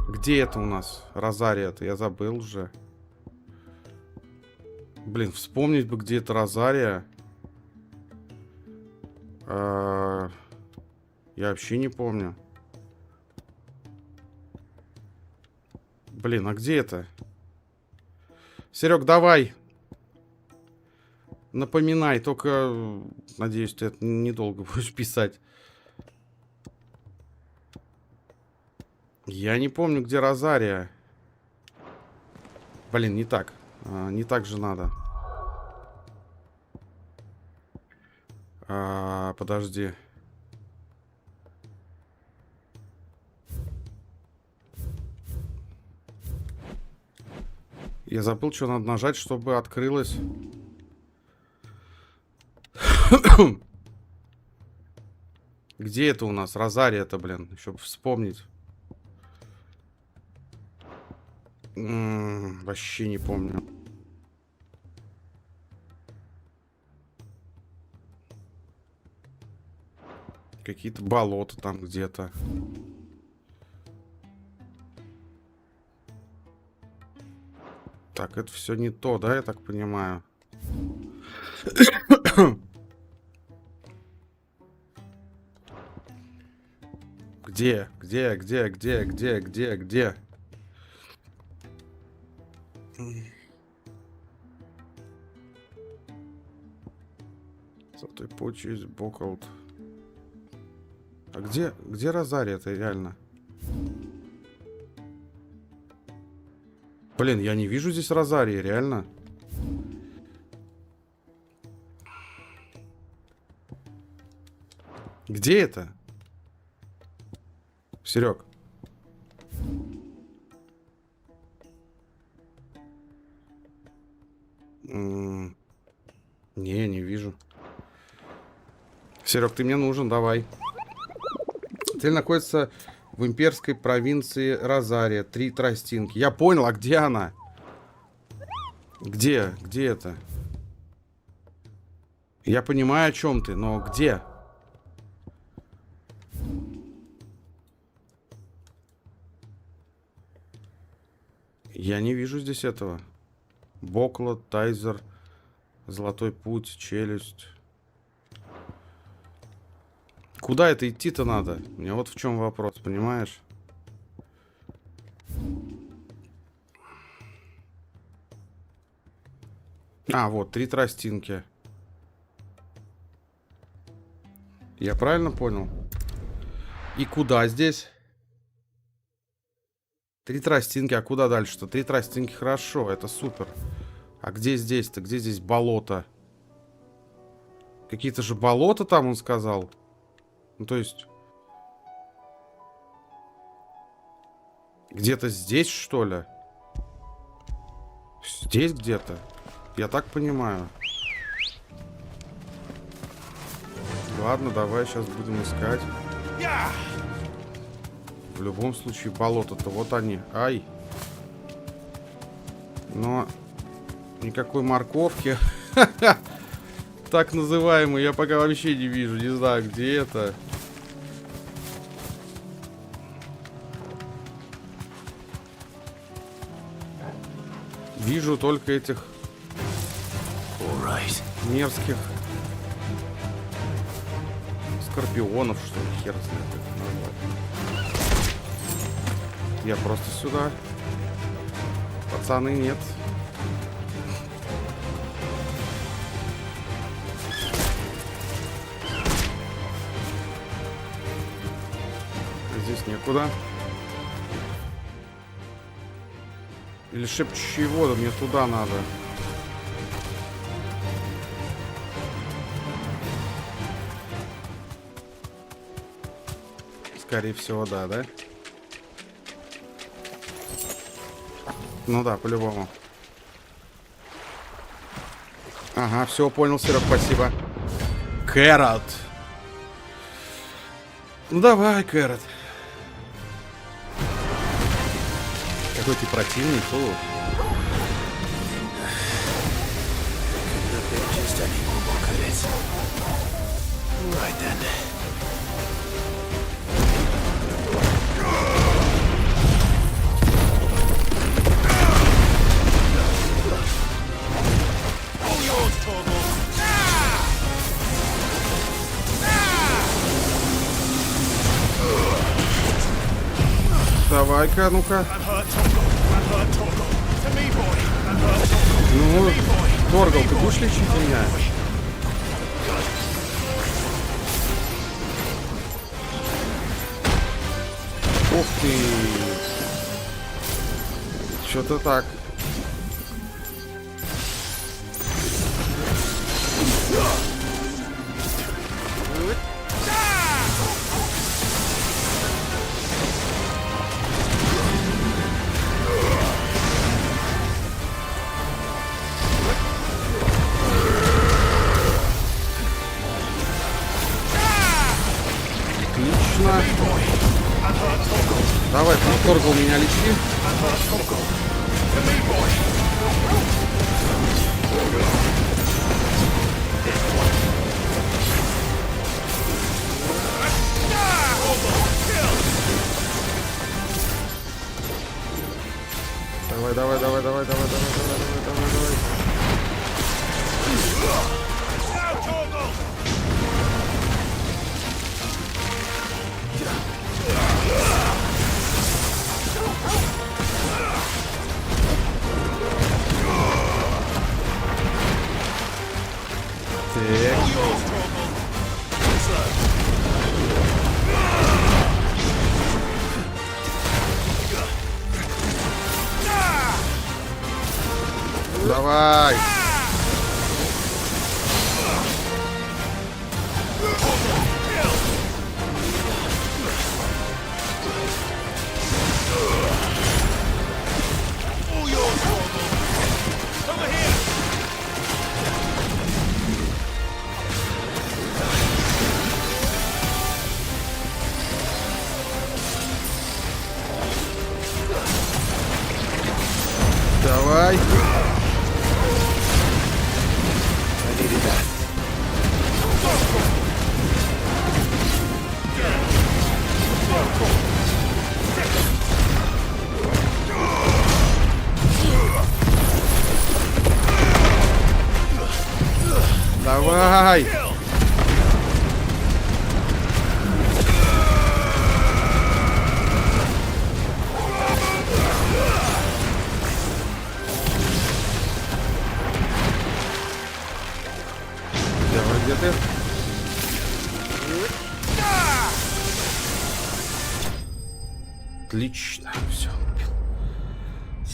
A: Где это у нас? Розария-то я забыл уже. Блин, вспомнить бы, где это Розария. Я вообще не помню. Блин, а где это? Серег, давай. Напоминай, только, надеюсь, ты это недолго будешь писать. Я не помню, где Розария. Блин, не так. Не так же надо. Подожди. Я забыл, что надо нажать, чтобы открылось. Где это у нас? Розария-то, блин. Еще вспомнить. Вообще не помню. Какие-то болота там где-то. Так, это все не то, да, я так понимаю? Где? Золотой почесть, бокаут. А где Розария-то реально? Блин, я не вижу здесь Розарии, реально. Где это? Серег. Не вижу. Серег, ты мне нужен, давай. Цель находится в имперской провинции Розария. 3 тростинки. Я понял, а где она? Где? Где это? Я понимаю, о чем ты, но где? Я не вижу здесь этого. Бокла, Тайзер, Золотой путь, Челюсть. Куда это идти-то надо? Мне вот в чем вопрос, понимаешь? А, вот, 3 тростинки. Я правильно понял? И куда здесь? 3 тростинки, а куда дальше-то? 3 тростинки, хорошо, это супер. А где здесь-то? Где здесь болото? Какие-то же болота там, он сказал. Ну, то есть... Где-то здесь, что ли? Здесь где-то? Я так понимаю. Ладно, давай сейчас будем искать. В любом случае, болото-то вот они. Ай. Но никакой морковки. Так называемый, я пока вообще не вижу. Не знаю, где это. Вижу только этих мерзких скорпионов, что ли, хер знает как назвать. Я просто сюда. Пацаны, нет. Здесь некуда. Или шепчущие воды, мне туда надо. Скорее всего, да? Ну да, по-любому. Ага, все, понял, Серег, спасибо. Кэрот. Ну давай, Кэрот. Какой ты противный, фу. Давай-ка, ну-ка. Ну, Торгал, ты будешь лечить меня? Ух ты! Что-то так. Отлично. Давай, Торгал, меня лечи. Давай. Давай! Давай! Давай! Давай, где ты? Отлично, все.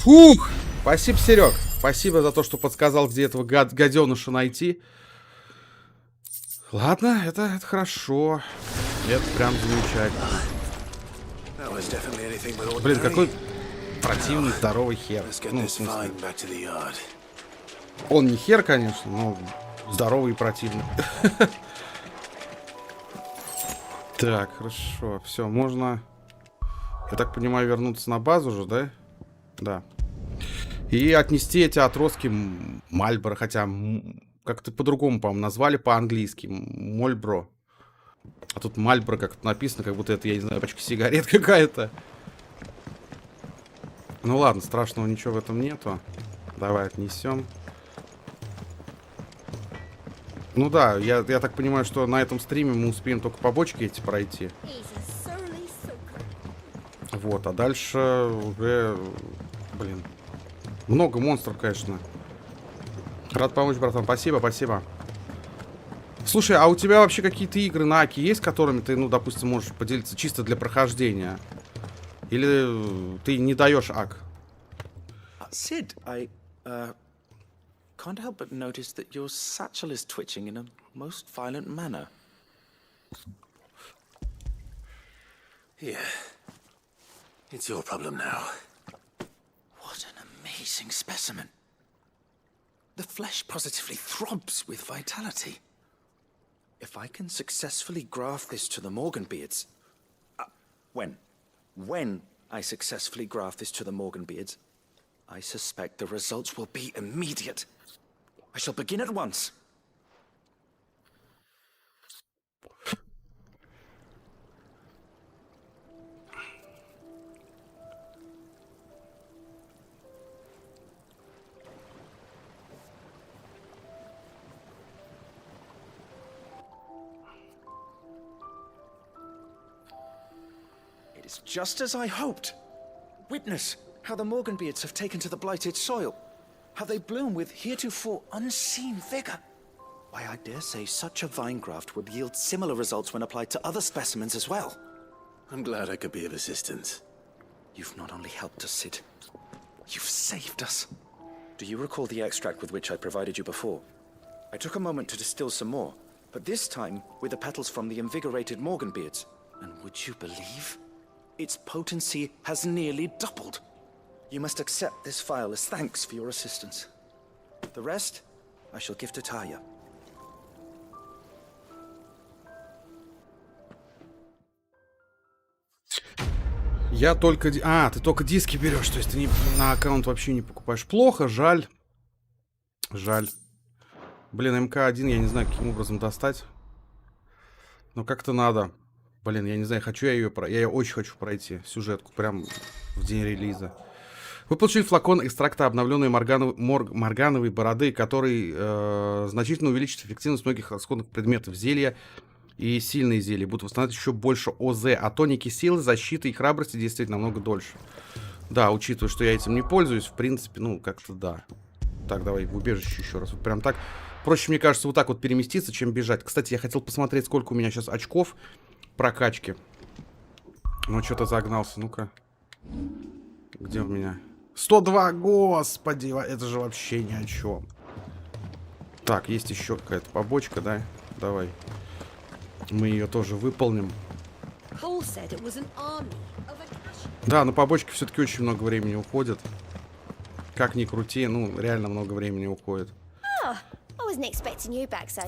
A: Фух! Спасибо, Серег. Спасибо за то, что подсказал, где этого гаденыша найти. Ладно, это хорошо. Это прям замечательно. Блин, какой противный здоровый хер. Ну, в смысле. Он не хер, конечно, но здоровый и противный. Так, хорошо. Все, можно, я так понимаю, вернуться на базу же, да? Да. И отнести эти отростки Мальборо, хотя как-то по-другому, по-моему, назвали по-английски. Мольбро. А тут Мальборо как-то написано, как будто это, я не знаю, пачка сигарет какая-то. Ну ладно, страшного ничего в этом нету. Давай отнесем. Ну да, я так понимаю, что на этом стриме мы успеем только побочки эти пройти. Вот, а дальше уже, блин, много монстров, конечно. Рад помочь, братан. Спасибо, спасибо. Слушай, а у тебя вообще какие-то игры на Аке есть, которыми ты, ну, допустим, можешь поделиться чисто для прохождения? Или ты не даешь Ак?
C: Sid, I can't help but notice that your satchel is twitching in a most violent manner.
E: Here. It's your problem now.
C: What an amazing specimen. The flesh positively throbs with vitality. If I can successfully graft this to the Morganbeards... When I successfully graft this to the Morganbeards, I suspect the results will be immediate. I shall begin at once. It is just as I hoped. Witness How the Morganbeards have taken to the blighted soil. How they bloom with heretofore unseen vigor. Why, I dare say such a vine graft would yield similar results when applied to other specimens as well.
E: I'm glad I could be of assistance.
C: You've not only helped us, Sid, you've saved us. Do you recall the extract with which I provided you before? I took a moment to distill some more, but this time with the petals from the invigorated Morganbeards. And would you believe? Its potency has nearly doubled. You must accept this file as thanks for your assistance. The rest, I shall give to Taya.
A: Я только... А, ты только диски берешь, то есть ты не... на аккаунт вообще не покупаешь. Плохо, жаль. Жаль. Блин, МК-1 я не знаю, каким образом достать. Но как-то надо. Блин, я не знаю, хочу я ее... Я ее очень хочу пройти, сюжетку, прям в день релиза. Вы получили флакон экстракта обновленной моргановой бороды, который значительно увеличит эффективность многих расходных предметов. Зелья и сильные зелья будут восстанавливать еще больше ОЗ, а тоники силы, защиты и храбрости действуют намного дольше. Да, учитывая, что я этим не пользуюсь, в принципе, ну, как-то да. Так, давай в убежище еще раз. Вот прям так. Проще, мне кажется, вот так вот переместиться, чем бежать. Кстати, я хотел посмотреть, сколько у меня сейчас очков прокачки. Ну, что-то загнался. Ну-ка. Где у меня? 102, господи, это же вообще ни о чем. Так, есть еще какая-то побочка, да? Давай. Мы ее тоже выполним. Да, на побочке все-таки очень много времени уходит. Как ни крути, ну, реально много времени уходит.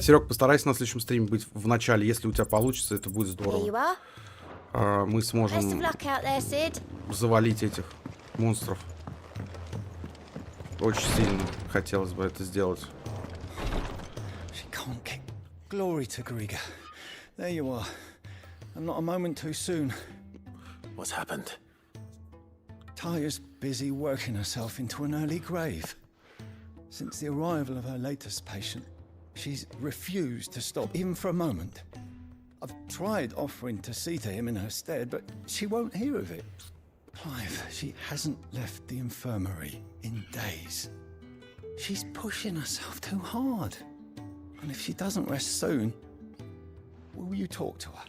A: Серег, постарайся на следующем стриме быть в начале. Если у тебя получится, это будет здорово. Мы сможем завалить этих монстров. Очень сильно хотелось бы это сделать.
U: Glory to Griga. There you are. And not a moment too soon.
E: What's happened?
U: Taya's busy working herself into an early grave. Since the arrival of her latest patient, she's refused to stop, even for a moment. I've tried offering to see to him in her stead, but she won't hear of it. Clive, she hasn't left the infirmary in days. She's pushing herself too hard. And if she doesn't rest soon, will you talk to her?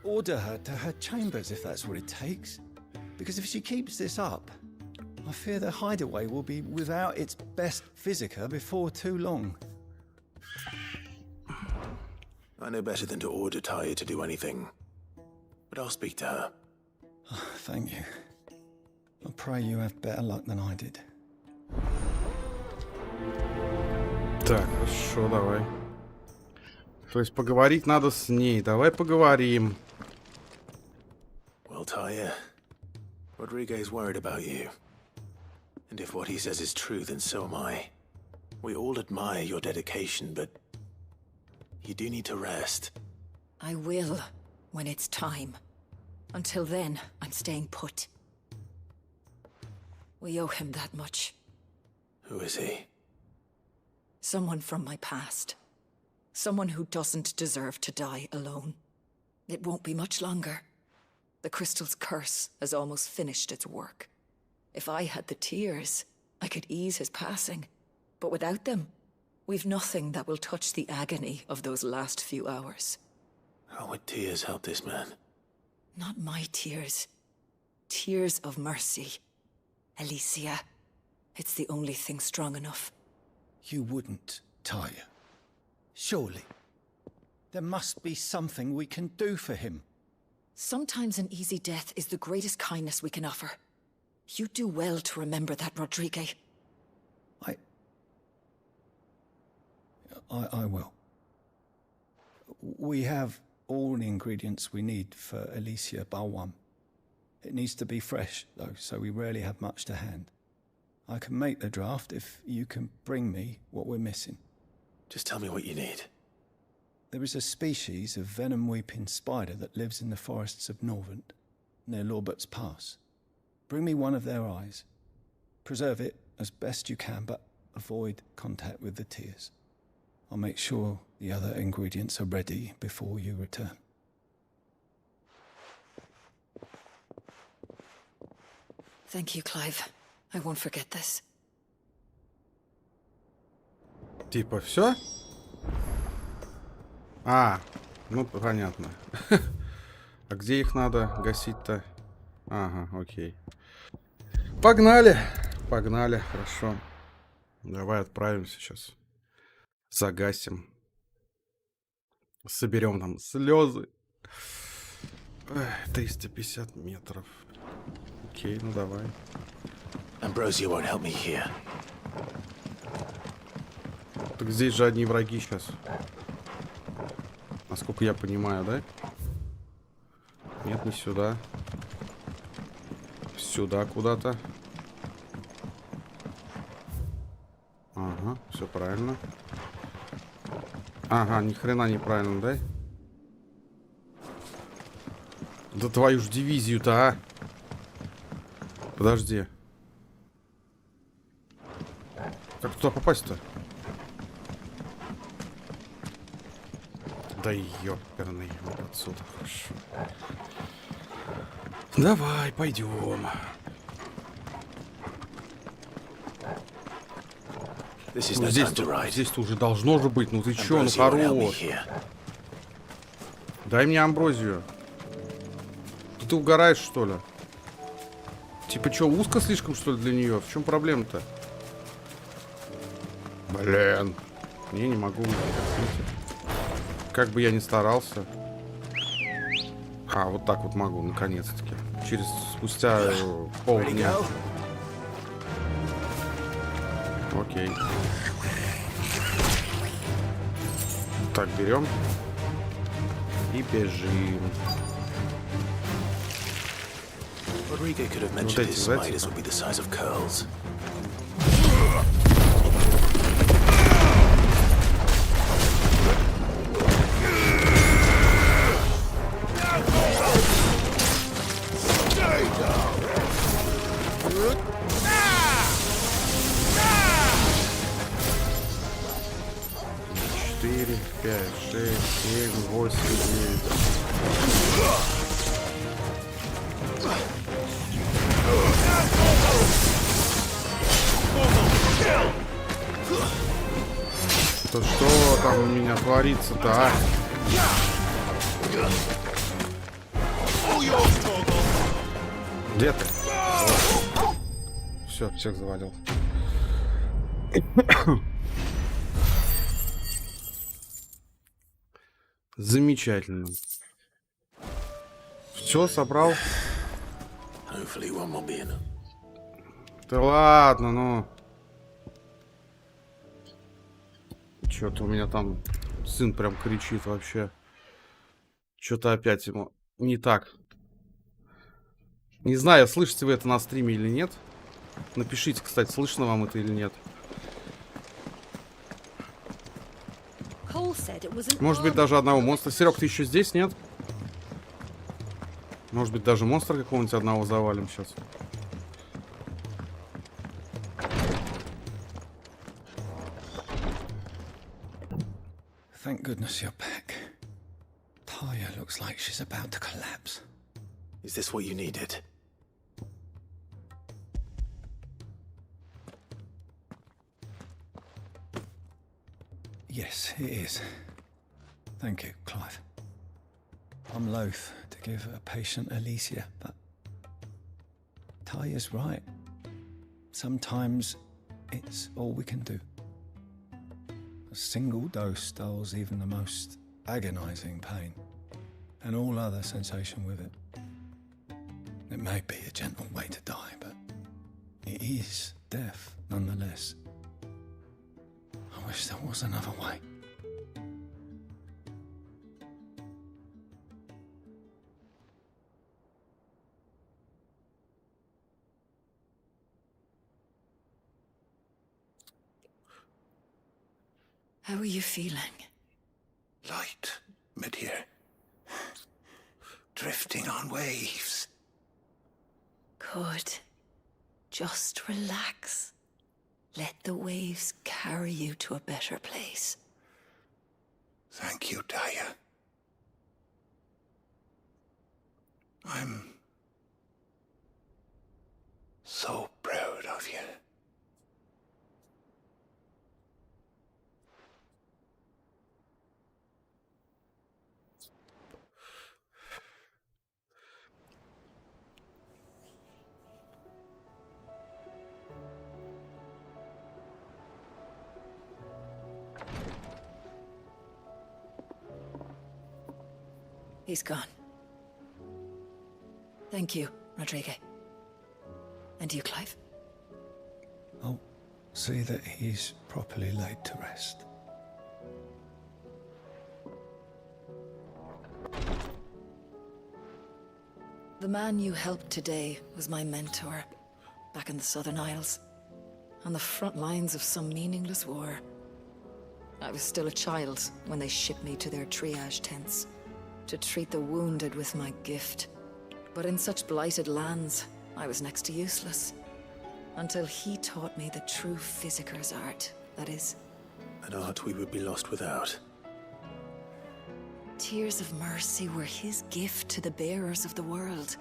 U: Order her to her chambers if that's what it takes. Because if she keeps this up, I fear the hideaway will be without its best physica before too long.
E: I know better than to order Taya to do anything. But I'll speak to her.
U: Oh, thank you. I pray you have better luck than I did.
A: Так, хорошо, давай. То есть поговорить надо с ней. Давай поговорим.
E: Well, Taya, Rodriguez worried about you. And if what he says is true, then so am I. We all admire your dedication, but you do need to rest.
P: I will, when it's time. Until then, I'm staying put. We owe him that much.
E: Who is he?
P: Someone from my past. Someone who doesn't deserve to die alone. It won't be much longer. The crystal's curse has almost finished its work. If I had the tears, I could ease his passing. But without them, we've nothing that will touch the agony of those last few hours.
E: How would tears help this man?
P: Not my tears. Tears of mercy. Alicia, it's the only thing strong enough.
U: You wouldn't, Taya. Surely. There must be something we can do for him.
P: Sometimes an easy death is the greatest kindness we can offer. You do well to remember that, Rodrigue.
U: I will. We have all the ingredients we need for Alicia Balwam. It needs to be fresh, though, so we rarely have much to hand. I can make the draft if you can bring me what we're missing.
E: Just tell me what you need.
U: There is a species of venom-weeping spider that lives in the forests of Norvent, near Lorbert's Pass. Bring me one of their eyes. Preserve it as best you can, but avoid contact with the tears. I'll make sure the other ingredients are ready before you return.
P: Thank you, Clive. I won't forget this.
A: Типа, все? А, ну понятно. А где их надо гасить-то? Ага, окей. Погнали! Погнали, хорошо. Давай отправимся сейчас. Загасим. Соберем там слезы. 350 метров. Окей, ну давай.
E: Ambrosia won't help me here.
A: Так здесь же одни враги сейчас. Насколько я понимаю, да? Нет, не сюда. Сюда куда-то. Ага, все правильно. Ага, ни хрена неправильно, да? Да твою ж дивизию-то, а! Подожди. Как туда попасть-то? Да ёперный, вот отсюда, хорошо. Давай, пойдем. Ну, здесь-то уже должно же быть. Ну ты чё, ну хорош. Дай мне амброзию. Ты угораешь, что ли? Типа чё, узко слишком, что ли, для нее? В чем проблема-то? Блин. Не могу. Как бы я ни старался. А, вот так вот могу, наконец-таки. Спустя полдня. Окей. Так, берем. И бежим.
E: Rodrigo could have mentioned his spiders would be the size of curls.
A: Четыре, 5, 6, 7, 8, 9. Да что там у меня творится-то, а? Где ты? Все, всех завалил. Замечательно. Все, собрал? Да ладно, ну. Что-то у меня там сын прям кричит вообще. Что-то опять ему не так. Не знаю, слышите вы это на стриме или нет. Напишите, кстати, слышно вам это или нет. Может быть, даже одного монстра. Серег, ты еще здесь, нет? Может быть, даже монстра какого-нибудь одного завалим сейчас.
U: Thank goodness you're back. Taya looks like she's about to collapse.
E: Is this what you needed?
U: Yes, it is. Thank you, Clive. I'm loath to give a patient Alicia, but Taya's right. Sometimes it's all we can do. A single dose dulls even the most agonizing pain, and all other sensation with it. It may be a gentle way to die, but it is death nonetheless. I wish there was another way.
P: How are you feeling?
I: Light, mid-here. Drifting on waves.
P: Good. Just relax. Let the waves carry you to a better place.
I: Thank you, Taya. I'm
P: He's gone. Thank you, Rodrigo. And you, Clive?
H: I'll see that he's properly laid to rest.
P: The man you helped today was my mentor, back in the Southern Isles, on the front lines of some meaningless war. I was still a child when they shipped me to their triage tents, to treat the wounded with my gift. But in such blighted lands, I was next to useless. Until he taught me the true physicker's art, that is.
E: An art we would be lost without.
P: Tears of mercy were his gift to the bearers of the world.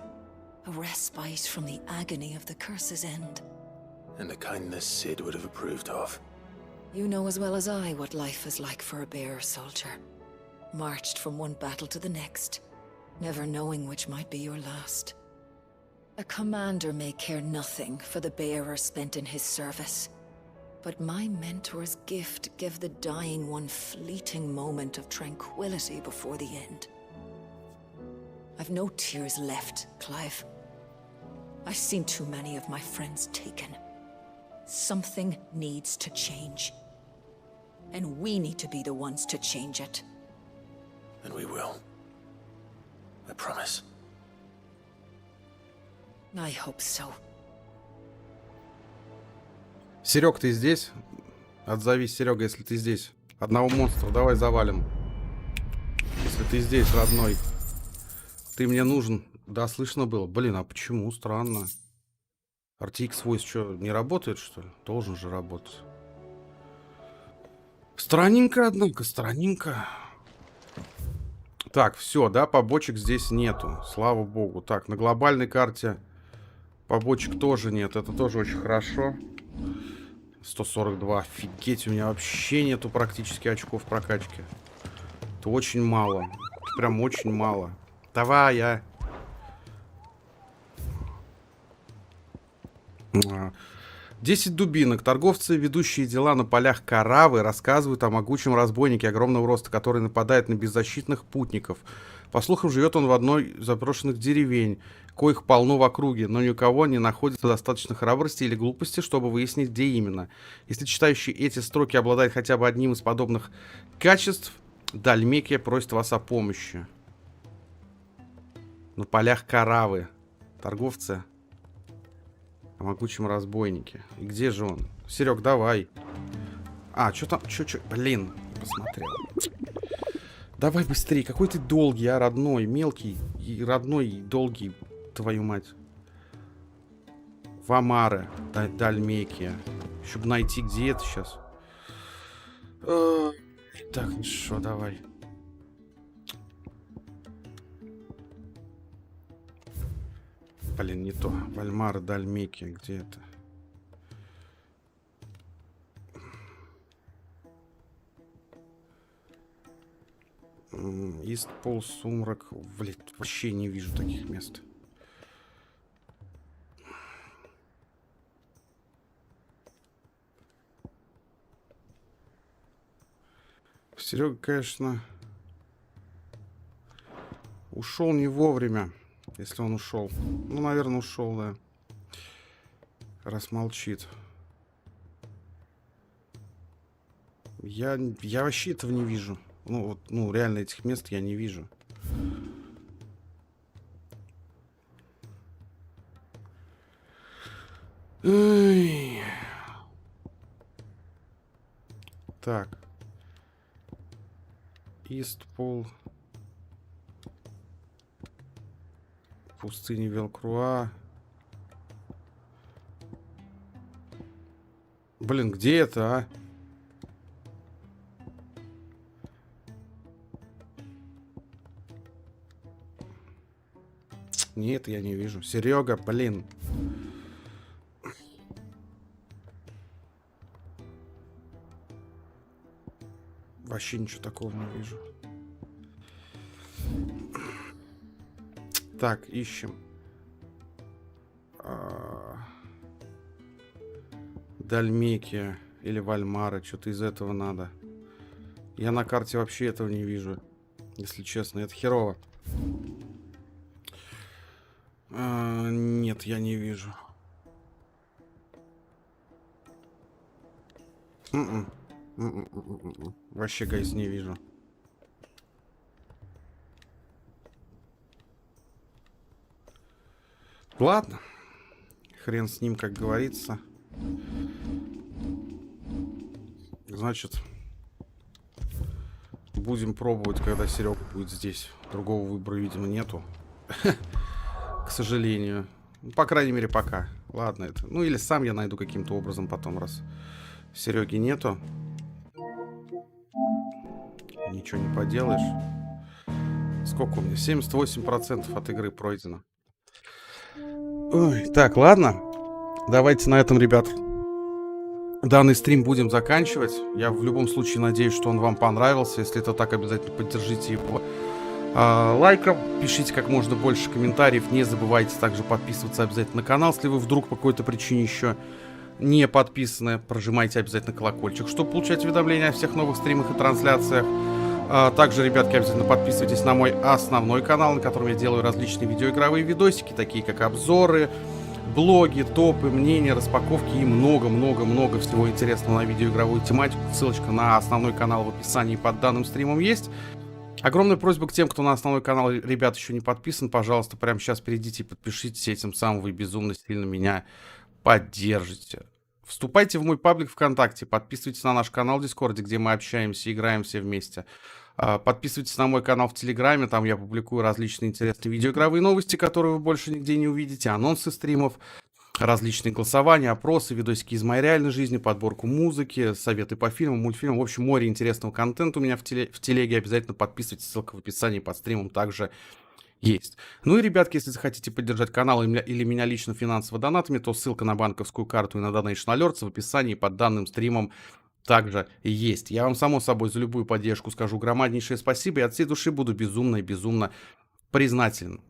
P: A respite from the agony of the curse's end.
E: And a kindness Sid would have approved of.
P: You know as well as I what life is like for a bearer soldier. Marched from one battle to the next, never knowing which might be your last. A commander may care nothing for the bearer spent in his service. But my mentor's gift gave the dying one fleeting moment of tranquility before the end. I've no tears left, Clive. I've seen too many of my friends taken. Something needs to change. And we need to be the ones to change it.
E: And we will. I promise.
P: I hope so.
A: Серег, ты здесь? Отзовись, Серега, если ты здесь. Одного монстра давай завалим. Если ты здесь, родной. Ты мне нужен. Да, слышно было. Блин, а почему? Странно. RTX Voice что, не работает, что ли? Должен же работать. Странненько, однако, странненько. Так, все, да, побочек здесь нету. Слава богу. Так, на глобальной карте побочек тоже нет. Это тоже очень хорошо. 142. Офигеть, у меня вообще нету практически очков прокачки. Это очень мало. Это прям очень мало. Давай, я... 10 дубинок. Торговцы, ведущие дела на полях Каравы, рассказывают о могучем разбойнике огромного роста, который нападает на беззащитных путников. По слухам, живет он в одной из заброшенных деревень, коих полно в округе, но ни у кого не находится достаточно храбрости или глупости, чтобы выяснить, где именно. Если читающий эти строки обладает хотя бы одним из подобных качеств, Дальмекия просит вас о помощи. На полях Каравы. Торговцы о могучем разбойнике. И где же он? Серег, давай. А, что там? Чё? Блин, не посмотрел. Давай быстрее. Какой ты долгий, а, родной. Мелкий и родной, и долгий. Твою мать. Вамара. Дальмекия. Чтобы найти, где это сейчас. Так, ну что, давай. Блин, не то. Вальмара, Дальмекия, где это? Истпол, Сумрак. Блин, вообще не вижу таких мест. Серега, конечно, ушел не вовремя. Если он ушел. Ну, наверное, ушел, да. Раз молчит. Я вообще этого не вижу. Ну, вот, ну, реально этих мест я не вижу. Ой. Так. Истпол. Пустыни Велкруа. Блин, где это, а? Нет, я не вижу. Серега, блин. Вообще ничего такого не вижу. Так, ищем. Дальмекия или Вальмара. Что-то из этого надо. Я на карте вообще этого не вижу. Если честно, это херово. Нет, я не вижу. Вообще, гайс, не вижу. Ладно. Хрен с ним, как говорится. Значит, будем пробовать, когда Серега будет здесь. Другого выбора, видимо, нету. К сожалению. По крайней мере, пока. Ладно это. Ну, или сам я найду каким-то образом потом, раз Сереги нету. Ничего не поделаешь. Сколько у меня? 78% от игры пройдено. Ой, так, ладно. Давайте на этом, ребят, данный стрим будем заканчивать. Я в любом случае надеюсь, что он вам понравился. Если это так, обязательно поддержите его лайком. Пишите как можно больше комментариев. Не забывайте также подписываться обязательно на канал, если вы вдруг по какой-то причине еще не подписаны. Прожимайте обязательно колокольчик, чтобы получать уведомления о всех новых стримах и трансляциях. Также, ребятки, обязательно подписывайтесь на мой основной канал, на котором я делаю различные видеоигровые видосики, такие как обзоры, блоги, топы, мнения, распаковки и много-много-много всего интересного на видеоигровую тематику. Ссылочка на основной канал в описании под данным стримом есть. Огромная просьба к тем, кто на основной канал, ребят, еще не подписан. Пожалуйста, прямо сейчас перейдите и подпишитесь, этим самым вы безумно сильно меня поддержите. Вступайте в мой паблик ВКонтакте, подписывайтесь на наш канал в Дискорде, где мы общаемся, играем все вместе. Подписывайтесь на мой канал в Телеграме, там я публикую различные интересные видеоигровые новости, которые вы больше нигде не увидите, анонсы стримов, различные голосования, опросы, видосики из моей реальной жизни, подборку музыки, советы по фильмам, мультфильмам. В общем, море интересного контента у меня в телеге. Обязательно подписывайтесь, ссылка в описании под стримом также есть. Ну и, ребятки, если захотите поддержать канал или меня лично финансово донатами, то ссылка на банковскую карту и на Donation Alerts в описании под данным стримом также есть. Я вам, само собой, за любую поддержку скажу громаднейшее спасибо и от всей души буду безумно и безумно признателен.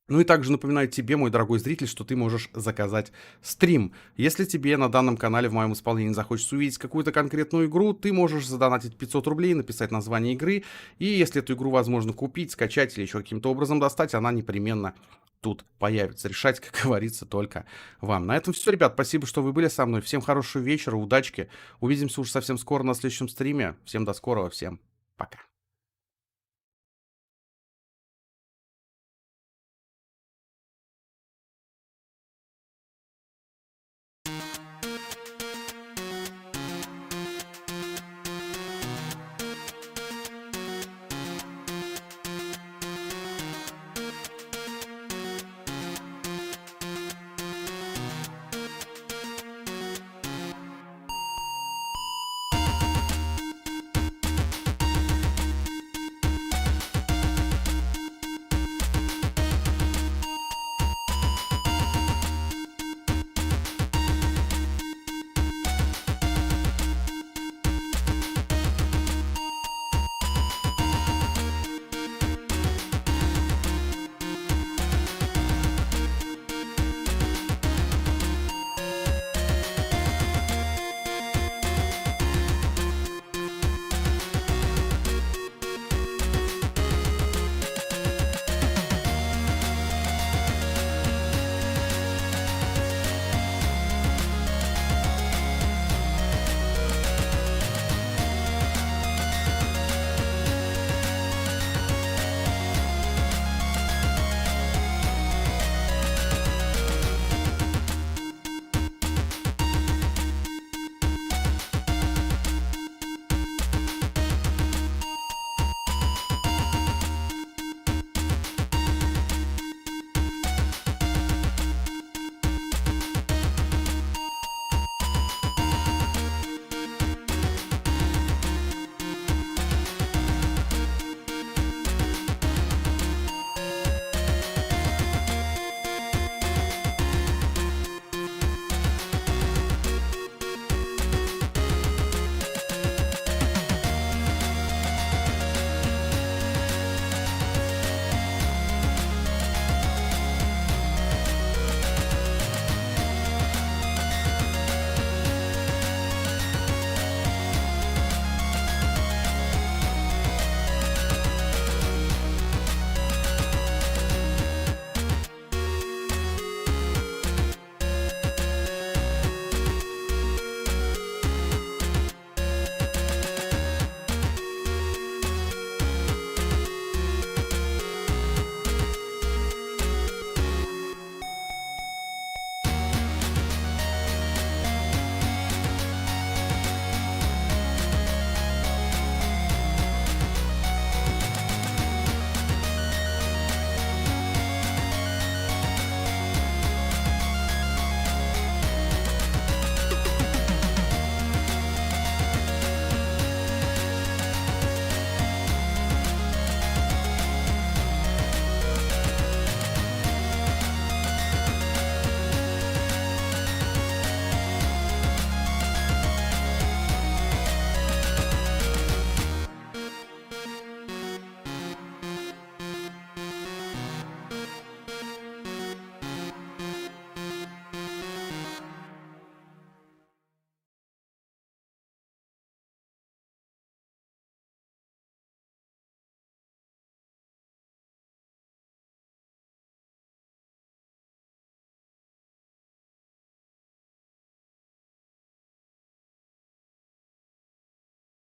A: Ну и также напоминаю тебе, мой дорогой зритель, что ты можешь заказать стрим. Если тебе на данном канале в моем исполнении захочется увидеть какую-то конкретную игру, ты можешь задонатить 500 рублей, написать название игры, и если эту игру возможно купить, скачать или еще каким-то образом достать, она непременно тут появится. Решать, как говорится, только вам. На этом все, ребят. Спасибо, что вы были со мной. Всем хорошего вечера, удачки. Увидимся уже совсем скоро на следующем стриме. Всем до скорого, всем пока.